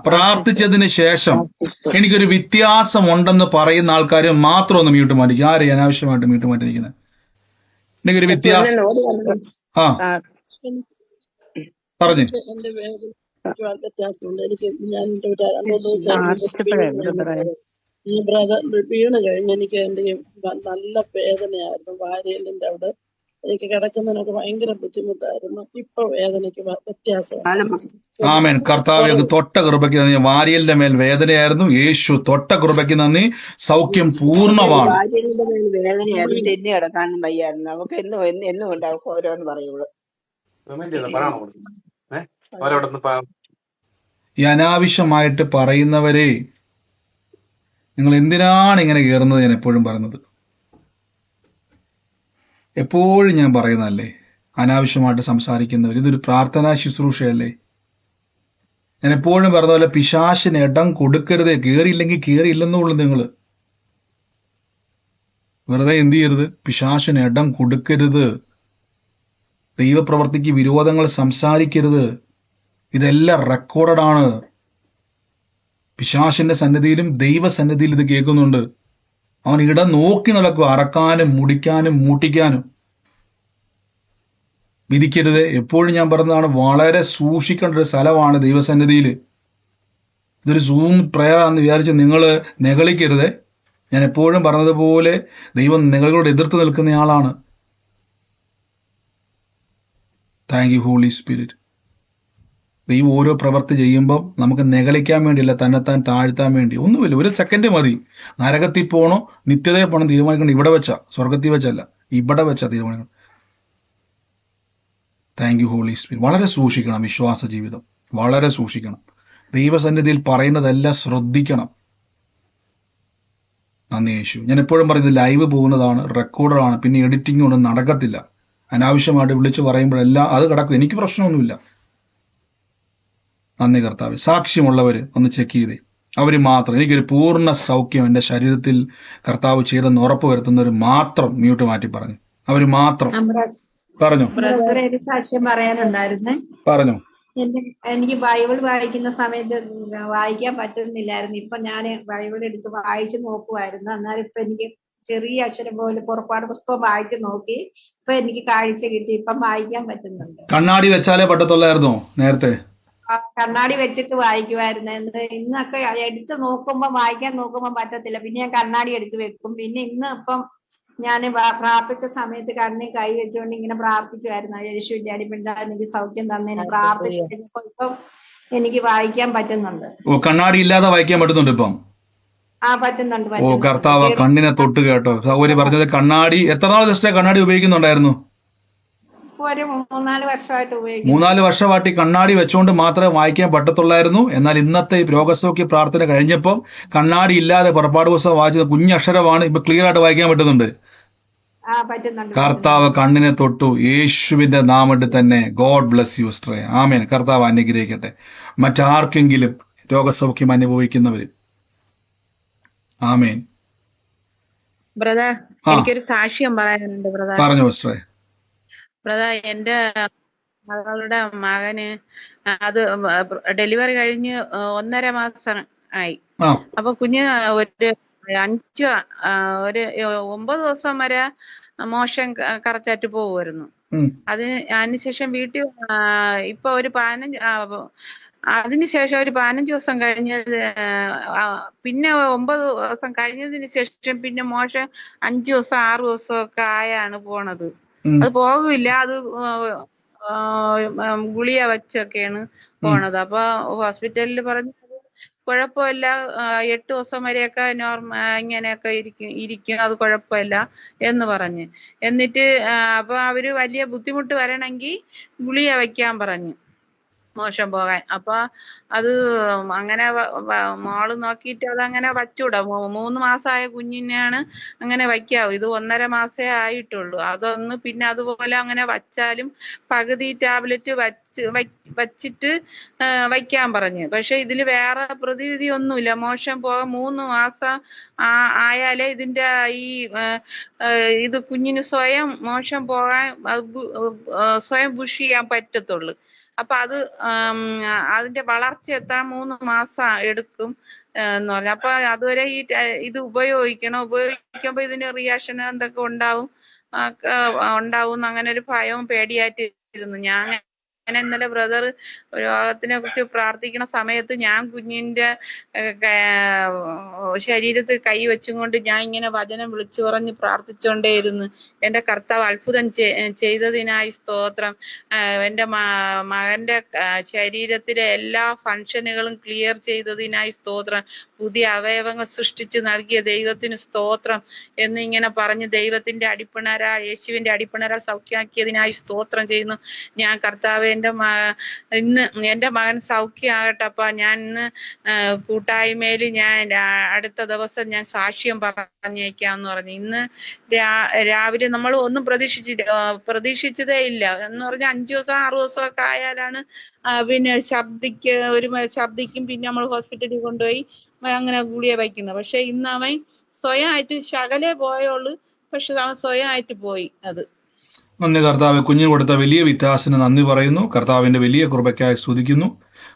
പ്രാർത്ഥിച്ചതിന് ശേഷം എനിക്കൊരു വ്യത്യാസം ഉണ്ടെന്ന് പറയുന്ന ആൾക്കാർ മാത്രം ഒന്ന് മ്യൂട്ട് മാറ്റിക്കും. ആരെയും അനാവശ്യമായിട്ട് മ്യൂട്ട് മാറ്റിയിരിക്കുന്നത്? എനിക്കൊരു വ്യത്യാസം. പറഞ്ഞു. വീണ് കഴിഞ്ഞ് എനിക്ക് എന്റെ നല്ല വേദനയായിരുന്നു. വാരിയലിന്റെ അവിടെ എനിക്ക് കിടക്കുന്നതിനൊക്കെ ഭയങ്കര ബുദ്ധിമുട്ടായിരുന്നു. ഇപ്പൊ വേദനയ്ക്ക് വ്യത്യാസം. ആമേൻ. കർത്താവേ, തൊട്ട കൃപയ്ക്ക് നന്ദി. വാരിയലിന്റെ മേൽ വേദനയായിരുന്നു, യേശു തൊട്ട കൃപയ്ക്ക് നന്ദി. സൗഖ്യം പൂർണ്ണമാണ്. വേദനയായിരുന്നു, തെന്നി കിടക്കാനും വയ്യായിരുന്നു. നമുക്ക് എന്നും ഉണ്ട്, അവർക്ക് ഓരോന്ന് പറയുള്ളൂ. ഈ അനാവശ്യമായിട്ട് പറയുന്നവരെ നിങ്ങൾ എന്തിനാണ് ഇങ്ങനെ കയറുന്നത്? ഞാൻ എപ്പോഴും പറയുന്നത്, എപ്പോഴും ഞാൻ പറയുന്നതല്ലേ, അനാവശ്യമായിട്ട് സംസാരിക്കുന്നവർ. ഇതൊരു പ്രാർത്ഥനാ ശുശ്രൂഷയല്ലേ? ഞാൻ എപ്പോഴും പറഞ്ഞ പോലെ പിശാശിന് ഇടം കൊടുക്കരുതേ. കയറിയില്ലെങ്കിൽ കയറിയില്ലെന്നുള്ളൂ. നിങ്ങൾ വെറുതെ എന്ത് ചെയ്യരുത്? പിശാശിന് ഇടം കൊടുക്കരുത്. ദൈവപ്രവർത്തിക്ക് വിരോധങ്ങൾ സംസാരിക്കരുത്. ഇതെല്ലാം റെക്കോർഡഡ് ആണ്. പിശാശിന്റെ സന്നിധിയിലും ദൈവസന്നിധിയിലും ഇത് കേൾക്കുന്നുണ്ട്. അവൻ ഇടം നോക്കി നടക്കുക, അറക്കാനും മുടിക്കാനും മൂട്ടിക്കാനും. വിധിക്കരുത്. എപ്പോഴും ഞാൻ പറഞ്ഞതാണ്, വളരെ സൂക്ഷിക്കേണ്ട ഒരു സ്ഥലമാണ് ദൈവസന്നിധിയിൽ. ഇതൊരു സൂം പ്രയർ ആണെന്ന് വിചാരിച്ച് നിങ്ങൾ നെകളിക്കരുത്. ഞാൻ എപ്പോഴും പറഞ്ഞതുപോലെ ദൈവം നിങ്ങളോട് എതിർത്ത് നിൽക്കുന്നയാളാണ്. Thank you Holy Spirit. ദൈവം ഓരോ പ്രവൃത്തി ചെയ്യുമ്പം നമുക്ക് നെകളിക്കാൻ വേണ്ടിയല്ല, തന്നെത്താൻ താഴ്ത്താൻ വേണ്ടി. ഒന്നുമില്ല, ഒരു സെക്കൻഡ് മതി. നരകത്തിൽ പോകണോ നിത്യതയിൽ പോകണം തീരുമാനിക്കണം. ഇവിടെ വെച്ചാ, സ്വർഗത്തിൽ വെച്ചല്ല, ഇവിടെ വെച്ചാ തീരുമാനിക്കണം. Thank you Holy Spirit. വളരെ സൂക്ഷിക്കണം വിശ്വാസ ജീവിതം, വളരെ സൂക്ഷിക്കണം. ദൈവസന്നിധിയിൽ പറയുന്നതെല്ലാം ശ്രദ്ധിക്കണം. നന്ദി യേശു. ഞാൻ എപ്പോഴും പറയുന്നത്, ലൈവ് പോകുന്നതാണ്, റെക്കോർഡറാണ്, പിന്നെ എഡിറ്റിംഗ് ഒന്നും നടക്കത്തില്ല. അനാവശ്യമായിട്ട് വിളിച്ച് പറയുമ്പോഴെല്ലാം അത് കിടക്കും. എനിക്ക് പ്രശ്നമൊന്നുമില്ല. നന്ദി കർത്താവ്. സാക്ഷ്യമുള്ളവര് ഒന്ന് ചെക്ക് ചെയ്തേ. അവര് മാത്രം, എനിക്കൊരു പൂർണ്ണ സൗഖ്യം എൻ്റെ ശരീരത്തിൽ കർത്താവ് ചെയ്തെന്ന് ഉറപ്പ് വരുത്തുന്നവർ മാത്രം മ്യൂട്ട് മാറ്റി പറഞ്ഞു. അവര് മാത്രം പറഞ്ഞു. ഒരു സാക്ഷ്യം പറയാനുണ്ടായിരുന്നേ. പറഞ്ഞു. എനിക്ക് ബൈബിൾ വായിക്കുന്ന സമയത്ത് വായിക്കാൻ പറ്റുന്നില്ലായിരുന്നു. ഇപ്പൊ ഞാൻ ബൈബിൾ എടുത്ത് വായിച്ചു നോക്കുമായിരുന്നു. എന്നാലും ഇപ്പൊ എനിക്ക് ചെറിയ അക്ഷരം പോലെ പുറപ്പാട് പുസ്തകം വായിച്ചു നോക്കി. ഇപ്പൊ എനിക്ക് കാഴ്ച കിട്ടി. ഇപ്പം വായിക്കാൻ പറ്റുന്നുണ്ട്. കണ്ണാടി വെച്ചാലേ പറ്റത്തുള്ളായിരുന്നോ നേരത്തെ? കണ്ണാടി വെച്ചിട്ട് വായിക്കുമായിരുന്നു. ഇന്നൊക്കെ എടുത്ത് നോക്കുമ്പോ വായിക്കാൻ നോക്കുമ്പോ പറ്റത്തില്ല. പിന്നെ ഞാൻ കണ്ണാടി എടുത്ത് വെക്കും. പിന്നെ ഇന്ന് ഇപ്പം ഞാൻ പ്രാർത്ഥിച്ച സമയത്ത് കണ്ണിൽ കൈ വെച്ചുകൊണ്ട് ഇങ്ങനെ പ്രാർത്ഥിക്കുമായിരുന്നു. യേശുവിന്റെ അടിപ്പിണ്ടാ എനിക്ക് സൗഖ്യം തന്നതിന് പ്രാർത്ഥിച്ചു കഴിഞ്ഞപ്പോ ഇപ്പം എനിക്ക് വായിക്കാൻ പറ്റുന്നുണ്ട്. ഓ, കണ്ണാടി ഇല്ലാതെ വായിക്കാൻ പറ്റുന്നുണ്ട് ഇപ്പം? പറ്റുന്നുണ്ട്. ഓ കർത്താവ്, കണ്ണിനെ തൊട്ട് കേട്ടോ. സൗകര്യം പറഞ്ഞത് കണ്ണാടി എത്ര നാൾ ജസ്റ്റ് കണ്ണാടി ഉപയോഗിക്കുന്നുണ്ടായിരുന്നു? ഒരു 3-4 വർഷമായിട്ട് ഉപയോഗിക്കും. 3-4 വർഷമായിട്ട് കണ്ണാടി വെച്ചുകൊണ്ട് മാത്രമേ വായിക്കാൻ പറ്റത്തുള്ളായിരുന്നു. എന്നാൽ ഇന്നത്തെ ഈ രോഗസൗഖ്യ പ്രാർത്ഥന കഴിഞ്ഞപ്പം കണ്ണാടി ഇല്ലാതെ പുറപ്പാട് പുസ്തകം വായിച്ചത് കുഞ്ഞക്ഷരമാണ്. ഇപ്പൊ ക്ലിയർ ആയിട്ട് വായിക്കാൻ പറ്റുന്നുണ്ട്. കർത്താവ് കണ്ണിനെ തൊട്ടു. യേശുവിന്റെ നാമത്തിൽ തന്നെ. ഗോഡ് ബ്ലസ് യു സിസ്റ്ററെ. ആമേൻ. കർത്താവ് അനുഗ്രഹിക്കട്ടെ. മറ്റാർക്കെങ്കിലും രോഗസൗഖ്യം അനുഭവിക്കുന്നവര്? ആമേൻ. ബ്രദർ, എനിക്കൊരു സാക്ഷ്യം പറയാനുണ്ട് ബ്രദർ. പറഞ്ഞു സിസ്റ്ററെ. ബ്രദർ, എന്റെ മകളുടെ മകന് അത് ഡെലിവറി കഴിഞ്ഞ് 1.5 മാസം ആയി. അപ്പൊ കുഞ്ഞ് ഒരു 9 ദിവസം വരെ മോഷൻ കറക്റ്റ് ആയിട്ട് പോകുമായിരുന്നു. അതിനുശേഷം വീട്ടിൽ ഇപ്പൊ ഒരു 15 അതിനുശേഷം ഒരു 15 ദിവസം കഴിഞ്ഞത്, പിന്നെ 9 ദിവസം കഴിഞ്ഞതിന് ശേഷം പിന്നെ മോഷൻ 5 ദിവസം 6 ദിവസം ഒക്കെ ആയാണ് പോണത്. അത് പോകില്ല, അത് ഗുളിക വെച്ചൊക്കെയാണ് പോണത്. അപ്പൊ ഹോസ്പിറ്റലിൽ പറഞ്ഞു കുഴപ്പമില്ല, 8 ദിവസം വരെയൊക്കെ ഇങ്ങനെയൊക്കെ ഇരിക്കും, അത് കുഴപ്പമില്ല എന്ന് പറഞ്ഞ്. എന്നിട്ട് അപ്പൊ അവര് വലിയ ബുദ്ധിമുട്ട് വരണമെങ്കിൽ ഗുളിക വെക്കാൻ പറഞ്ഞു മോശം പോകാൻ. അപ്പൊ അത് അങ്ങനെ മോള് നോക്കിയിട്ട് അതങ്ങനെ വച്ചൂടാ. 3 മാസമായ കുഞ്ഞിനെയാണ് അങ്ങനെ വയ്ക്കാവൂ. ഇത് 1.5 മാസേ ആയിട്ടുള്ളൂ. അതൊന്ന് പിന്നെ അതുപോലെ അങ്ങനെ വച്ചാലും പകുതി ടാബ്ലറ്റ് വച്ചിട്ട് വയ്ക്കാൻ പറഞ്ഞു. പക്ഷെ ഇതിൽ വേറെ പ്രതിവിധി ഒന്നുമില്ല. മോശം പോകാൻ 3 മാസം ആയാലേ ഇതിന്റെ ഈ ഇത് കുഞ്ഞിന് സ്വയം മോശം പോകാൻ സ്വയം പുഷ് ചെയ്യാൻ പറ്റത്തുള്ളൂ. അപ്പൊ അത് അതിന്റെ വളർച്ച എത്താൻ 3 മാസം എടുക്കും എന്ന് പറഞ്ഞു. അപ്പൊ അതുവരെ ഇത് ഉപയോഗിക്കുമ്പോ ഇതിന് റിയാക്ഷൻ എന്തൊക്കെ ഉണ്ടാവും അങ്ങനെ ഒരു ഭയവും പേടിയായിട്ട് ഇരുന്നു. ഞാൻ ഇന്നലെ ബ്രദർ രോഗത്തിനെ കുറിച്ച് പ്രാർത്ഥിക്കുന്ന സമയത്ത് ഞാൻ കുഞ്ഞിന്റെ ശരീരത്തിൽ കൈ വെച്ചും കൊണ്ട് ഞാൻ ഇങ്ങനെ വചനം വിളിച്ചു പറഞ്ഞ് പ്രാർത്ഥിച്ചുകൊണ്ടേയിരുന്നു. എന്റെ കർത്താവ് അത്ഭുതം ചെയ്തതിനായി സ്തോത്രം. എന്റെ മകന്റെ ശരീരത്തിലെ എല്ലാ ഫങ്ഷനുകളും ക്ലിയർ ചെയ്തതിനായി സ്തോത്രം. പുതിയ അവയവങ്ങൾ സൃഷ്ടിച്ച് നൽകിയ ദൈവത്തിന് സ്തോത്രം എന്നിങ്ങനെ പറഞ്ഞ് ദൈവത്തിന്റെ യേശുവിന്റെ അടിപ്പിണരാൽ സൗഖ്യമാക്കിയതിനായി സ്തോത്രം ചെയ്യുന്നു. ഞാൻ കർത്താവ് ഇന്ന് എന്റെ മകൻ സൗഖ്യമാകട്ടെ അപ്പ. ഞാൻ ഇന്ന് കൂട്ടായ്മയിൽ ഞാൻ അടുത്ത ദിവസം ഞാൻ സാക്ഷ്യം പറഞ്ഞേക്കാന്ന് പറഞ്ഞു. ഇന്ന് രാവിലെ നമ്മൾ ഒന്നും പ്രതീക്ഷിച്ചതേ ഇല്ല എന്ന് പറഞ്ഞാൽ 5 ദിവസം 6 ദിവസം ഒക്കെ ആയാലാണ് പിന്നെ ശബ്ദിക്കും. പിന്നെ നമ്മൾ ഹോസ്പിറ്റലിൽ കൊണ്ടുപോയി അങ്ങനെ ഗുളിക വയ്ക്കുന്നത്. പക്ഷെ ഇന്ന് അവൻ സ്വയമായിട്ട് ശകലേ പോയുള്ളൂ. പക്ഷെ അവൻ സ്വയമായിട്ട് പോയി. അത് നന്ദി കർത്താവ്. കുഞ്ഞിന് കൊടുത്ത വലിയ വ്യത്യാസത്തിന് നന്ദി പറയുന്നു. കർത്താവിന്റെ വലിയ കൃപയ്ക്കായി സ്തുതിക്കുന്നു.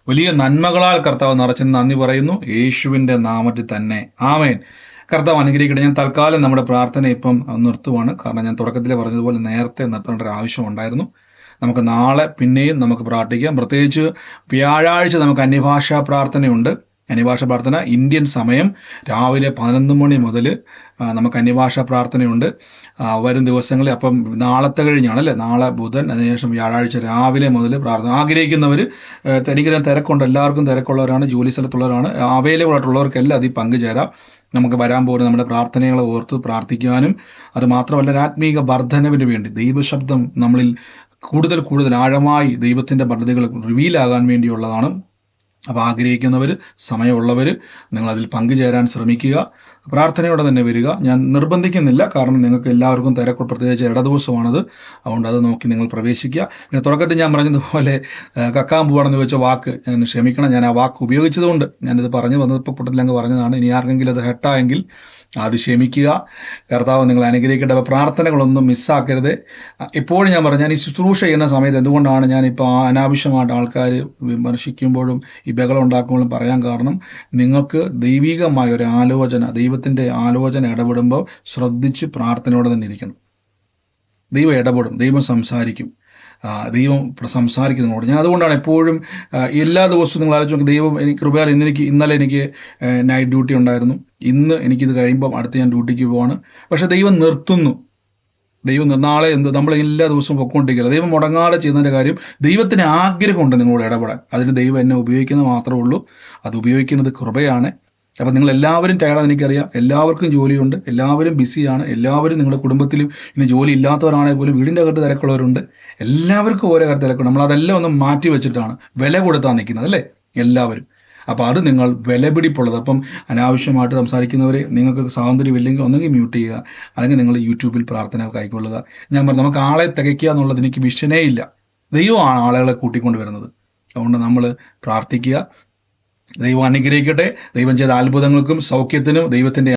വലിയ നന്മകളാൽ കർത്താവ് നിറച്ചതിന് നന്ദി പറയുന്നു. യേശുവിന്റെ നാമത്തിൽ തന്നെ ആമേൻ. കർത്താവ് അനുഗ്രഹിക്കട്ടെ. ഞാൻ തൽക്കാലം നമ്മുടെ പ്രാർത്ഥന ഇപ്പം നിർത്തുവാണ്. കാരണം ഞാൻ തുടക്കത്തിൽ പറഞ്ഞതുപോലെ നേരത്തെ നിർത്തേണ്ട ഒരു ആവശ്യം ഉണ്ടായിരുന്നു. നമുക്ക് നാളെ പിന്നെയും നമുക്ക് പ്രാർത്ഥിക്കാം. പ്രത്യേകിച്ച് വ്യാഴാഴ്ച നമുക്ക് അന്യഭാഷാ പ്രാർത്ഥനയുണ്ട്. അന്യഭാഷ പ്രാർത്ഥന ഇന്ത്യൻ സമയം രാവിലെ 11 മണി മുതൽ നമുക്ക് അന്യഭാഷ പ്രാർത്ഥനയുണ്ട് വരും ദിവസങ്ങളിൽ. അപ്പം നാളത്തെ കഴിഞ്ഞാണല്ലേ, നാളെ ബുധൻ, അതിനുശേഷം വ്യാഴാഴ്ച രാവിലെ മുതൽ പ്രാർത്ഥന. ആഗ്രഹിക്കുന്നവർ, എനിക്കെല്ലാം തിരക്കുണ്ട്, എല്ലാവർക്കും തിരക്കുള്ളവരാണ്, ജോലി സ്ഥലത്തുള്ളവരാണ്, അവൈലബിൾ ആയിട്ടുള്ളവർക്കെല്ലാം അതിൽ പങ്കുചേരാം. നമുക്ക് വരാൻ പോകുന്ന നമ്മുടെ പ്രാർത്ഥനകളെ ഓർത്ത് പ്രാർത്ഥിക്കുവാനും അത് മാത്രമല്ല ആത്മീക വർധനവിന് വേണ്ടി ദൈവശബ്ദം നമ്മളിൽ കൂടുതൽ ആഴമായി ദൈവത്തിൻ്റെ പദ്ധതികൾ റിവീലാകാൻ വേണ്ടിയുള്ളതാണ്. അപ്പോൾ ആഗ്രഹിക്കുന്നവർ, സമയമുള്ളവർ നിങ്ങൾ അതിൽ പങ്കുചേരാൻ ശ്രമിക്കുക. പ്രാർത്ഥനയോടെ തന്നെ വരിക. ഞാൻ നിർബന്ധിക്കുന്നില്ല, കാരണം നിങ്ങൾക്ക് എല്ലാവർക്കും തിരക്ക്, പ്രത്യേകിച്ച് ഇടദിവസമാണത്. അതുകൊണ്ട് അത് നോക്കി നിങ്ങൾ പ്രവേശിക്കുക. പിന്നെ തുടക്കത്തിൽ ഞാൻ പറഞ്ഞതുപോലെ കക്കാൻ പോവാണെന്ന് വെച്ച വാക്ക് ഞാൻ ക്ഷമിക്കണം. ഞാൻ ആ വാക്ക് ഉപയോഗിച്ചതുകൊണ്ട് ഞാനിത് പറഞ്ഞു വന്നപ്പോൾ കൂട്ടത്തിലങ്ങ് പറഞ്ഞതാണ്. ഇനി ആർക്കെങ്കിലും അത് ഹെട്ടായെങ്കിൽ അത് ക്ഷമിക്കുക. കർത്താവ് നിങ്ങൾ അനുഗ്രഹിക്കേണ്ട. പ്രാർത്ഥനകളൊന്നും മിസ്സാക്കരുത്. എപ്പോഴും ഞാൻ പറഞ്ഞു, ഞാൻ ഈ ശുശ്രൂഷ ചെയ്യുന്ന സമയത്ത് എന്തുകൊണ്ടാണ് ഞാനിപ്പോൾ അനാവശ്യമായിട്ട് ആൾക്കാർ വിമർശിക്കുമ്പോഴും ഈ ബഹളം ഉണ്ടാക്കുമ്പോഴും പറയാൻ കാരണം, നിങ്ങൾക്ക് ദൈവികമായ ഒരു ആലോചന, ദൈവത്തിൻ്റെ ആലോചന ഇടപെടുമ്പോൾ ശ്രദ്ധിച്ച് പ്രാർത്ഥനയോടെ തന്നെ ഇരിക്കണം. ദൈവം ഇടപെടും, ദൈവം സംസാരിക്കും, ദൈവം സംസാരിക്കുന്നതോട്. ഞാൻ അതുകൊണ്ടാണ് എപ്പോഴും എല്ലാ ദിവസവും നിങ്ങൾ ആലോചിച്ച് നോക്കി, ദൈവം എനിക്ക് കൃപയാൽ ഇന്നലെ എനിക്ക് നൈറ്റ് ഡ്യൂട്ടി ഉണ്ടായിരുന്നു. ഇന്ന് എനിക്കിത് കഴിയുമ്പം അടുത്ത് ഞാൻ ഡ്യൂട്ടിക്ക് പോവാണ്. പക്ഷെ ദൈവം നിർത്തുന്നു. നാളെ നമ്മൾ എല്ലാ ദിവസവും പൊക്കോണ്ടിരിക്കുക. ദൈവം മുടങ്ങാതെ ചെയ്യുന്നതിൻ്റെ കാര്യം, ദൈവത്തിന് ആഗ്രഹമുണ്ട് നിങ്ങളോട് ഇടപെടാൻ. അതിന് ദൈവം എന്നെ ഉപയോഗിക്കുന്നത് മാത്രമേ ഉള്ളൂ. അത് ഉപയോഗിക്കുന്നത് കൃപയാണ്. അപ്പം നിങ്ങൾ എല്ലാവരും ടയർഡാന്ന് എനിക്കറിയാം. എല്ലാവർക്കും ജോലിയുണ്ട്, എല്ലാവരും ബിസിയാണ്, എല്ലാവരും നിങ്ങളുടെ കുടുംബത്തിലും ഇനി ജോലി ഇല്ലാത്തവരാണെങ്കിൽ പോലും വീടിൻ്റെ അകത്ത് തിരക്കുള്ളവരുണ്ട്. എല്ലാവർക്കും ഓരോ കാര്യത്തിൽ തിരക്കുണ്ട്. നമ്മളതെല്ലാം ഒന്ന് മാറ്റി വെച്ചിട്ടാണ് വില കൊടുത്താൽ നിൽക്കുന്നത്, അല്ലേ എല്ലാവരും. അപ്പോൾ അത് നിങ്ങൾ വിലപിടിപ്പുള്ളത്. അപ്പം അനാവശ്യമായിട്ട് സംസാരിക്കുന്നവരെ, നിങ്ങൾക്ക് സ്വാതന്ത്ര്യമില്ലെങ്കിൽ ഒന്നെങ്കിൽ മ്യൂട്ട് ചെയ്യുക, അല്ലെങ്കിൽ നിങ്ങൾ യൂട്യൂബിൽ പ്രാർത്ഥന കൈക്കൊള്ളുക. ഞാൻ പറഞ്ഞു, നമുക്ക് ആളെ തികയ്ക്കുക എന്നുള്ളത് എനിക്ക് വിഷനേ ഇല്ല. ദൈവമാണ് ആളുകളെ കൂട്ടിക്കൊണ്ട് വരുന്നത്. അതുകൊണ്ട് നമ്മൾ പ്രാർത്ഥിക്കുക. ദൈവം അനുഗ്രഹിക്കട്ടെ. ദൈവം ചെയ്ത അത്ഭുതങ്ങൾക്കും സൗഖ്യത്തിനും ദൈവത്തിൻ്റെ